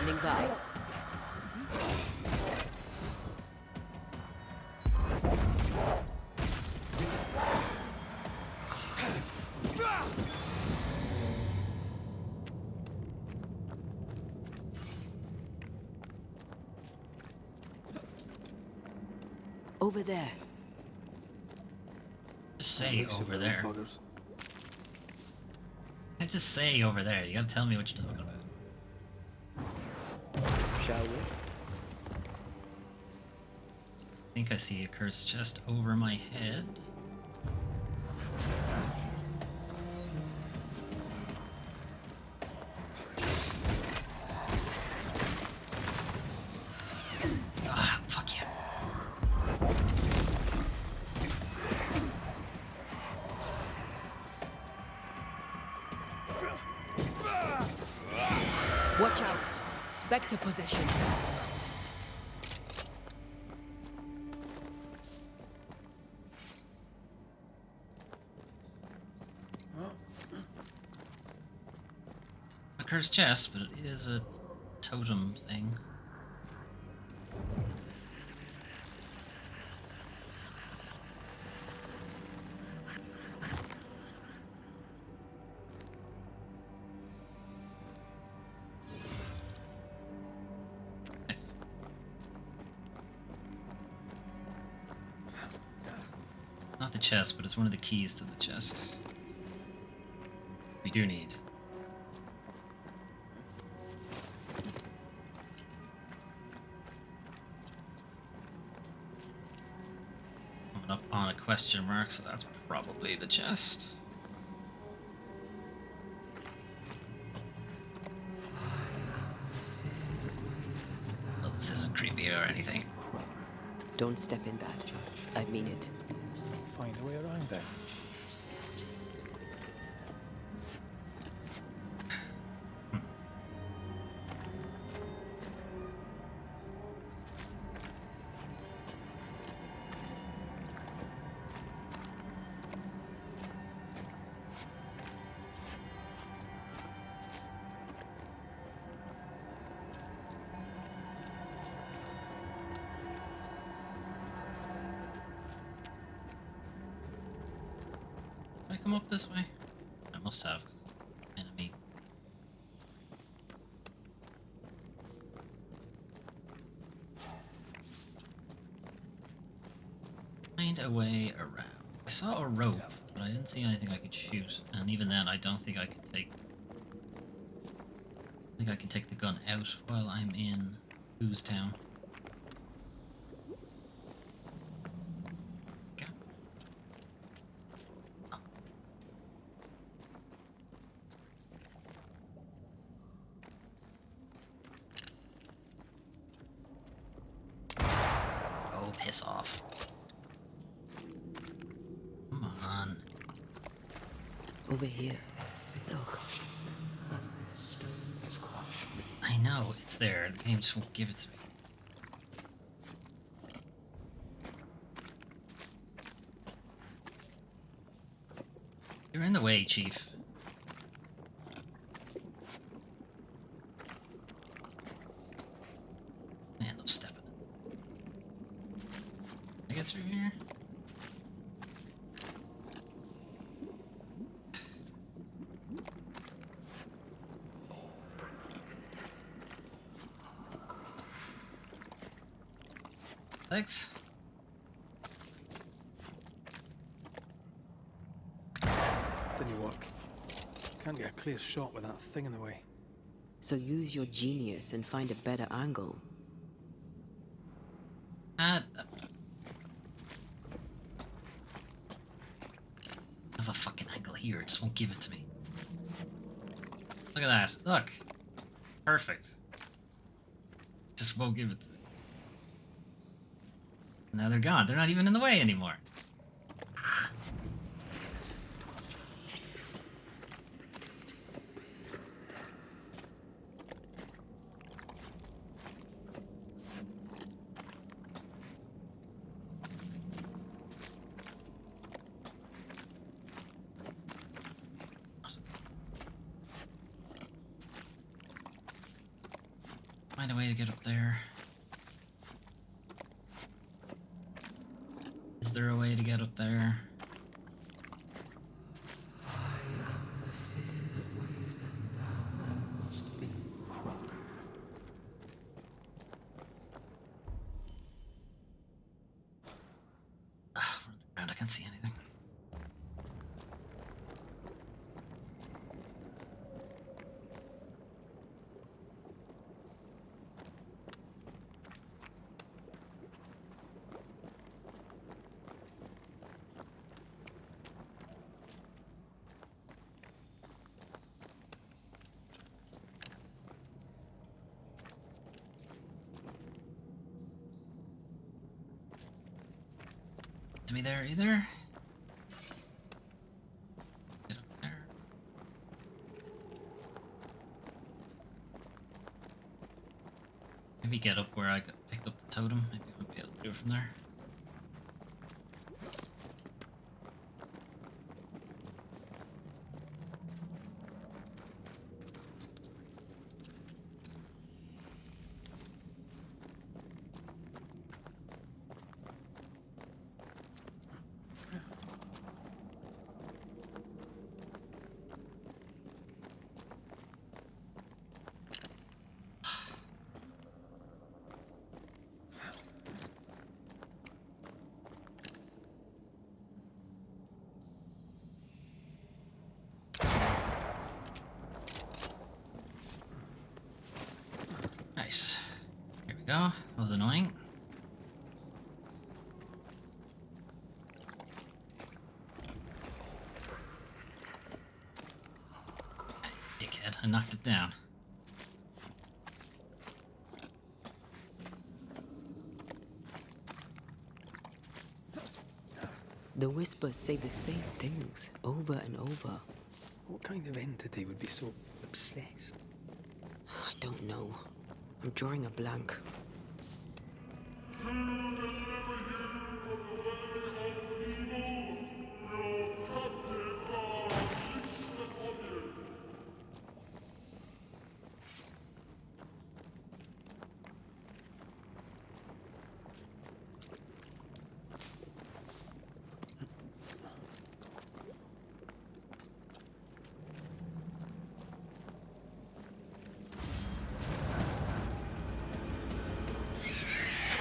Standing by. Over there. Just say Loose over little there. buggers. I just say over there. You gotta tell me what you're talking about. Shall we? I think I see a cursed chest over my head. Ah, fuck you. Watch out. Spectre possession. A cursed chest, but it is a totem thing. Nice. Not the chest, but it's one of the keys to the chest. We do need. Coming up on a question mark, so that's probably the chest. Well, this isn't creepy or anything. Don't step in that. I mean it. Find a way around then. Did I come up this way? I must have. Enemy. Find a way around. I saw a rope, but I didn't see anything I could shoot, and even then, I don't think I could take. I think I can take the gun out while I'm in Who's Town. Okay. Oh, piss off. Come on. Over here. Look. I know, it's there. The game just won't give it to me. You're in the way, Chief. I end up stepping. Can I get through here? Thanks. Didn't work. Can't get a clear shot with that thing in the way. So use your genius and find a better angle. I have a fucking angle here, it just won't give it to me. Look at that. Look. Perfect. Just won't give it to me. Now they're gone. They're not even in the way anymore. Find a way to get up there. Is there a way to get up there? Ah, we're underground. I can't see anything. To me there either. Get up there. Maybe get up where I picked up the totem. Maybe I might be able to do it from there. Nice. Here we go. That was annoying. Dickhead, I knocked it down. The whispers say the same things over and over. What kind of entity would be so obsessed? I don't know. I'm drawing a blank.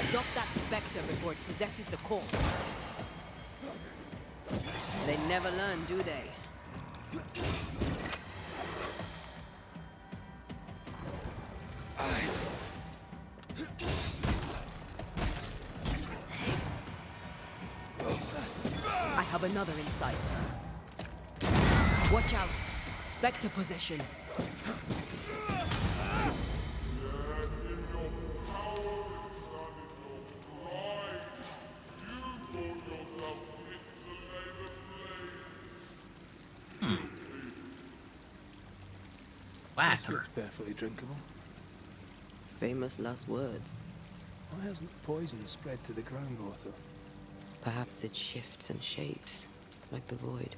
Stop that spectre before it possesses the corpse. They never learn, do they? I have another in sight. Watch out! Spectre possession. This looks perfectly drinkable. Famous last words. Why hasn't the poison spread to the groundwater? Perhaps it shifts and shapes, like the void.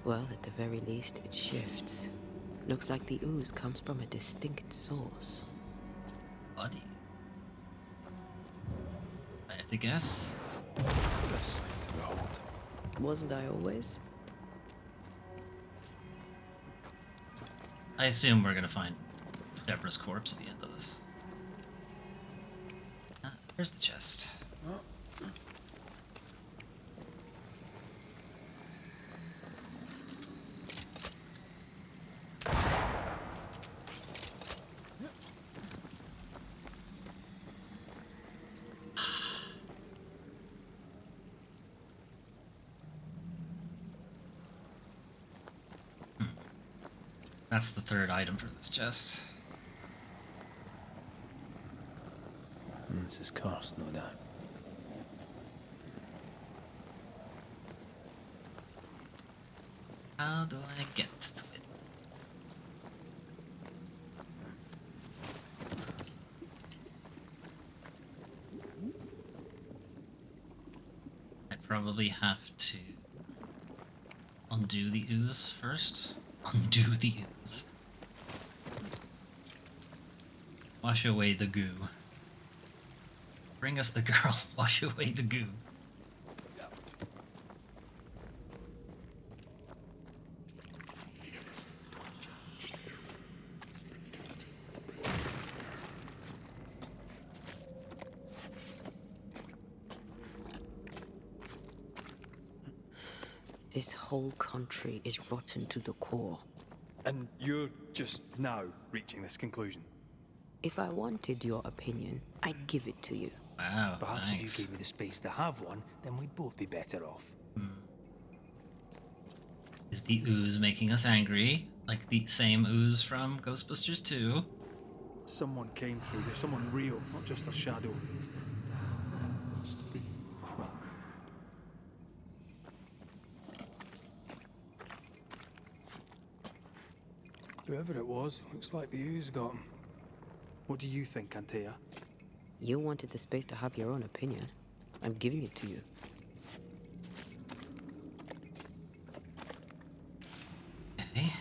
Well, at the very least, it shifts. Looks like the ooze comes from a distinct source. Body. I had to guess. What a sight to behold. Wasn't I always? I assume we're gonna find Deborah's corpse at the end of this. Where's the chest? That's the third item for this chest. This is cursed, no doubt. How do I get to it? I'd probably have to undo the ooze first. Undo the ooze. Wash away the goo. Bring us the girl. Wash away the goo. This whole country is rotten to the core. And you're just now reaching this conclusion? If I wanted your opinion, I'd give it to you. Wow, Perhaps thanks. if you gave me the space to have one, then we'd both be better off. Is the ooze making us angry? Like the same ooze from Ghostbusters 2? Someone came through here, someone real, not just a shadow. Whoever it was, looks like the ooze got him. What do you think, Antea? You wanted the space to have your own opinion. I'm giving it to you. Okay.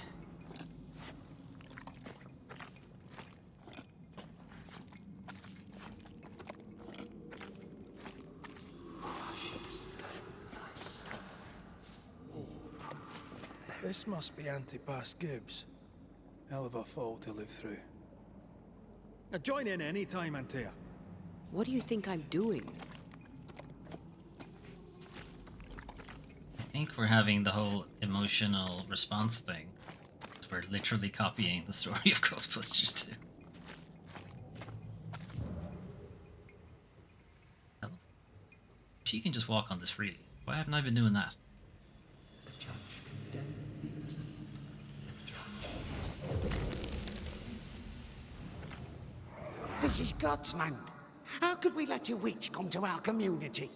This must be Antipas Gibbs. Hell of a fall to live through. Now join in any time, Antea. What do you think I'm doing? I think we're having the whole emotional response thing. We're literally copying the story of Ghostbusters 2. Hello? She can just walk on this freely. Why haven't I been doing that? This is God's land. How could we let a witch come to our community?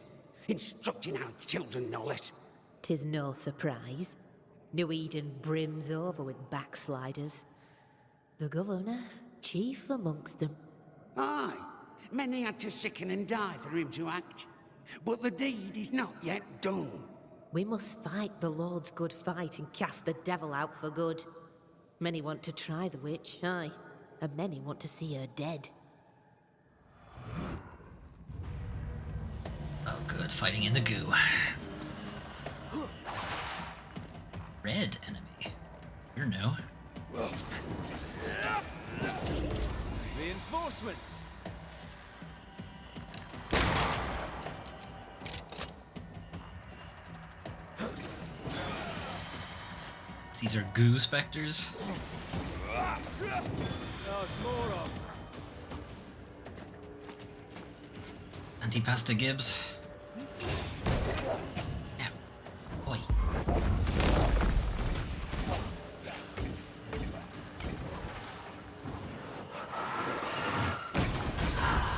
Instructing our children, no less. 'Tis no surprise. New Eden brims over with backsliders. The governor, chief amongst them. Aye, many had to sicken and die for him to act. But the deed is not yet done. We must fight the Lord's good fight and cast the devil out for good. Many want to try the witch, aye, and many want to see her dead. Oh good, fighting in the goo. Red enemy. You're new. Reinforcements! These are goo specters. There's more of them. Antipasta Gibbs. Ow. Oi.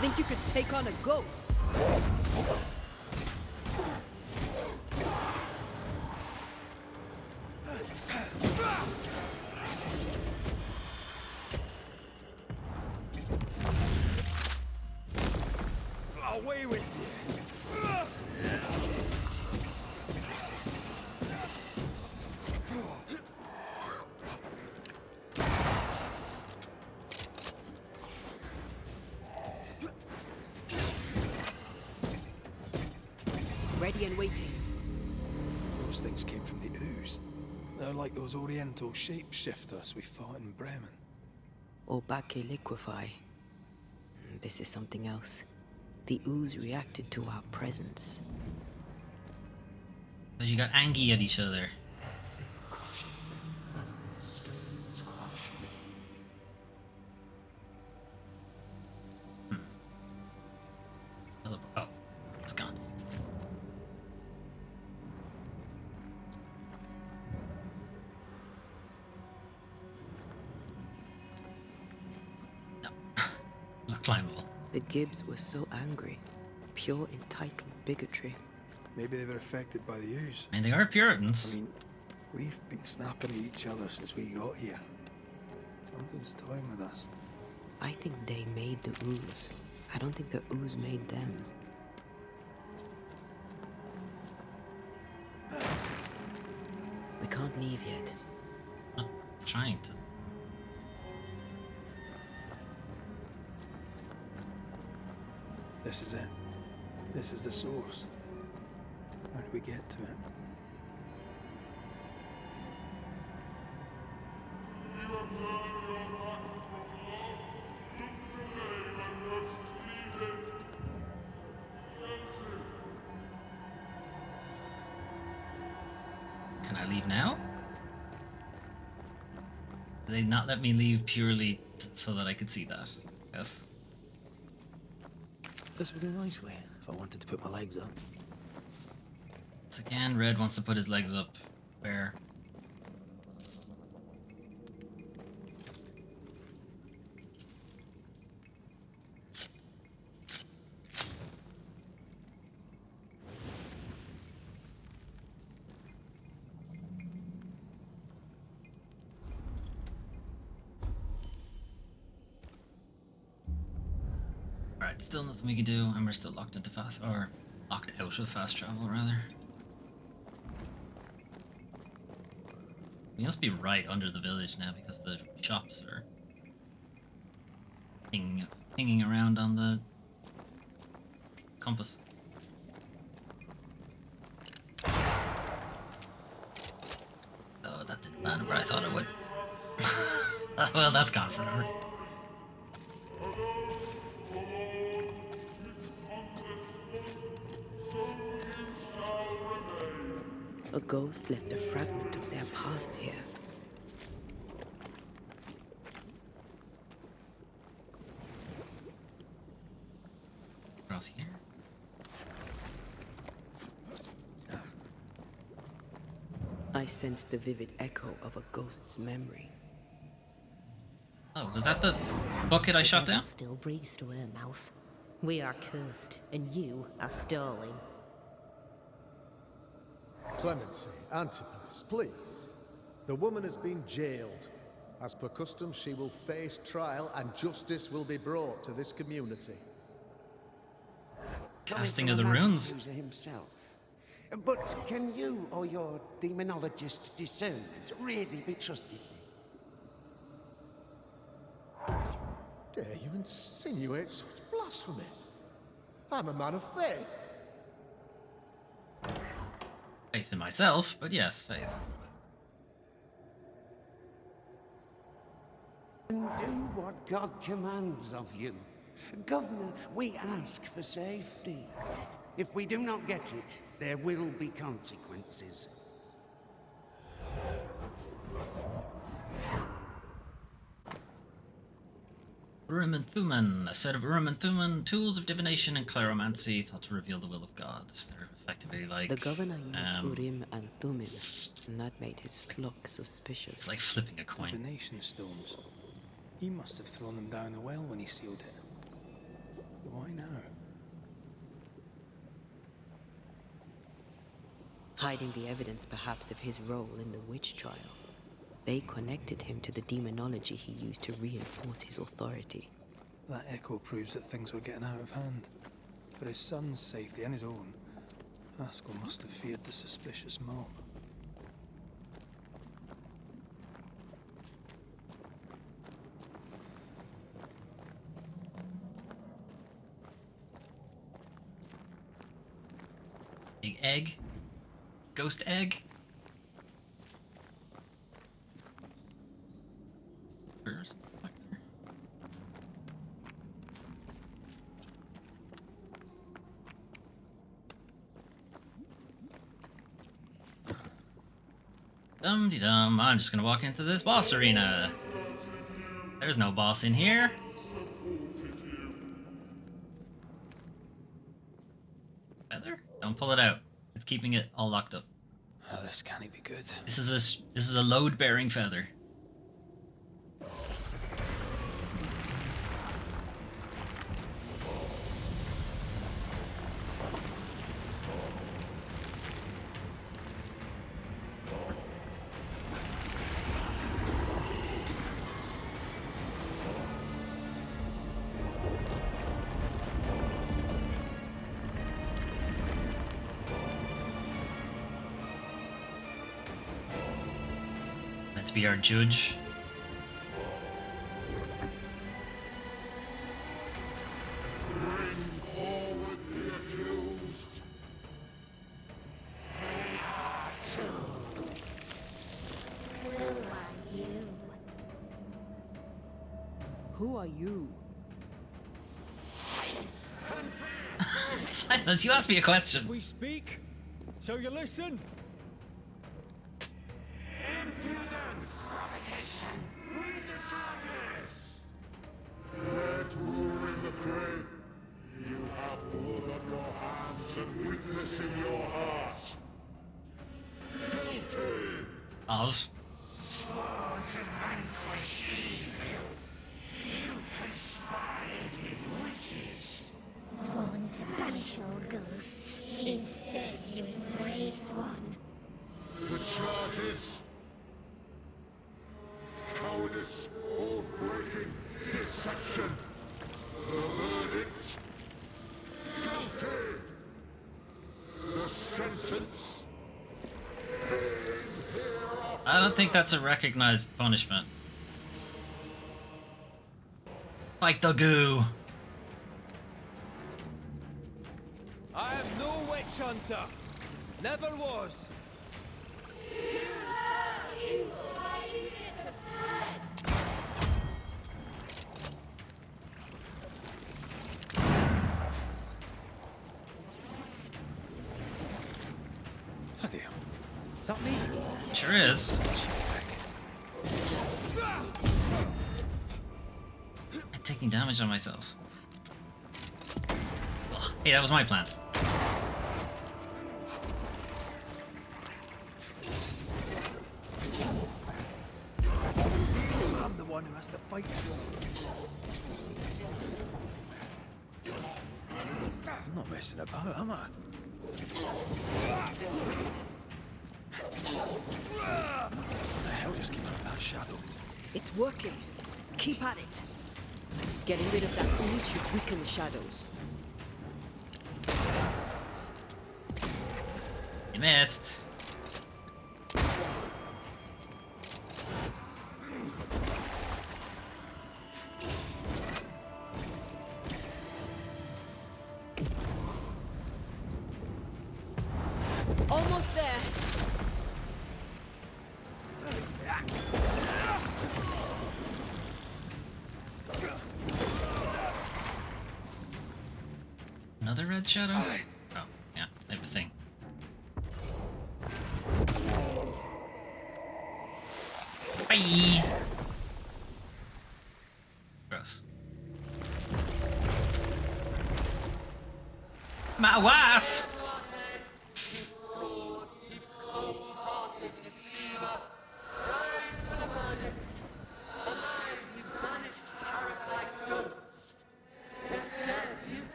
Think you could take on a ghost? Away with you! Ready and waiting. Those things came from the ooze. They're like those oriental shapeshifters we fought in Bremen. Obake liquefy. This is something else. The ooze reacted to our presence. But you got angry at each other. Oh, it's gone. No. Look climbable. The Gibbs were so angry. Pure entitled bigotry. Maybe they were affected by the ooze. I mean, they are Puritans. I mean, we've been snapping at each other since we got here. Something's toying with us. I think they made the ooze. I don't think the ooze made them. We can't leave yet. I'm trying to. This is it. This is the source. How do we get to it? Can I leave now? Did they not let me leave purely so that I could see that? Yes. This would do nicely if I wanted to put my legs up. Once again, Red wants to put his legs up. Where? Alright, still nothing we can do, and we're still locked into locked out of fast travel, rather. We must be right under the village now because the shops are hanging around on the compass. Oh, that didn't land where I thought it would. Well, that's gone forever. A ghost left a fragment of their past here. Across here? I sensed the vivid echo of a ghost's memory. Oh, was that the bucket I shot down? Still breathes through her mouth. We are cursed, and you are stolen. Clemency, Antipas, please. The woman has been jailed. As per custom, she will face trial and justice will be brought to this community. Casting of the runes. Himself. But can you or your demonologist discernment really be trusted? Dare you insinuate such blasphemy? I'm a man of faith. Faith in myself, but yes, faith. And do what God commands of you. Governor, we ask for safety. If we do not get it, there will be consequences. Urim and Thummim, a set of Urim and Thummim, tools of divination and cleromancy, thought to reveal the will of God. So they're effectively like... The governor used Urim and Thummim, and that made his flock suspicious. It's like flipping a coin. Divination stones. He must have thrown them down the well when he sealed it. But why now? Hiding the evidence perhaps of his role in the witch trial. They connected him to the demonology he used to reinforce his authority. That echo proves that things were getting out of hand. For his son's safety and his own, Haskell must have feared the suspicious mob. Big egg? Ghost egg? Where's back there? Dum-de-dum, I'm just gonna walk into this boss arena. There's no boss in here. Feather? Don't pull it out. It's keeping it all locked up. Oh, this can't be good. This is a load-bearing feather. Meant to be our judge. Bring Who are you? Silence, you asked me a question. If we speak, shall you listen? Impudence! Provocation! Read the charges! Let war in the grave. You have blood on your hands and weakness in your heart. Guilty! Of? Sworn to vanquish evil. You conspired with witches. Sworn to banish all ghosts. Instead, you embrace one. The charges. Cowardice, oath-breaking, deception. The verdict. Guilty. The sentence. I don't think that's a recognized punishment. Fight the goo. I am no witch hunter. Never was. Bloody hell. Is that me? Sure is. I'm taking damage on myself. Ugh. Hey, that was my plan. I'm the one who has to fight. I'm not messing about, am I? What the hell just came out of that shadow? It's working. Keep at it. Getting rid of that ooze should weaken the shadows. You missed. Almost there. Another red shadow? Oh, yeah, everything. Bye! Gross. My wife!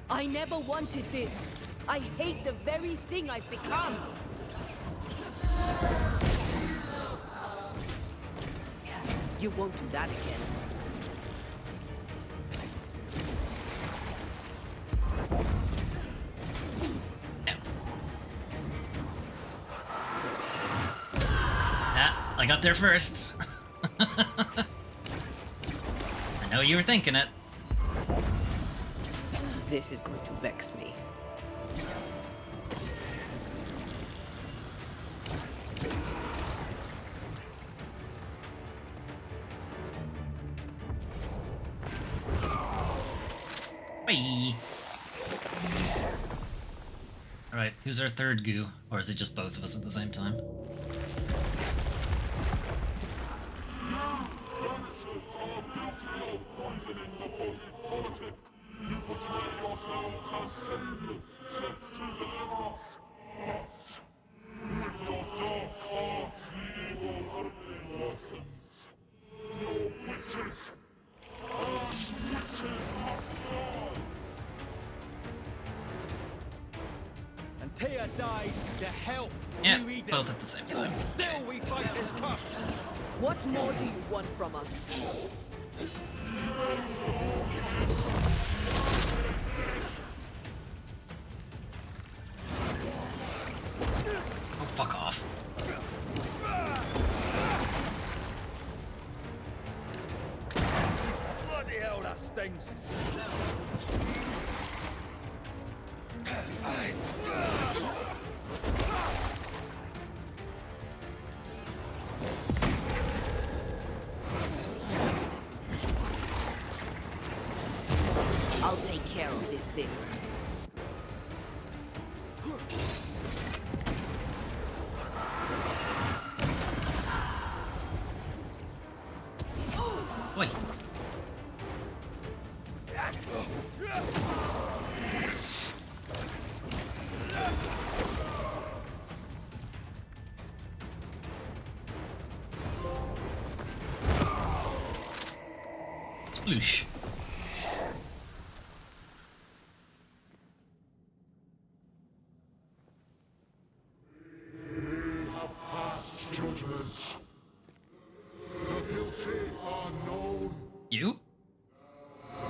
I never wanted this. I hate the very thing I've become. You won't do that again. I got there first. I know you were thinking it. This is going to vex me. Bye. Alright, who's our third goo? Or is it just both of us at the same time? You portray yourselves as saviors sent to deliver us. But with your dark hearts, the evil only worsens. Your witches and witches must die. And Tia died to help Yeah, you Eden. both at the same time. And still we fight this curse. What more do you want from us? Oh, fuck off. that stings. I'll take care of this thing. Wait. Sploosh. We have passed judgment. The guilty are known. You?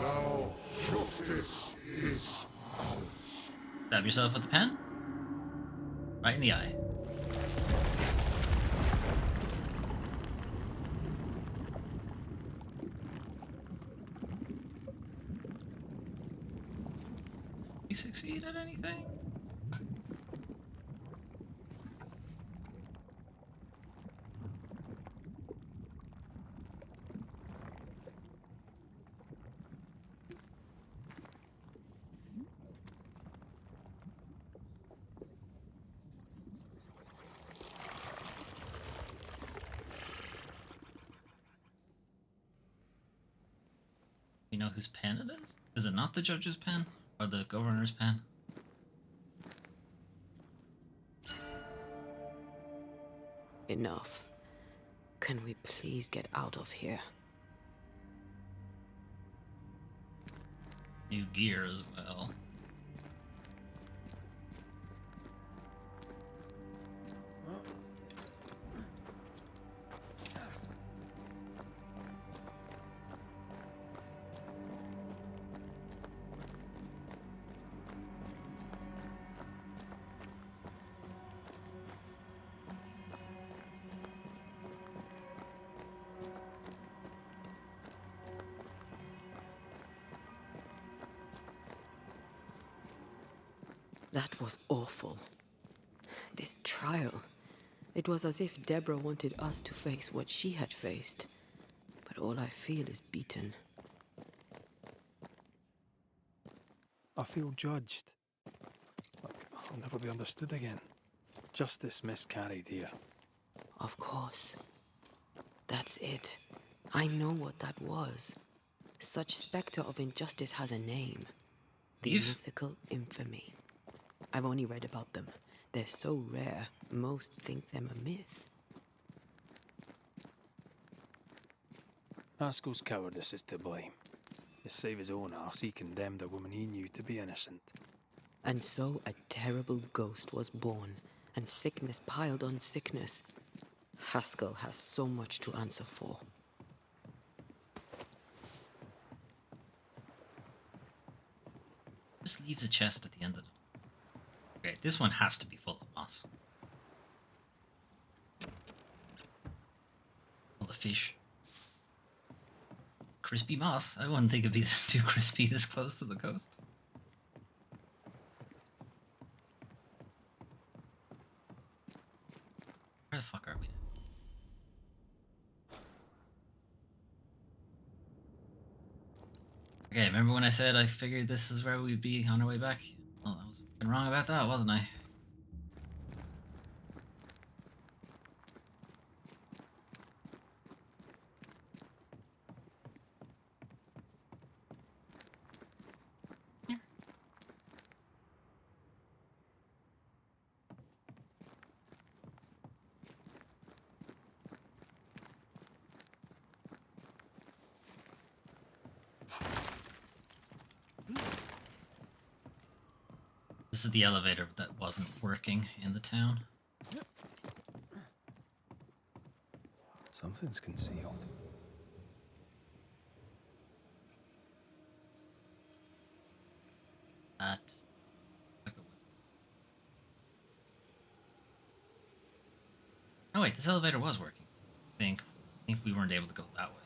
Now justice is ours. Stab yourself with the pen? Right in the eye. You succeed at anything? You know whose pen it is? Is it not the judge's pen? Or the governor's pen? Enough. Can we please get out of here? New gear as well. That was awful. This trial. It was as if Deborah wanted us to face what she had faced. But all I feel is beaten. I feel judged. Like I'll never be understood again. Justice miscarried here. Of course. That's it. I know what that was. Such spectre of injustice has a name. The mythical infamy. I've only read about them. They're so rare, most think them a myth. Haskell's cowardice is to blame. To save his own arse, he condemned a woman he knew to be innocent. And so a terrible ghost was born, and sickness piled on sickness. Haskell has so much to answer for. Just leaves a chest at the end of it. Okay, this one has to be full of moss. Full of fish. Crispy moss? I wouldn't think it'd be too crispy this close to the coast. Where the fuck are we? Okay, remember when I said I figured this is where we'd be on our way back? Well, I was fucking wrong about that, wasn't I? This is the elevator that wasn't working in the town. Something's concealed. That. Oh wait, this elevator was working. I think we weren't able to go that way.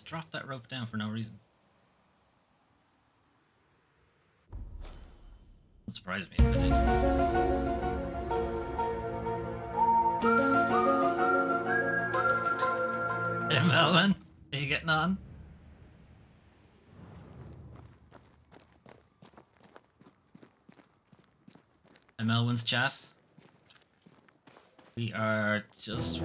drop that rope down for no reason? Don't surprise me if it did. Hey Melvin, are you getting on? Hey Melvin's chat. We are just...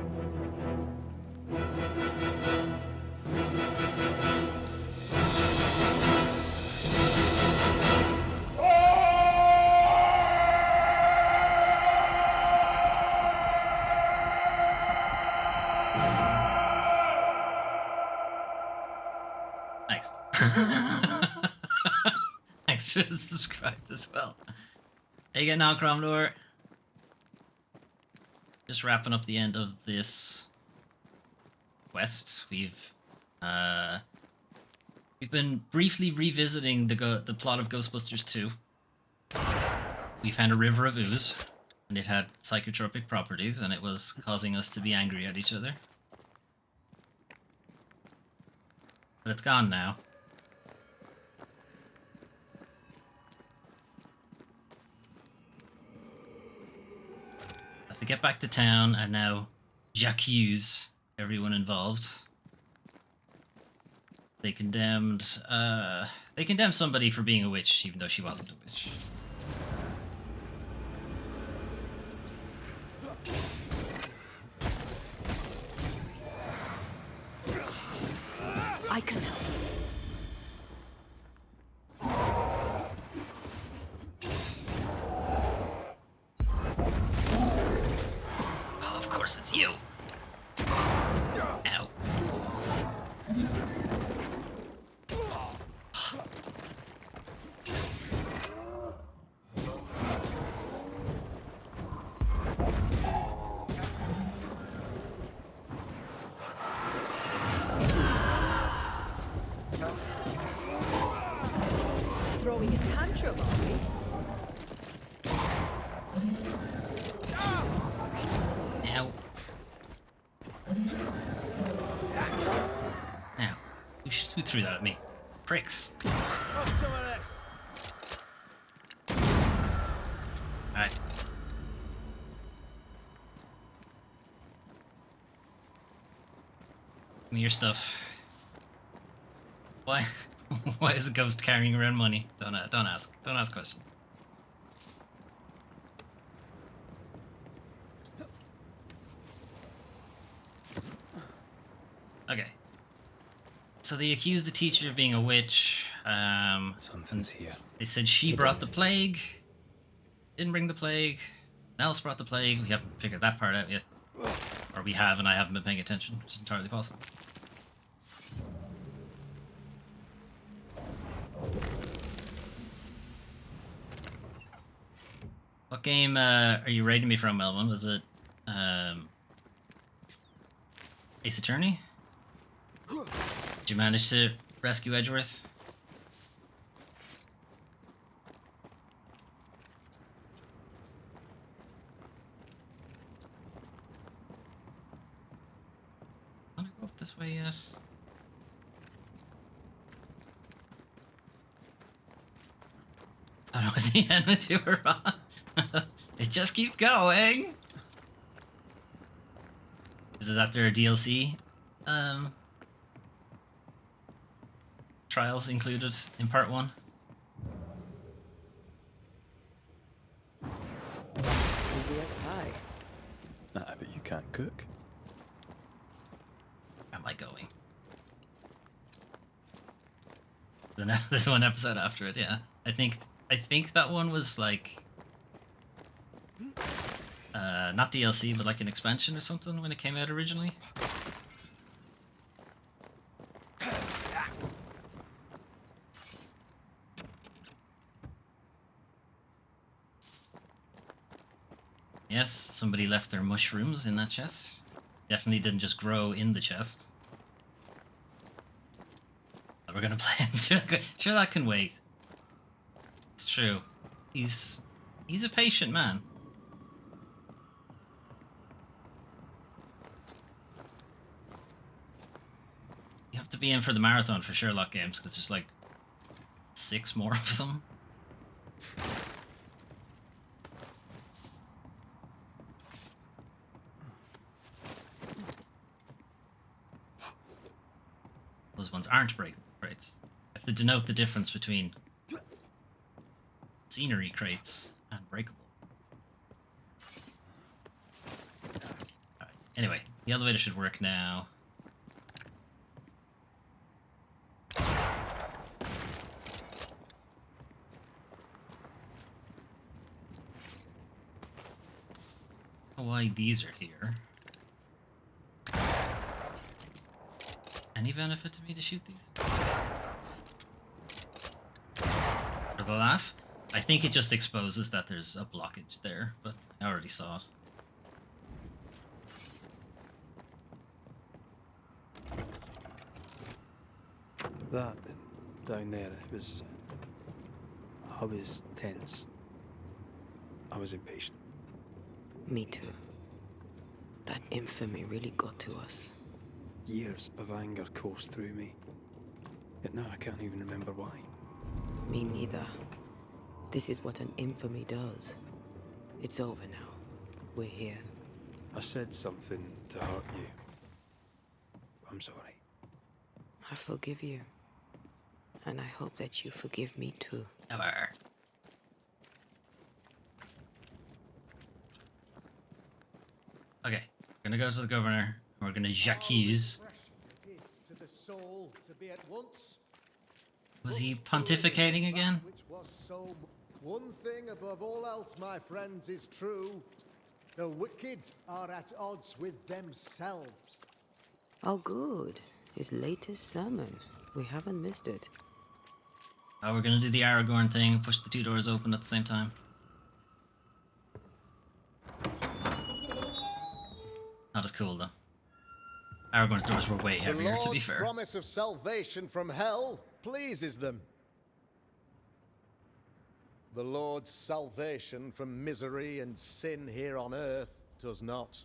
Nice. Thanks for the subscribe as well. How you getting on, Cromlore? Just wrapping up the end of this quest. We've been briefly revisiting the plot of Ghostbusters 2. We found a river of ooze, and it had psychotropic properties, and it was causing us to be angry at each other. But it's gone now. Have to get back to town and now j'accuse everyone involved. They condemned somebody for being a witch, even though she wasn't a witch. I can help. Oh, of course it's you. Ow. Throwing a tantrum, are we? Ow. Ow. Who threw that at me? Pricks. Have some of this. Alright. Give me your stuff. Why? Why is a ghost carrying around money? Don't ask. Don't ask questions. Okay. So they accused the teacher of being a witch. Something's here. They said she brought the plague. Didn't bring the plague. Alice brought the plague. We haven't figured that part out yet. Or we have, and I haven't been paying attention, which is entirely possible. What game are you rating me from, Melvin? Was it Ace Attorney? Did you manage to rescue Edgeworth? Want to go up this way yet? Thought it was the end that you were on. It just keeps going. Is that their DLC? Trials included in part 1. Easy as pie. Nah, but you can't cook. Am I going? There's one episode after it, yeah. I think that one was like not DLC, but like an expansion or something when it came out originally. Yes, somebody left their mushrooms in that chest. Definitely didn't just grow in the chest. We're gonna play. Sure, that can wait. It's true. He's a patient man. You have to be in for the marathon for Sherlock games because there's like 6 more of them. Those ones aren't breakable crates. I have to denote the difference between scenery crates and breakable. Alright, anyway, the elevator should work now. Why these are here. Any benefit to me to shoot these? For the laugh? I think it just exposes that there's a blockage there, but I already saw it. That down there, it was... I was tense. I was impatient. Me too. That infamy really got to us. Years of anger coursed through me. Yet now I can't even remember why. Me neither. This is what an infamy does. It's over now. We're here. I said something to hurt you. I'm sorry. I forgive you. And I hope that you forgive me too. Never. Okay, we're gonna go to the governor. And we're gonna j'accuse. To the soul to be at once. Was he pontificating again? Which was so. One thing above all else, my friends, is true. The wicked are at odds with themselves. Oh, good. His latest sermon. We haven't missed it. Oh, we're gonna do the Aragorn thing, push the 2 doors open at the same time. Not as cool, though. Aragorn's doors were way heavier, to be fair. The promise of salvation from hell pleases them. The Lord's salvation from misery and sin here on earth does not.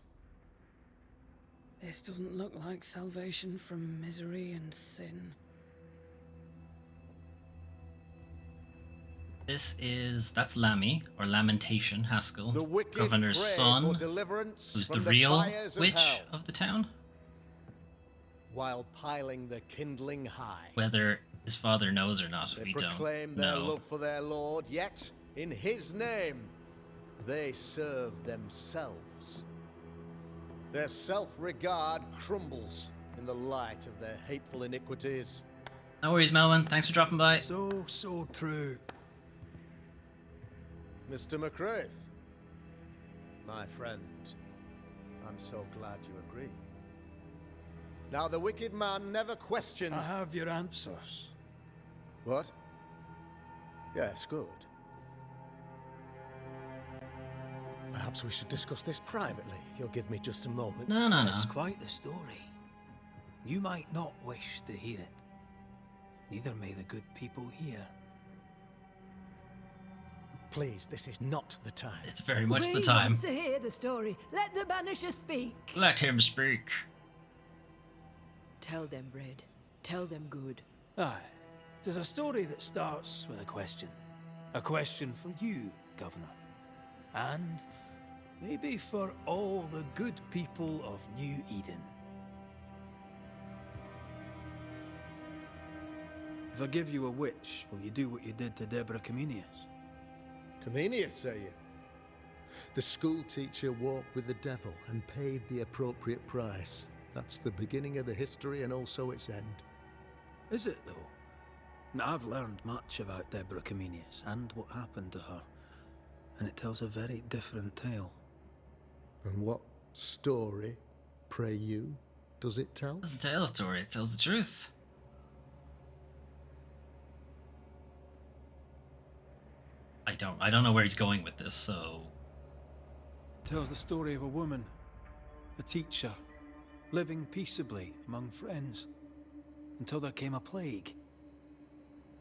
This doesn't look like salvation from misery and sin. That's Lammy, or Lamentation Haskell, Governor's son, who's the real witch of the town. While piling the kindling high. Whether his father knows or not, we don't know. They proclaim their love for their Lord, yet, in his name, they serve themselves. Their self-regard crumbles in the light of their hateful iniquities. No worries, Melvin. Thanks for dropping by. So true. Mr. McCraith, my friend, I'm so glad you agree. Now, the wicked man never questions... I have your answers. What? Yes, good. Perhaps we should discuss this privately, if you'll give me just a moment. No. It's quite the story. You might not wish to hear it. Neither may the good people here. Please, this is not the time. It's very much the time. We want to hear the story. Let the Banisher speak. Let him speak. Tell them, Red. Tell them good. Aye. There's a story that starts with a question. A question for you, Governor. And maybe for all the good people of New Eden. If I give you a witch, will you do what you did to Deborah Comenius? Comenius, say you? The school teacher walked with the devil and paid the appropriate price. That's the beginning of the history and also its end. Is it, though? Now, I've learned much about Deborah Comenius and what happened to her, and it tells a very different tale. And what story, pray you, does it tell? It doesn't tell a story, it tells the truth. I don't know where he's going with this, so... It tells the story of a woman, a teacher, living peaceably among friends, until there came a plague.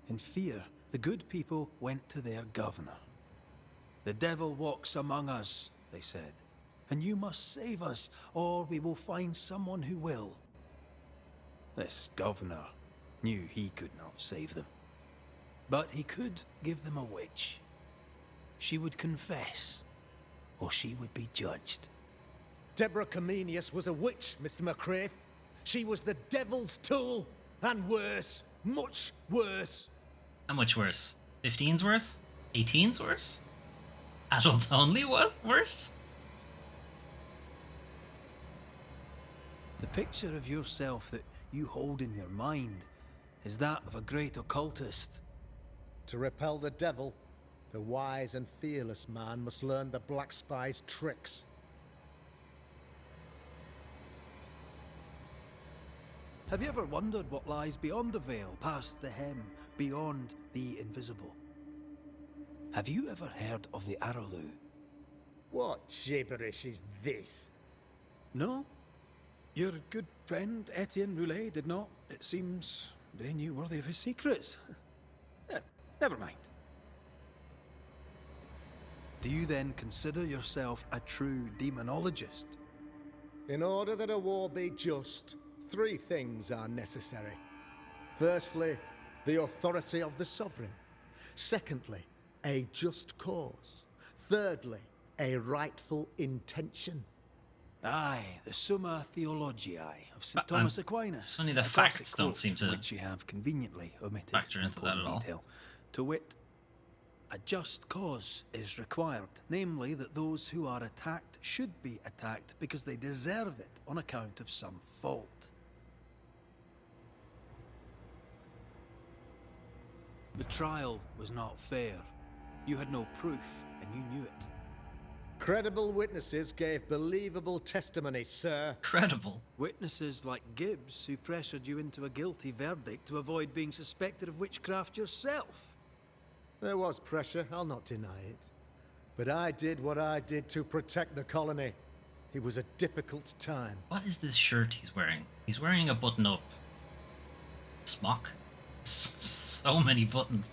In fear, the good people went to their governor. The devil walks among us, they said, and you must save us, or we will find someone who will. This governor knew he could not save them. But he could give them a witch. She would confess, or she would be judged. Deborah Comenius was a witch, Mr. McCraith. She was the devil's tool, and worse, much worse. How much worse? 15's worse? 18's worse? Adults only worse? The picture of yourself that you hold in your mind is that of a great occultist. To repel the devil, the wise and fearless man must learn the Black Spy's tricks. Have you ever wondered what lies beyond the veil, past the hem, beyond the invisible? Have you ever heard of the Araloo? What gibberish is this? No? Your good friend Etienne Roulet did not. It seems they knew worthy of his secrets. Never mind. Do you then consider yourself a true demonologist? In order that a war be just, 3 things are necessary. Firstly, the authority of the sovereign. Secondly, a just cause. Thirdly, a rightful intention. Aye, the Summa Theologiae of St. Thomas Aquinas. It's funny the A facts classic don't quote, seem to which you have conveniently omitted factor into that at all. detail. To wit, a just cause is required, namely that those who are attacked should be attacked because they deserve it on account of some fault. The trial was not fair. You had no proof, and you knew it. Credible witnesses gave believable testimony, sir. Credible? Witnesses like Gibbs, who pressured you into a guilty verdict to avoid being suspected of witchcraft yourself. There was pressure, I'll not deny it. But I did what I did to protect the colony. It was a difficult time. What is this shirt he's wearing? He's wearing a button-up smock. So many buttons.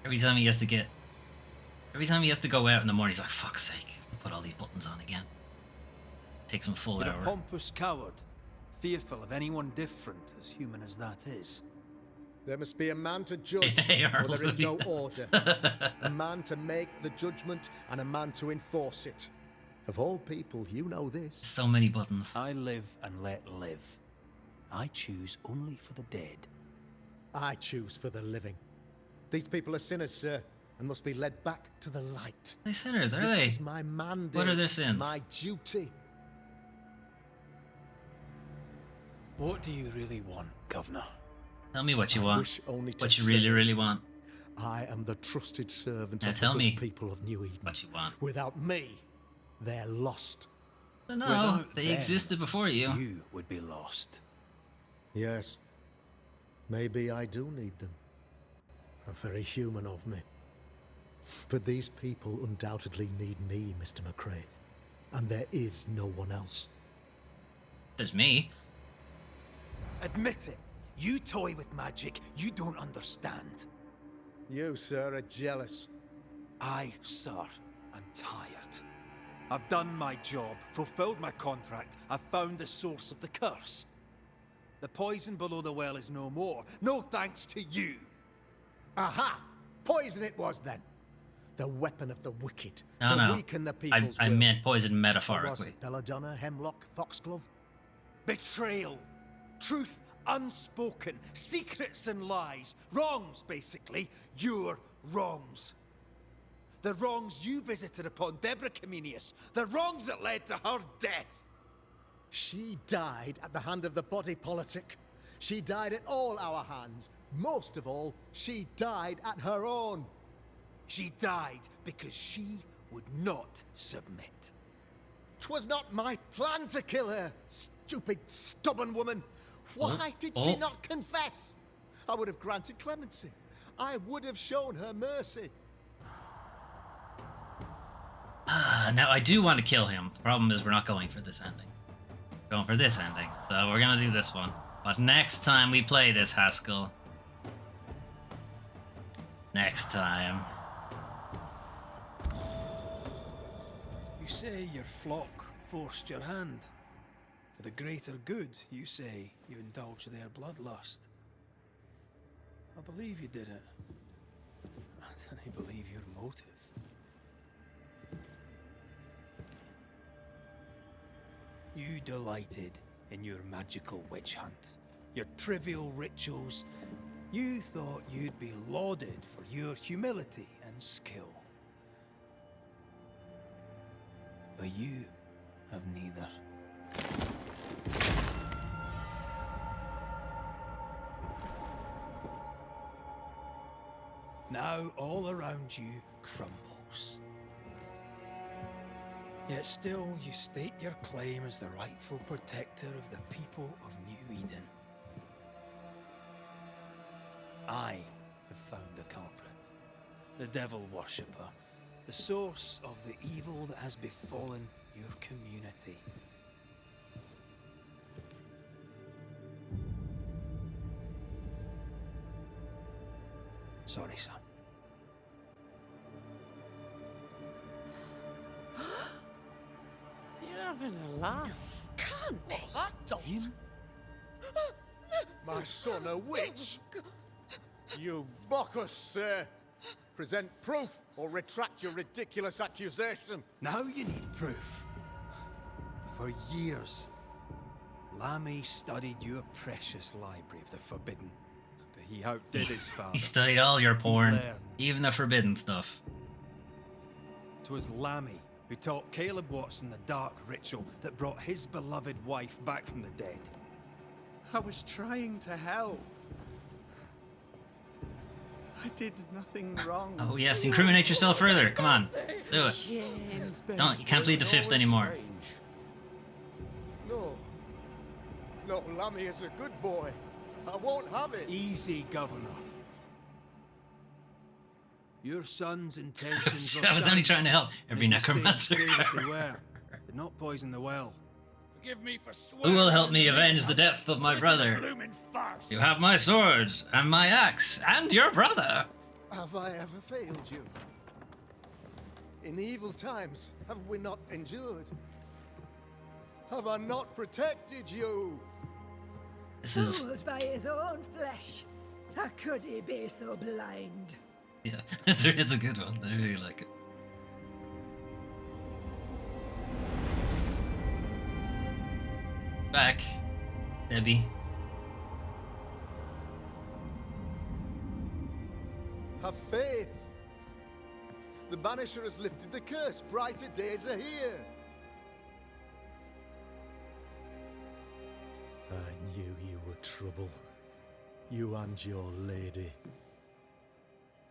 Every time he has to go out in the morning, he's like, fuck's sake, put all these buttons on again. Takes him a full You're hour. a pompous coward, fearful of anyone different, as human as that is. There must be a man to judge, or there is no order. A man to make the judgment, and a man to enforce it. Of all people, you know this. So many buttons. I live and let live. I choose only for the dead. I choose for the living. These people are sinners, sir, and must be led back to the light. They sinners, are this they? Is my mandate. What are their sins? My duty. What do you really want, Governor? Tell me what you want. Wish only to What you really, say, really want. I am the trusted servant Now of tell the me good people of New Eden. what you want. Without me, they're lost. No, Without they them, existed before you. You would be lost. Yes. Maybe I do need them. Very human of me. But these people undoubtedly need me, Mr. McCraith. And there is no one else. There's me. Admit it. You toy with magic you don't understand. You, sir, are jealous. I, sir, am tired. I've done my job, fulfilled my contract, I've found the source of the curse. The poison below the well is no more. No thanks to you. Aha! Poison it was then. The weapon of the wicked. No, to no. weaken the people's I will. meant poison Or was metaphorically. it Belladonna, Hemlock, Foxglove? Betrayal. Truth unspoken. Secrets and lies. Wrongs, basically. Your wrongs. The wrongs you visited upon Deborah Comenius. The wrongs that led to her death. She died at the hand of the body politic. She died at all our hands. Most of all, she died at her own. She died because she would not submit. 'Twas not my plan to kill her, stupid, stubborn woman. Why did she Oh. not confess? I would have granted clemency. I would have shown her mercy. Now, I do want to kill him. The problem is we're not going for this ending. We're going for this ending. So we're going to do this one. But next time we play this, Haskell. Next time. You say your flock forced your hand. For the greater good, you say, you indulge their bloodlust. I believe you did it. I don't believe your motive. You delighted in your magical witch hunt, your trivial rituals. You thought you'd be lauded for your humility and skill. But you have neither. Now all around you crumbles. Yet still you state your claim as the rightful protector of the people of New Eden. I have found the culprit, the devil worshipper, the source of the evil that has befallen your community. Sorry, son. You're having a laugh. Can't be. That don't. My son, a witch? You mock us, sir. Present proof or retract your ridiculous accusation. Now you need proof. For years, Lammy studied your precious library of the forbidden, but he outdid his father. He studied all your porn, learned. even the forbidden stuff. 'Twas Lammy who taught Caleb Watson the dark ritual that brought his beloved wife back from the dead. I was trying to help. I did nothing wrong. Oh yes, incriminate yourself further. Come on, do it. Don't, you can't plead the fifth anymore. No. No, Lammy is a good boy. I won't have it. Easy, Governor. Your son's intentions I was only trying to help every necromancer. They were. Did not poison the well. Forgive me for swearing. Who will help me avenge the death of my brother? You have my sword, and my axe, and your brother. Have I ever failed you? In evil times, have we not endured? Have I not protected you? This is... Fooled by his own flesh. How could he be so blind? Yeah, it's a good one. I really like it. Back, Debbie. Have faith. The Banisher has lifted the curse. Brighter days are here. I knew you were trouble. You and your lady.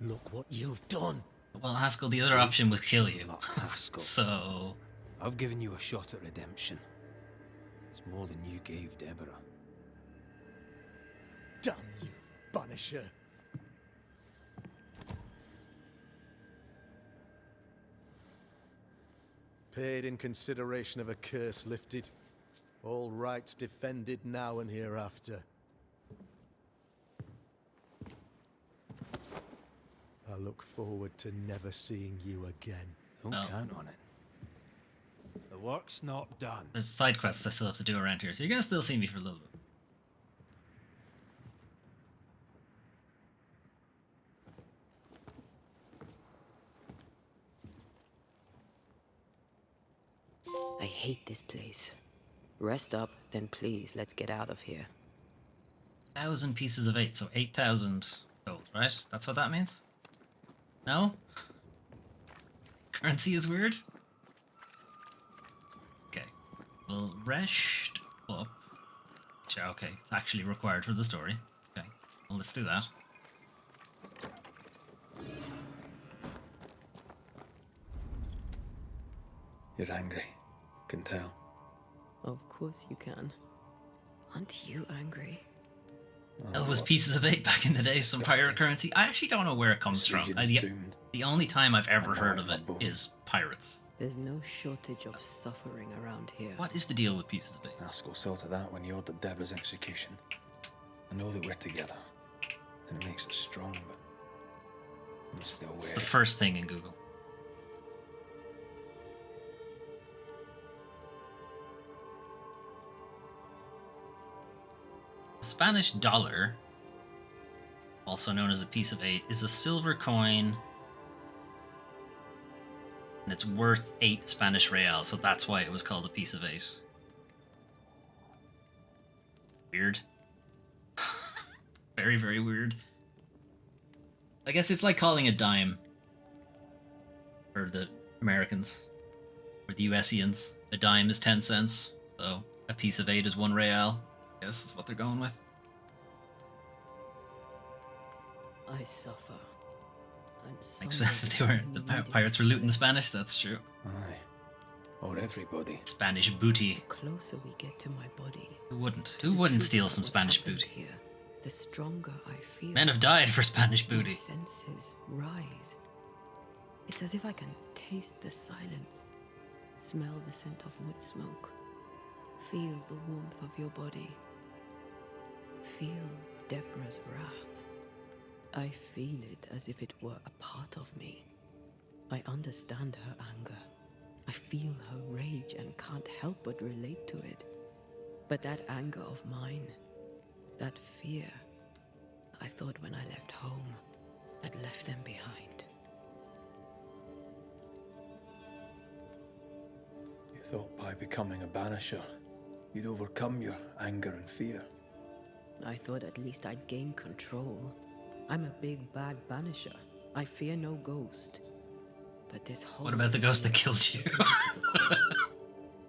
Look what you've done. Well, Haskell, the other option was kill you. Haskell. So... I've given you a shot at redemption. It's more than you gave Deborah. Damn you, Banisher. Paid in consideration of a curse lifted. All rights defended now and hereafter. I look forward to never seeing you again. Don't count on it. The work's not done. There's side quests I still have to do around here, so you're gonna still see me for a little bit. I hate this place. Rest up, then please, let's get out of here. 1,000 pieces of 8, so 8,000 gold, right? That's what that means? No? Currency is weird? Okay. Well, rest up. Sure, okay, it's actually required for the story. Okay, well, let's do that. You're angry. Can tell. Of course you can. Aren't you angry? It was pieces of 8 back in the day, some pirate currency. I actually don't know where it comes from. The only time I've ever heard of it is pirates. There's no shortage of suffering around here. What is the deal with pieces of 8? Haskell sorted that when he ordered Deborah's execution. I know that we're together, and it makes us strong, but I'm still wary. It's the first thing in Google. Spanish dollar, also known as a piece of 8, is a silver coin, and it's worth 8 Spanish reals, so that's why it was called a piece of 8. Weird. Very, very weird. I guess it's like calling a dime for the Americans, or the USians. A dime is 10 cents, so a piece of 8 is 1 real. I guess is what they're going with. I suffer. If they were the pirates were looting the Spanish, that's true. Aye. Or everybody. Spanish booty. The closer we get to my body, Who wouldn't? Who wouldn't steal some Spanish booty? here, the stronger I feel. Men have died for Spanish My booty. senses rise. It's as if I can taste the silence, smell the scent of wood smoke, feel the warmth of your body, feel Deborah's wrath. I feel it as if it were a part of me. I understand her anger. I feel her rage and can't help but relate to it. But that anger of mine, that fear, I thought when I left home, I'd left them behind. You thought by becoming a banisher, you'd overcome your anger and fear. I thought at least I'd gain control. I'm a big bad banisher. I fear no ghost. But this whole... What about the ghost that killed you?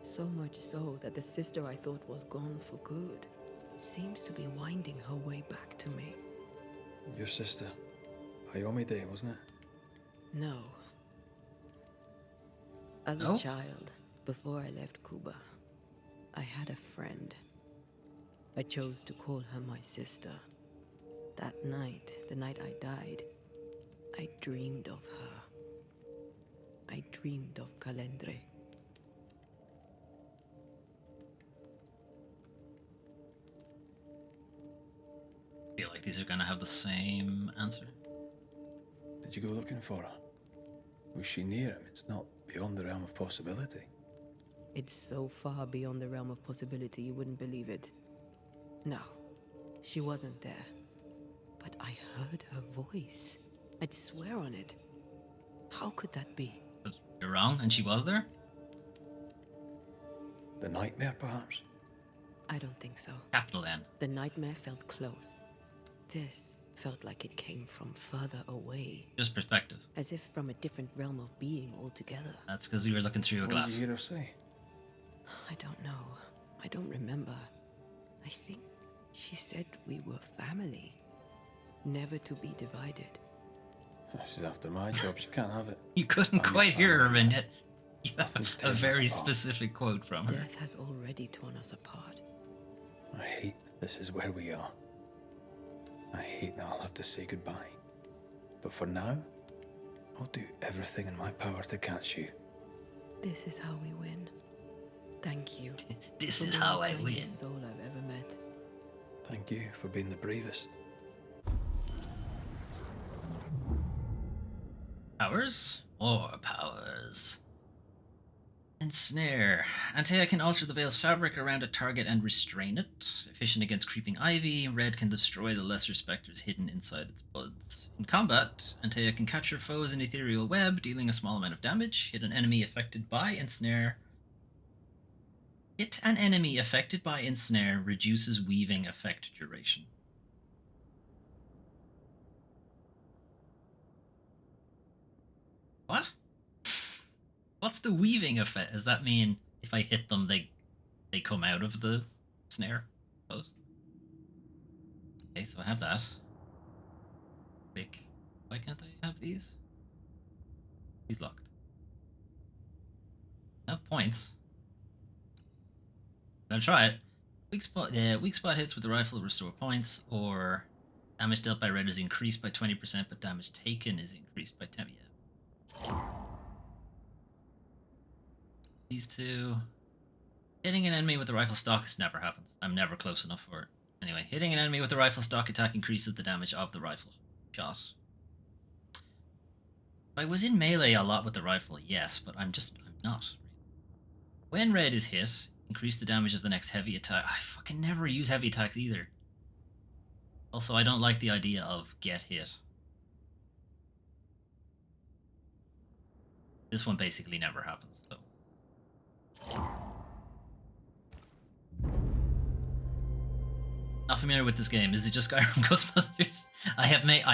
So much so that the sister I thought was gone for good seems to be winding her way back to me. Your sister, Ayomide, wasn't it? No. As a child, before I left Cuba, I had a friend. I chose to call her my sister. That night, the night I died, I dreamed of her. I dreamed of Calendre. I feel like these are gonna have the same answer. Did you go looking for her? Was she near him? It's not beyond the realm of possibility. It's so far beyond the realm of possibility you wouldn't believe it. No, she wasn't there. But I heard her voice. I'd swear on it. How could that be? You're wrong, and she was there? The nightmare, perhaps? I don't think so. Capital N. The nightmare felt close. This felt like it came from further away. Just perspective. As if from a different realm of being altogether. That's because you were looking through a What glass. did you hear her say? I don't know. I don't remember. I think she said we were family. Never to be divided. She's after my job. She can't have it. You couldn't quite hear her, and yet you have Nothing's a taken us very apart. specific quote from her. Death has already torn us apart. I hate this is where we are. I hate that I'll have to say goodbye. But for now, I'll do everything in my power to catch you. This is how we win. Thank you. This for is being how the I kindest win. soul I've ever met. Thank you for being the bravest. Powers? More powers. Ensnare. Antea can alter the veil's fabric around a target and restrain it. Efficient against creeping ivy, red can destroy the lesser specters hidden inside its buds. In combat, Antea can catch her foes in ethereal web, dealing a small amount of damage. Hit an enemy affected by Ensnare. Hit an enemy affected by Ensnare reduces weaving effect duration. What? What's the weaving effect? Does that mean if I hit them, they come out of the snare? Suppose. Okay, so I have that. Quick. Why can't I have these? He's locked. I have points. I'm gonna try it. Weak spot hits with the rifle restore points, or damage dealt by red is increased by 20%, but damage taken is increased by 10%. Yeah. These two. Hitting an enemy with the rifle stock, this never happens. I'm never close enough for it. Anyway, hitting an enemy with the rifle stock attack increases the damage of the rifle shot. I was in melee a lot with the rifle, yes, but I'm not. When red is hit, increase the damage of the next heavy attack. I fucking never use heavy attacks either. Also, I don't like the idea of get hit. This one basically never happens, so. Not familiar with this game. Is it just Skyrim Ghostbusters? I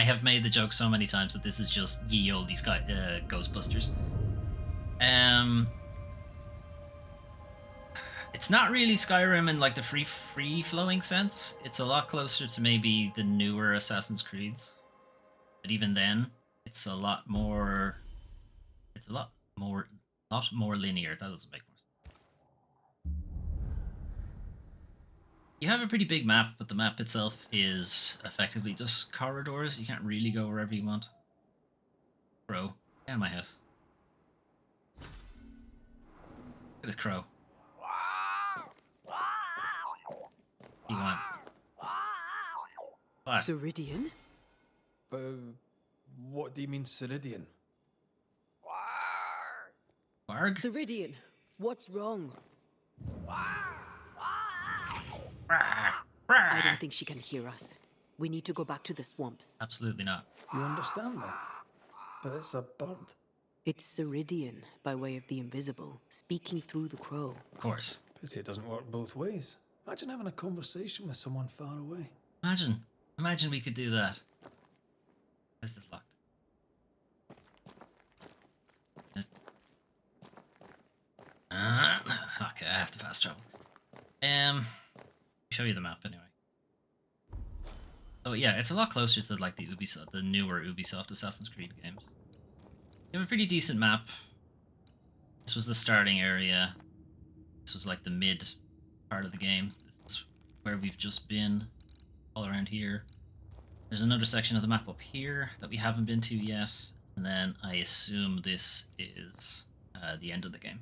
have made the joke so many times that this is just ye olde Ghostbusters. It's not really Skyrim in like the free flowing sense. It's a lot closer to maybe the newer Assassin's Creeds. But even then, it's a lot more. It's a lot more linear. That doesn't make more sense. You have a pretty big map, but the map itself is effectively just corridors. You can't really go wherever you want. Crow, get in my house. Look at this crow. You want? What? Ceridian? What do you mean, Ceridian? Barg? Ceridian, what's wrong? I don't think she can hear us. We need to go back to the swamps. Absolutely not. You understand that? But it's a bird. It's Ceridian, by way of the invisible, speaking through the crow. Of course. Pity it doesn't work both ways. Imagine having a conversation with someone far away. Imagine we could do that. Is this locked? Okay, I have to fast travel. Show you the map anyway. So yeah, it's a lot closer to like the newer Ubisoft Assassin's Creed games. You have a pretty decent map. This was the starting area. This was like the mid part of the game. This is where we've just been, all around here. There's another section of the map up here that we haven't been to yet, and then I assume this is the end of the game.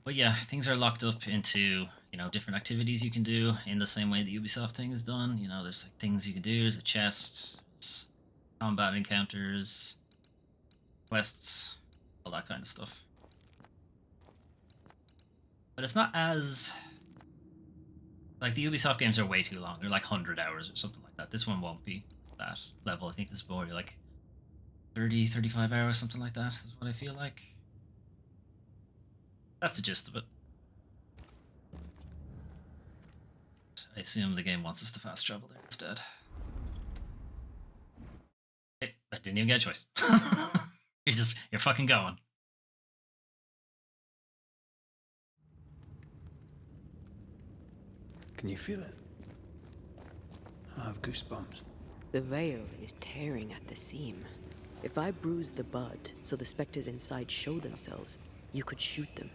But yeah, things are locked up into, different activities you can do in the same way the Ubisoft thing is done. There's like things you can do. There's a chest, there's combat encounters, quests, all that kind of stuff. But it's not as... Like, the Ubisoft games are way too long. They're like 100 hours or something like that. This one won't be that level. I think this is more like 30, 35 hours, something like that is what I feel like. That's the gist of it. I assume the game wants us to fast travel there instead. Hey, I didn't even get a choice. You're fucking going. Can you feel it? I have goosebumps. The veil is tearing at the seam. If I bruise the bud so the specters inside show themselves, you could shoot them.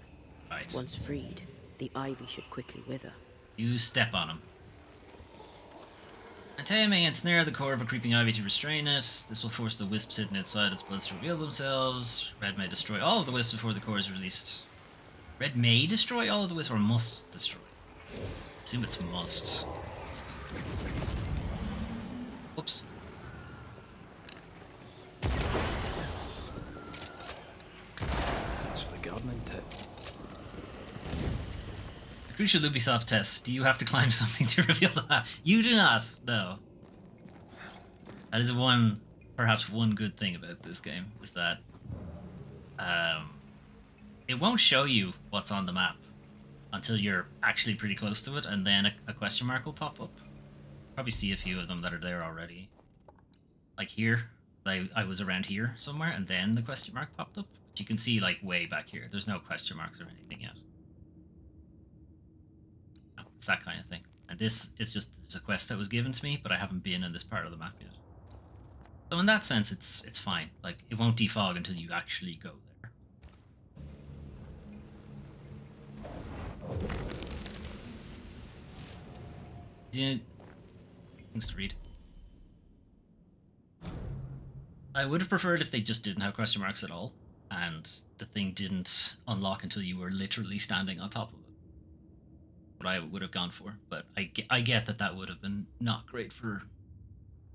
Right. Once freed, the ivy should quickly wither. You step on him. Antea may ensnare the core of a creeping ivy to restrain it. This will force the wisps hidden inside its buds to reveal themselves. Red may destroy all of the wisps before the core is released. Red may destroy all of the wisps, or must destroy? Assume it's must. Oops. Thanks for the gardening tip. The crucial Ubisoft test. Do you have to climb something to reveal the map? You do not. No. That is perhaps one good thing about this game, is that it won't show you what's on the map until you're actually pretty close to it, and then a question mark will pop up. Probably see a few of them that are there already. Like here, I was around here somewhere, and then the question mark popped up. But you can see like way back here. There's no question marks or anything yet. No, it's that kind of thing. And this is just a quest that was given to me, but I haven't been in this part of the map yet. So in that sense, it's fine. Like, it won't defog until you actually go there. Things to read. I would have preferred if they just didn't have question marks at all, and the thing didn't unlock until you were literally standing on top of it. What I would have gone for, but I get that would have been not great for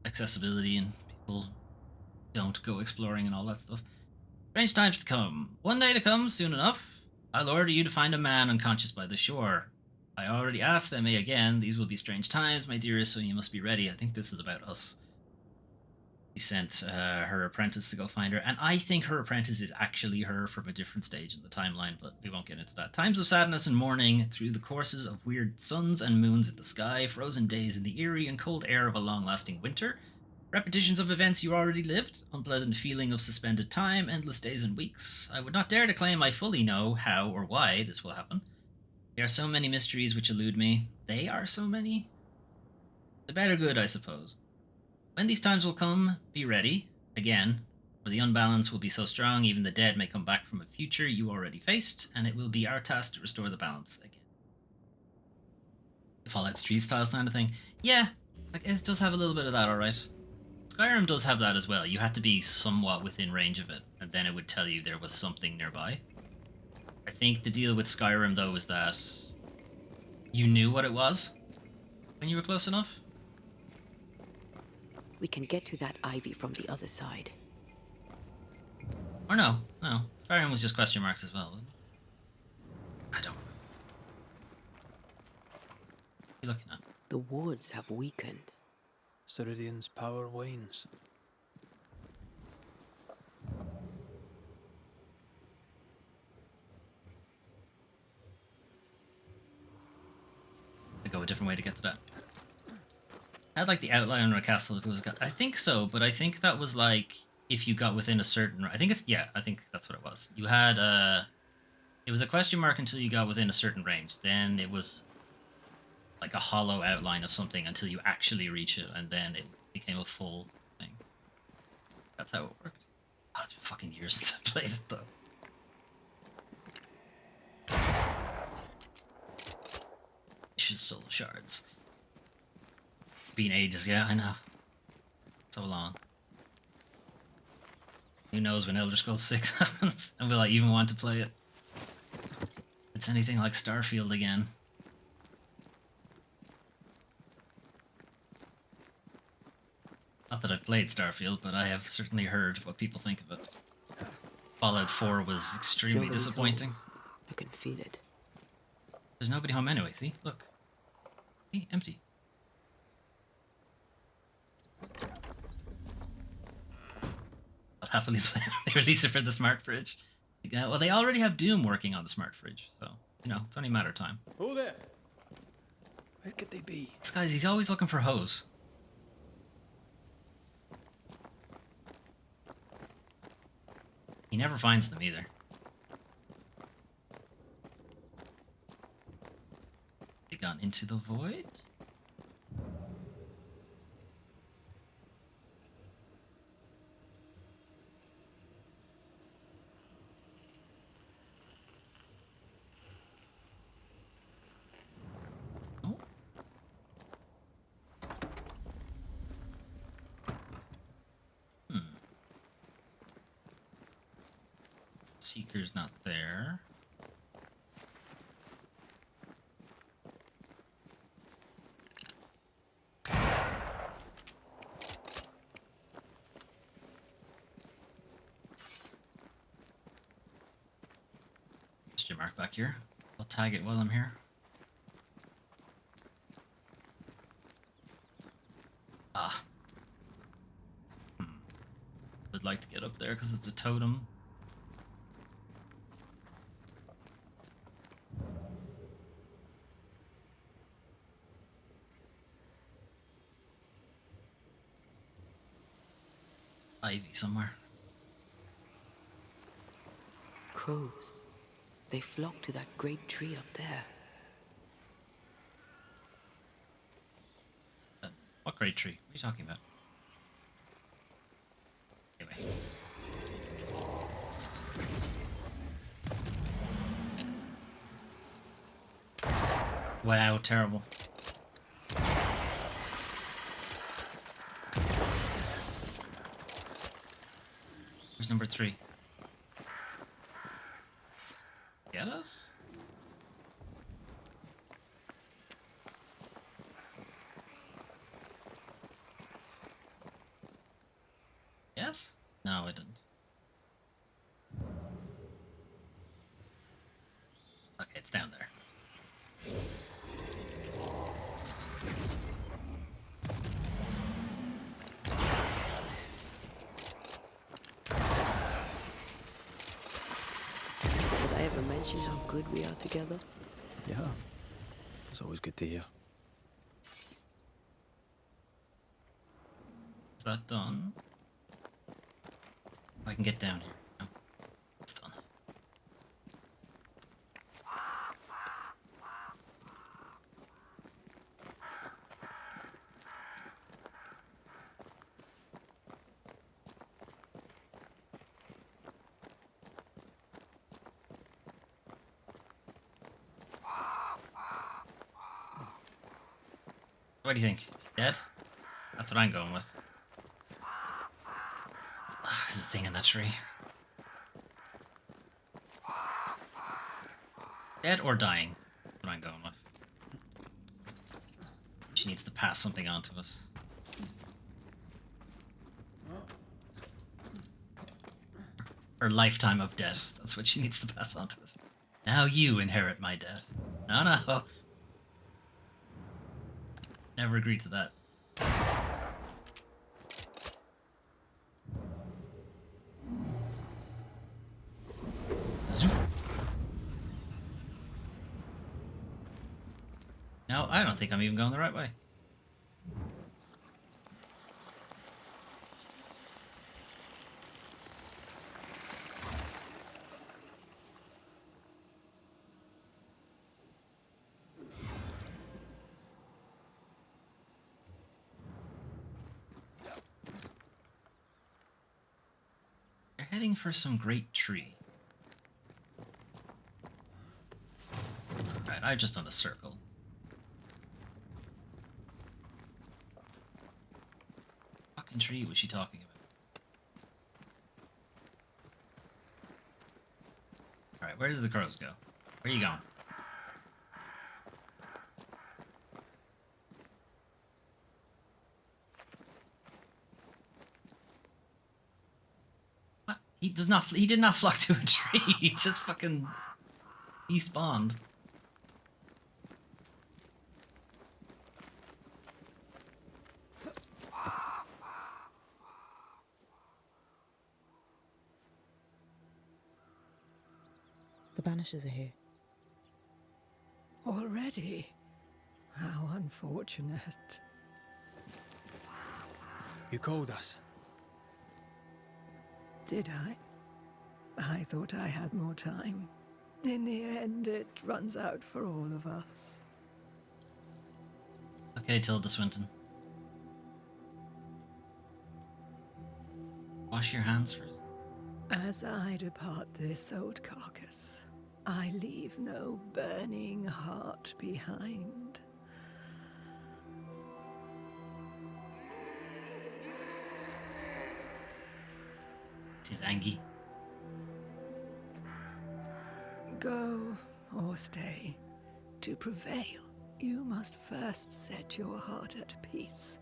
accessibility, and people don't go exploring and all that stuff. Strange times to come. One day to come, soon enough, I'll order you to find a man unconscious by the shore. I already asked Emma again. These will be strange times, my dearest, so you must be ready. I think this is about us. She sent her apprentice to go find her, and I think her apprentice is actually her from a different stage in the timeline, but we won't get into that. Times of sadness and mourning, through the courses of weird suns and moons in the sky, frozen days in the eerie and cold air of a long-lasting winter, repetitions of events you already lived, unpleasant feeling of suspended time, endless days and weeks. I would not dare to claim I fully know how or why this will happen. There are so many mysteries which elude me. They are so many? The better good, I suppose. When these times will come, be ready, again, for the unbalance will be so strong even the dead may come back from a future you already faced, and it will be our task to restore the balance again. The Fallout Street style kind of thing. Yeah, it does have a little bit of that, alright. Skyrim does have that as well. You had to be somewhat within range of it, and then it would tell you there was something nearby. I think the deal with Skyrim, though, is that you knew what it was when you were close enough. We can get to that ivy from the other side. Or no. Skyrim was just question marks as well, wasn't it? I don't know. What are you looking at? The wards have weakened. Ceridian's power wanes. To go a different way to get to that. I had like the outline on a castle if it was. I think so, but I think that was like if you got within a certain. I think that's what it was. You had it was a question mark until you got within a certain range. Then it was like a hollow outline of something until you actually reach it, and then it became a full thing. That's how it worked. Oh, it's been fucking years since I played it though. Vicious soul shards. Been ages, yeah, I know. So long. Who knows when Elder Scrolls 6 happens, and will I even want to play it? It's anything like Starfield again. Not that I've played Starfield, but I have certainly heard what people think of it. Fallout 4 was extremely Nobody's disappointing. home. I can feel it. There's nobody home anyway, see? Look. See? Empty. I'll happily play when they release it for the smart fridge. Well, they already have Doom working on the smart fridge, so, you know, it's only a matter of time. Who there? Where could they be? This guy's, he's always looking for hose. He never finds them either. They gone into the void? Oh. Seeker's not there. Question mark back here. I'll tag it while I'm here. Ah. Would like to get up there because it's a totem. Ivy somewhere. Crows. They flock to that great tree up there. What great tree? What are you talking about? Anyway. Wow, terrible. Where's number 3? Get us? Yes? No, it didn't. Okay, it's down there. mention how good we are together? Yeah. It's always good to hear. Is that done? I can get down here. No. It's done. What do you think? Dead? That's what I'm going with. Ah, there's a thing in that tree. Dead or dying? That's what I'm going with. She needs to pass something on to us. Her lifetime of death. That's what she needs to pass on to us. Now you inherit my death. No, no. Never agreed to that. Zoop. No, I don't think I'm even going the right way. They're heading for some great tree. Right, I've just done a circle. What fucking tree was she talking about? Alright, where did the crows go? Where are you going? What? He did not flock to a tree. He just fucking despawned. The Banishers are here. Already? How unfortunate. You called us. Did I? I thought I had more time. In the end, it runs out for all of us. Okay, Tilda Swinton. Wash your hands first. As I depart this old carcass, I leave no burning heart behind. Seems angry. Go or stay. To prevail, you must first set your heart at peace.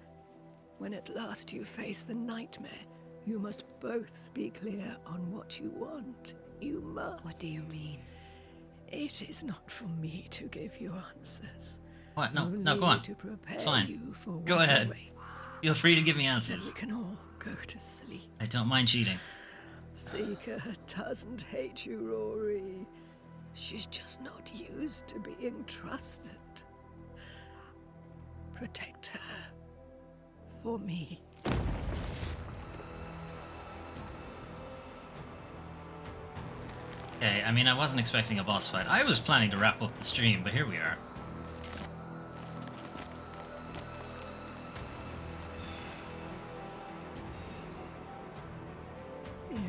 When at last you face the nightmare, you must both be clear on what you want. You must. What do you mean? It is not for me to give you answers. What? No, Only no, go on. To prepare It's fine. You for Go what ahead. awaits. Feel free to give me Then answers. we can all go to sleep. I don't mind cheating. Seeker doesn't hate you, Rory. She's just not used to being trusted. Protect her. For me. Okay, I mean, I wasn't expecting a boss fight. I was planning to wrap up the stream, but here we are.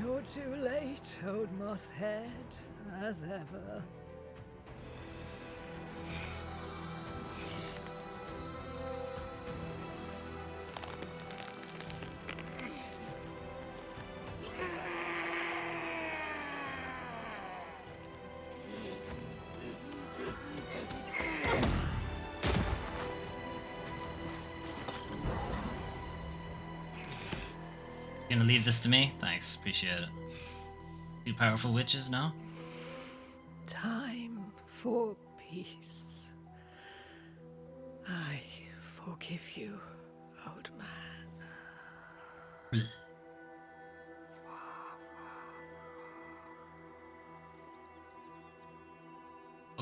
You're too late, old mosshead, as ever. Gonna leave this to me? Thanks, appreciate it. Two powerful witches, no? Time for peace. I forgive you, old man.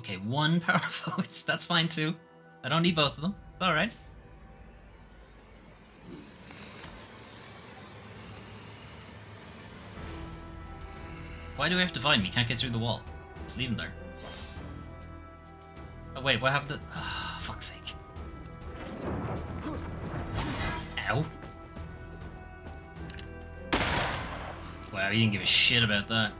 Okay, one powerful witch. That's fine too. I don't need both of them. It's alright. Why do we have to find me? Can't get through the wall. Just leave him there. Oh wait, what happened to... Ah, fuck's sake. Ow. Wow, he didn't give a shit about that.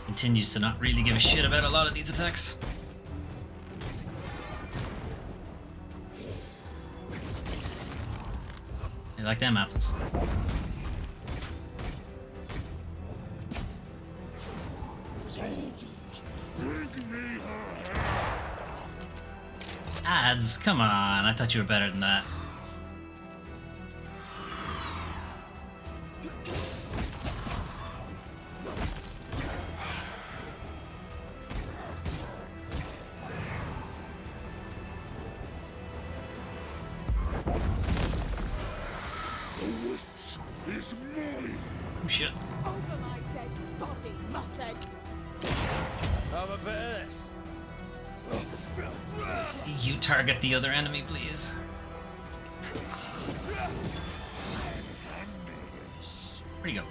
Continues to not really give a shit about a lot of these attacks. I like them apples. Soldiers, bring me her hair. Ads? Come on, I thought you were better than that. The witch is mine. Oh shit. Over my dead body, Mosshead. Have a bit of this. You target the other enemy, please. Where'd you go?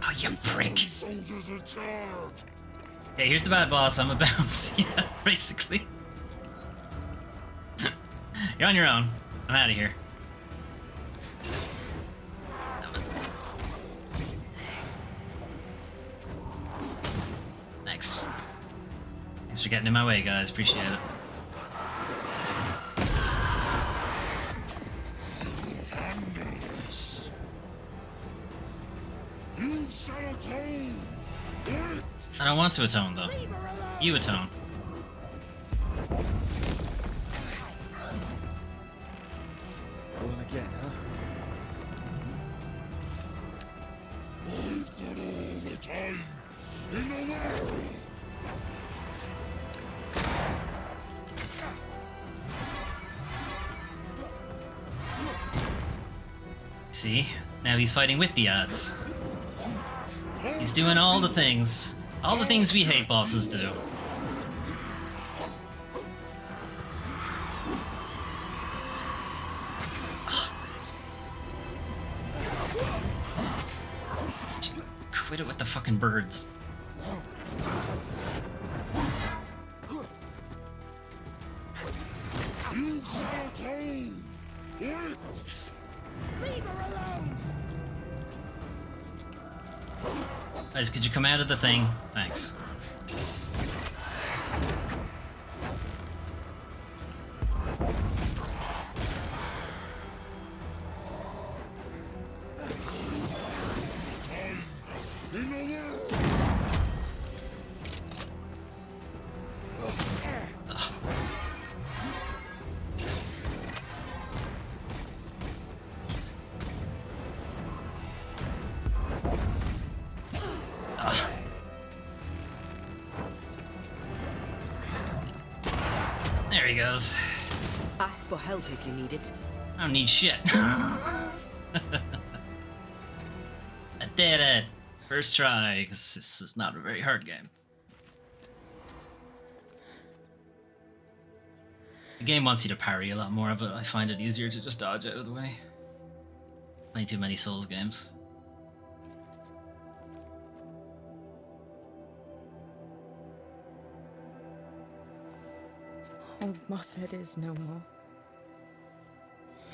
Oh, you prick. Soldiers in charge. Hey, here's the bad boss. I'm a bounce. Yeah, basically. You're on your own. I'm out of here. Thanks. Thanks for getting in my way, guys. Appreciate it. Handle this. You shall atone. Witch. I don't want to atone, though. You atone. Going again, huh? I've got all the time in the world. See? Now he's fighting with the odds. He's doing all the things. All the things we hate bosses do. Quit it with the fucking birds. You shall atone. Witch. Leave her alone. Guys, could you come out of the thing? Thanks. Time in the world. Ugh. Ugh. There he goes. Ask for help if you need it. I don't need shit. I did it! First try, because this is not a very hard game. The game wants you to parry a lot more, but I find it easier to just dodge out of the way. Playing too many Souls games. Old Mosshead is no more.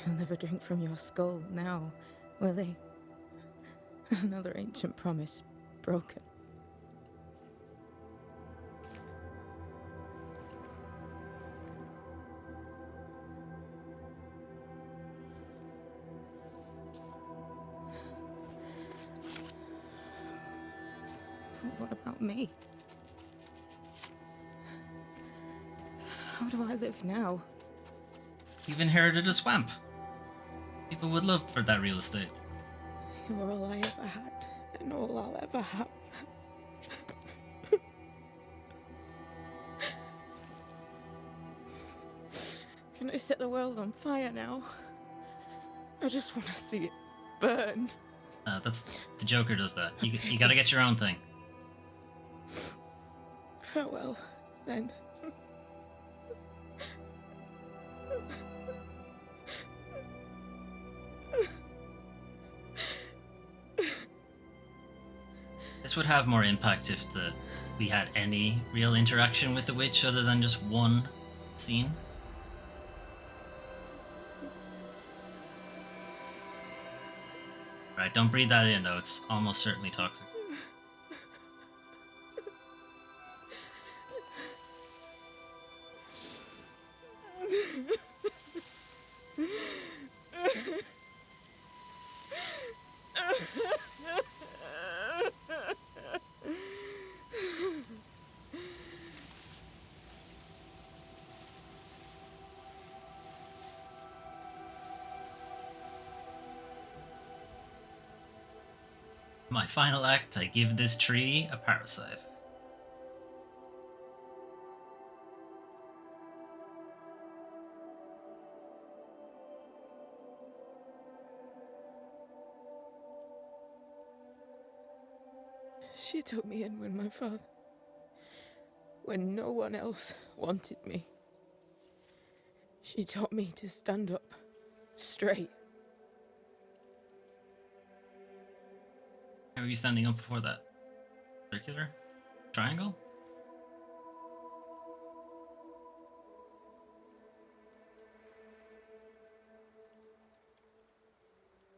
He'll never drink from your skull now, will he? Another ancient promise broken. But what about me? How do I live now? You've inherited a swamp. People would love for that real estate. You were all I ever had, and all I'll ever have. Can I set the world on fire now? I just want to see it burn. That's the Joker does that. You gotta get your own thing. Farewell, then. This would have more impact if we had any real interaction with the witch other than just one scene. Right, don't breathe that in though, it's almost certainly toxic. My final act, I give this tree a parasite. She took me in when my father... when no one else wanted me. She taught me to stand up straight. How were you standing up before that? Circular? Triangle?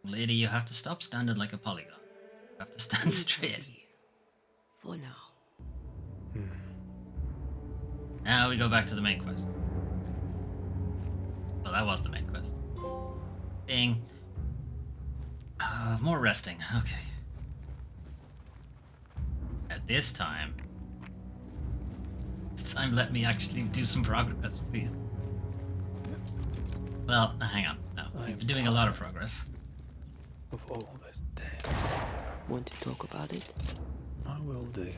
Lady, you have to stop standing like a polygon. You have to stand straight. For now. Now we go back to the main quest. Well, that was the main quest. Ding. More resting. Okay. At this time, let me actually do some progress, please. Well, hang on. No, we've been doing a lot of progress. Of all this death. Want to talk about it? I will do.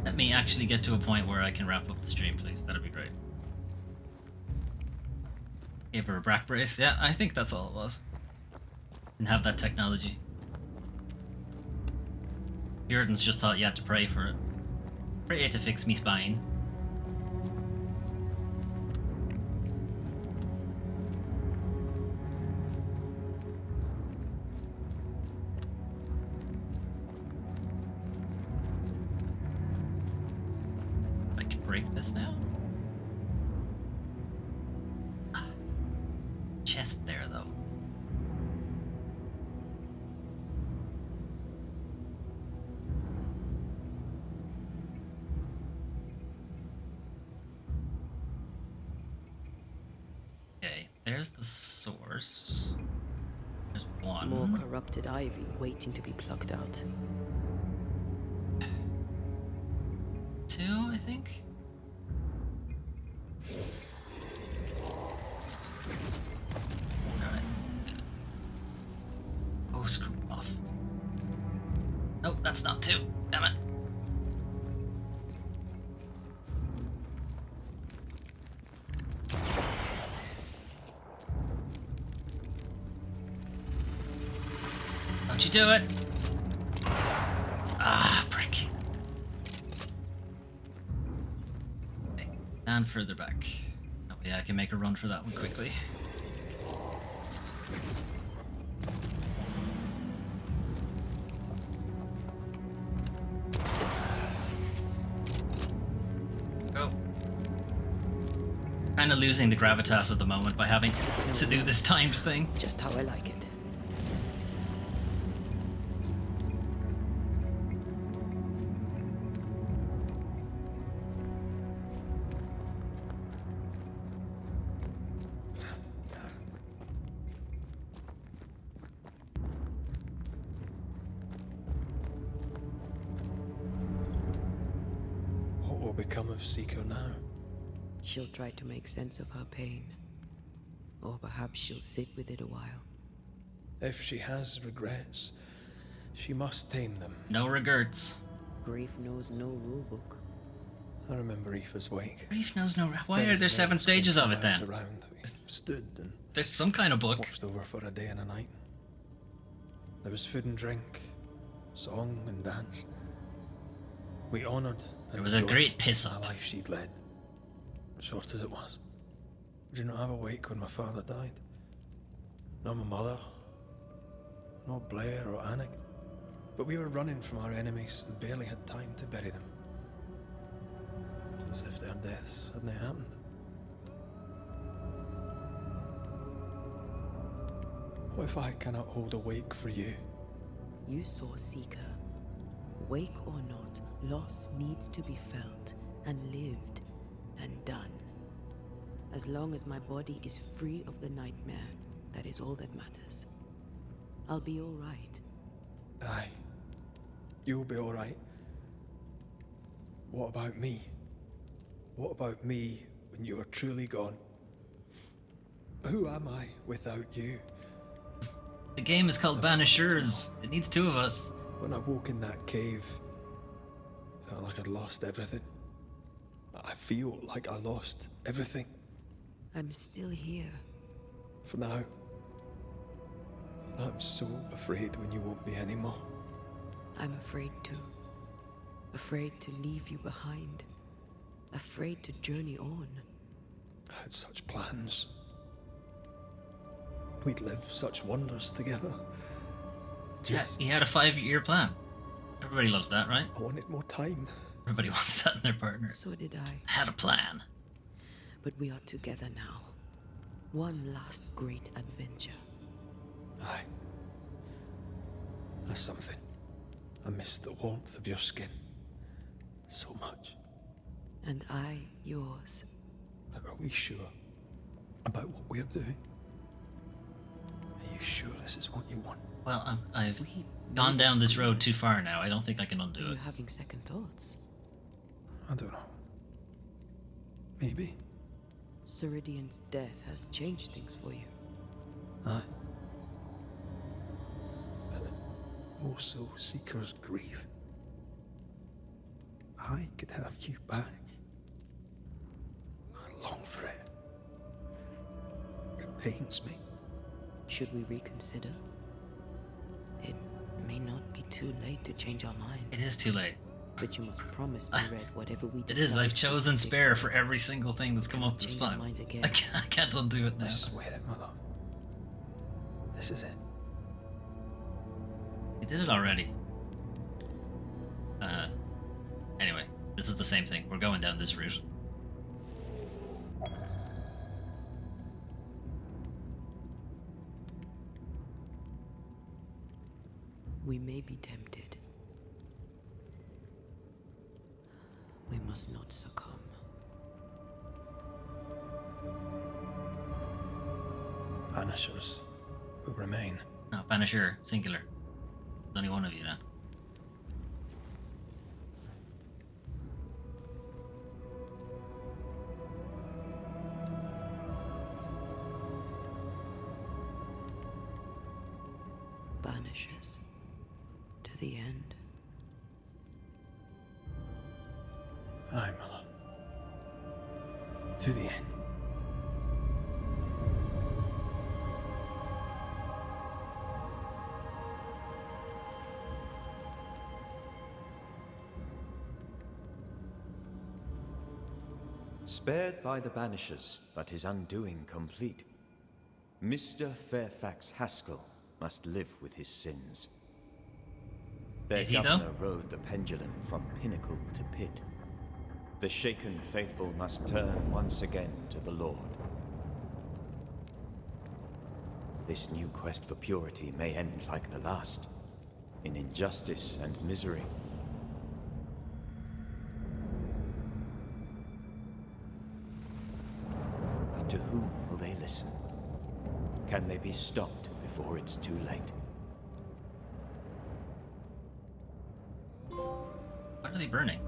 Let me actually get to a point where I can wrap up the stream, please. That'd be great. Gave her a back brace. Yeah, I think that's all it was. Didn't have that technology. Puritans just thought you had to pray for it. Pray to fix me spine. I can break this now. Chest there, though. Okay, there's the source. There's one. More corrupted ivy waiting to be plucked out. Two, I think. Alright. Oh, screw off. Nope, that's not two. Damn it. Don't you do it. Ah, prick. Okay, and further back. That way I can make a run for that one quickly. Go. Kind of losing the gravitas of the moment by having to do this timed thing. Just how I like it. What will become of Seeker now? She'll try to make sense of her pain. Or perhaps she'll sit with it a while. If she has regrets, she must tame them. No regrets. Grief knows no rulebook. I remember Aoife's wake. Grief knows no... Why are there 7 stages of it then? Around, we stood and there's some kind of book. Watched over for a day and a night. There was food and drink, song and dance. We honoured and there was a great piss the up. life she'd led, short as it was. I did not have a wake when my father died. Nor my mother, nor Blair or Anik. But we were running from our enemies and barely had time to bury them. It was as if their deaths hadn't happened. What if I cannot hold a wake for you? You saw Seeker. Wake or not, loss needs to be felt and lived and done. As long as my body is free of the nightmare, that is all that matters. I'll be all right. Aye. You'll be all right. What about me? What about me when you are truly gone? Who am I without you? The game is called Banishers. It needs 2 of us. When I woke in that cave, I felt like I'd lost everything. I feel like I lost everything. I'm still here. For now. And I'm so afraid when you won't be anymore. I'm afraid too. Afraid to leave you behind. Afraid to journey on. I had such plans. We'd live such wonders together. Yeah, he had a 5-year plan. Everybody loves that, right? I wanted more time. Everybody wants that in their partner. So did I. I had a plan. But we are together now. One last great adventure. Aye. That's something. I miss the warmth of your skin. So much. And I yours. But are we sure about what we're doing? Are you sure this is what you want? Well, I've gone down this road too far now. I don't think I can undo it. Are you having second thoughts? I don't know. Maybe. Ceridian's death has changed things for you. Aye. But more so Seeker's grief. I could have you back. I long for it. It pains me. Should we reconsider? It may not be too late to change our minds. It is too late. But you must promise me, Red, whatever we decide. It is. I've chosen spare for every single thing that's come up this fun. I can't undo it now. I swear it, my love. This is it. We did it already. Anyway, this is the same thing. We're going down this route. We may be tempted. We must not succumb. Banishers will remain. No, Banisher, singular. There's only one of you then. Banishers. To the end. Aye, my love. To the end. Spared by the Banishers, but his undoing complete, Mr. Fairfax Haskell must live with his sins. Their Did he, though? governor rode the pendulum from pinnacle to pit. The shaken faithful must turn once again to the Lord. This new quest for purity may end like the last, in injustice and misery. But to whom will they listen? Can they be stopped before it's too late? What are they burning?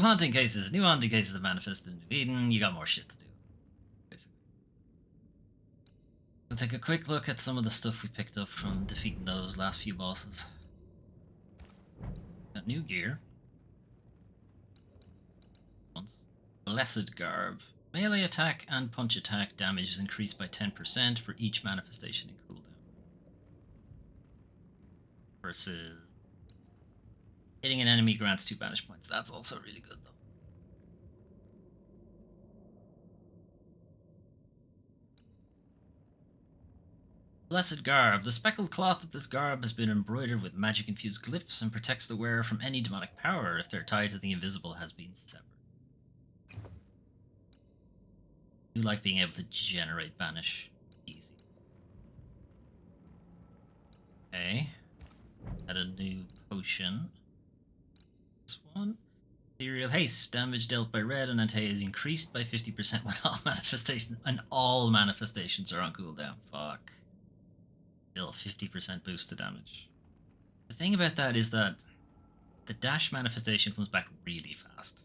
haunting cases. New haunting cases have manifested in New Eden. You got more shit to do. Basically. We'll take a quick look at some of the stuff we picked up from defeating those last few bosses. Got new gear. Blessed Garb. Melee attack and punch attack damage is increased by 10% for each manifestation and cooldown. Versus hitting an enemy grants 2 banish points. That's also really good though. Blessed Garb. The speckled cloth of this garb has been embroidered with magic-infused glyphs and protects the wearer from any demonic power if their tie to the invisible has been severed. I do like being able to generate banish easy. Okay. Got a new potion. This one. Ethereal Haste. Damage dealt by red and Antea is increased by 50% when all manifestations are on cooldown. Fuck. Still 50% boost to damage. The thing about that is that the dash manifestation comes back really fast.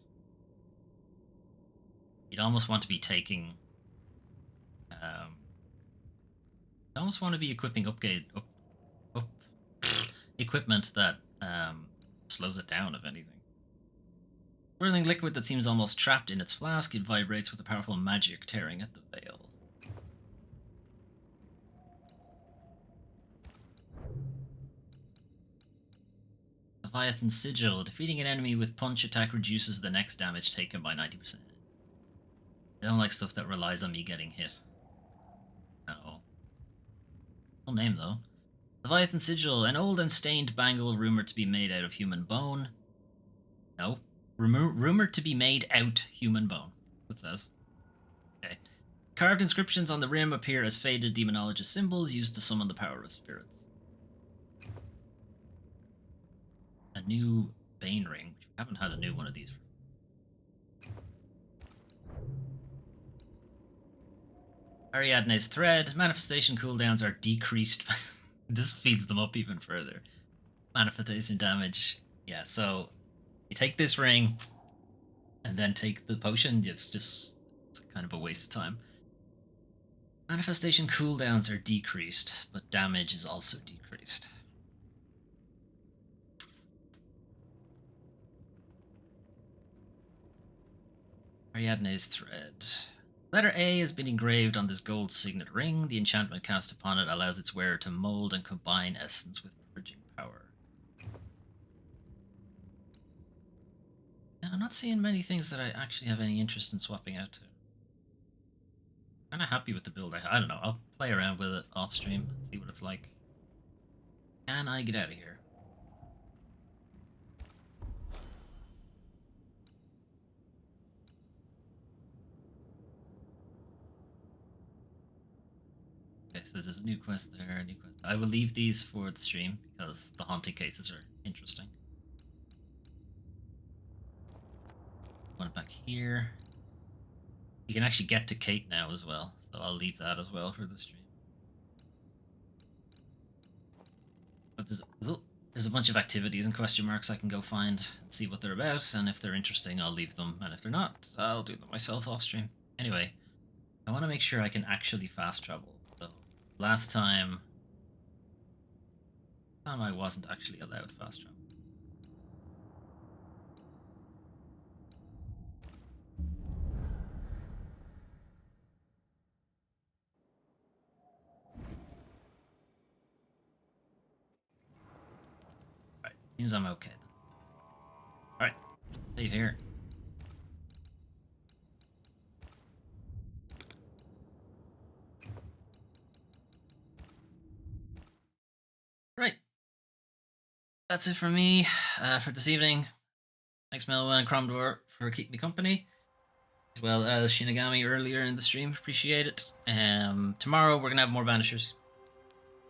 You'd almost want to be taking I almost want to be equipping equipment that slows it down, if anything. Swirling liquid that seems almost trapped in its flask, it vibrates with a powerful magic tearing at the veil. Leviathan Sigil. Defeating an enemy with punch attack reduces the next damage taken by 90%. I don't like stuff that relies on me getting hit. No. Full name, though. Leviathan Sigil. An old and stained bangle rumored to be made out of human bone. No. Rumored to be made out human bone. What it says. Okay. Carved inscriptions on the rim appear as faded demonologist symbols used to summon the power of spirits. A new Bane Ring, which we haven't had a new one of these. Ariadne's Thread. Manifestation cooldowns are decreased. This speeds them up even further. Manifestation damage. Yeah, so you take this ring and then take the potion. It's kind of a waste of time. Manifestation cooldowns are decreased, but damage is also decreased. Ariadne's Thread. Letter A has been engraved on this gold signet ring. The enchantment cast upon it allows its wearer to mold and combine essence with purging power. Now, I'm not seeing many things that I actually have any interest in swapping out to. Kind of happy with the build. I don't know. I'll play around with it off stream, see what it's like. Can I get out of here? Okay, so there's a new quest there, a new quest. I will leave these for the stream because the haunting cases are interesting. One back here. You can actually get to Kate now as well, so I'll leave that as well for the stream. But there's a bunch of activities and question marks I can go find and see what they're about, and if they're interesting, I'll leave them, and if they're not, I'll do them myself off stream. Anyway, I want to make sure I can actually fast travel. Last time I wasn't actually allowed fast travel. Alright, seems I'm okay then. Alright, save here. Right. That's it from me for this evening. Thanks Melwa and Cromdor for keeping me company, as well as Shinigami earlier in the stream. Appreciate it. Tomorrow we're gonna have more Banishers.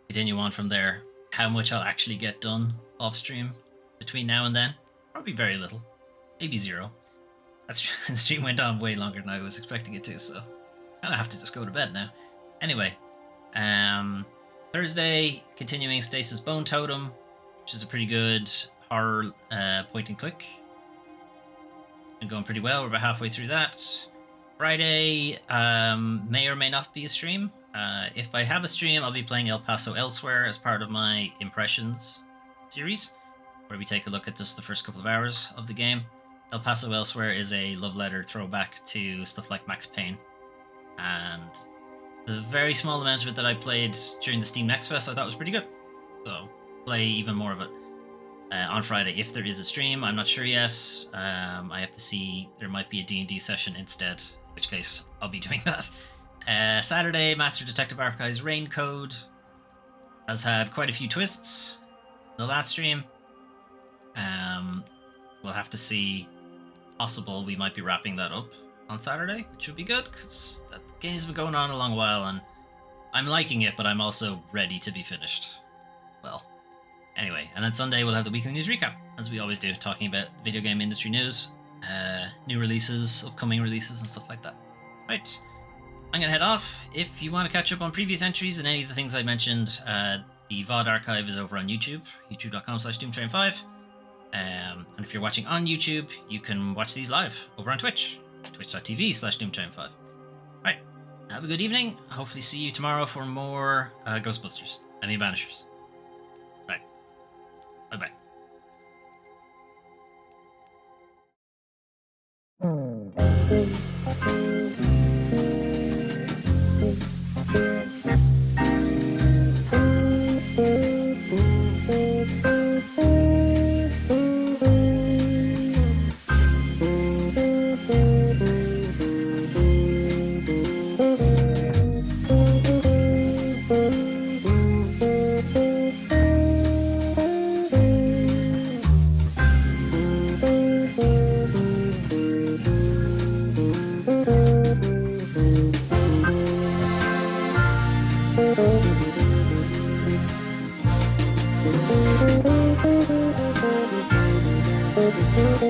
Continue on from there. How much I'll actually get done off stream between now and then? Probably very little. Maybe 0. That stream went on way longer than I was expecting it to, so I kind of have to just go to bed now. Anyway, Thursday, continuing Stasis Bone Totem, which is a pretty good horror point and click. been going pretty well. We're about halfway through that. Friday may or may not be a stream. If I have a stream, I'll be playing El Paso Elsewhere as part of my Impressions series, where we take a look at just the first couple of hours of the game. El Paso Elsewhere is a love letter throwback to stuff like Max Payne, and the very small amount of it that I played during the Steam Next Fest I thought was pretty good. So play even more of it on Friday if there is a stream. I'm not sure yet. I have to see. There might be a D&D session instead, in which case I'll be doing that. Saturday, Master Detective Archives Rain Code has had quite a few twists in the last stream. We'll have to see. Possible we might be wrapping that up on Saturday, which would be good because that game's been going on a long while and I'm liking it, but I'm also ready to be finished. Well, anyway, and then Sunday we'll have the weekly news recap, as we always do, talking about video game industry news, new releases, upcoming releases, and stuff like that. Right, I'm gonna head off. If you want to catch up on previous entries and any of the things I mentioned, the VOD archive is over on YouTube, youtube.com/doomtrain5. And if you're watching on YouTube, you can watch these live over on Twitch, twitch.tv/doomtrain5. Right, have a good evening. Hopefully see you tomorrow for more Ghostbusters. Banishers. Right, bye-bye.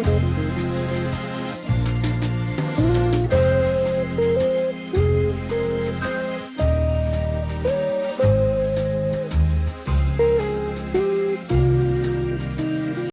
Thank you.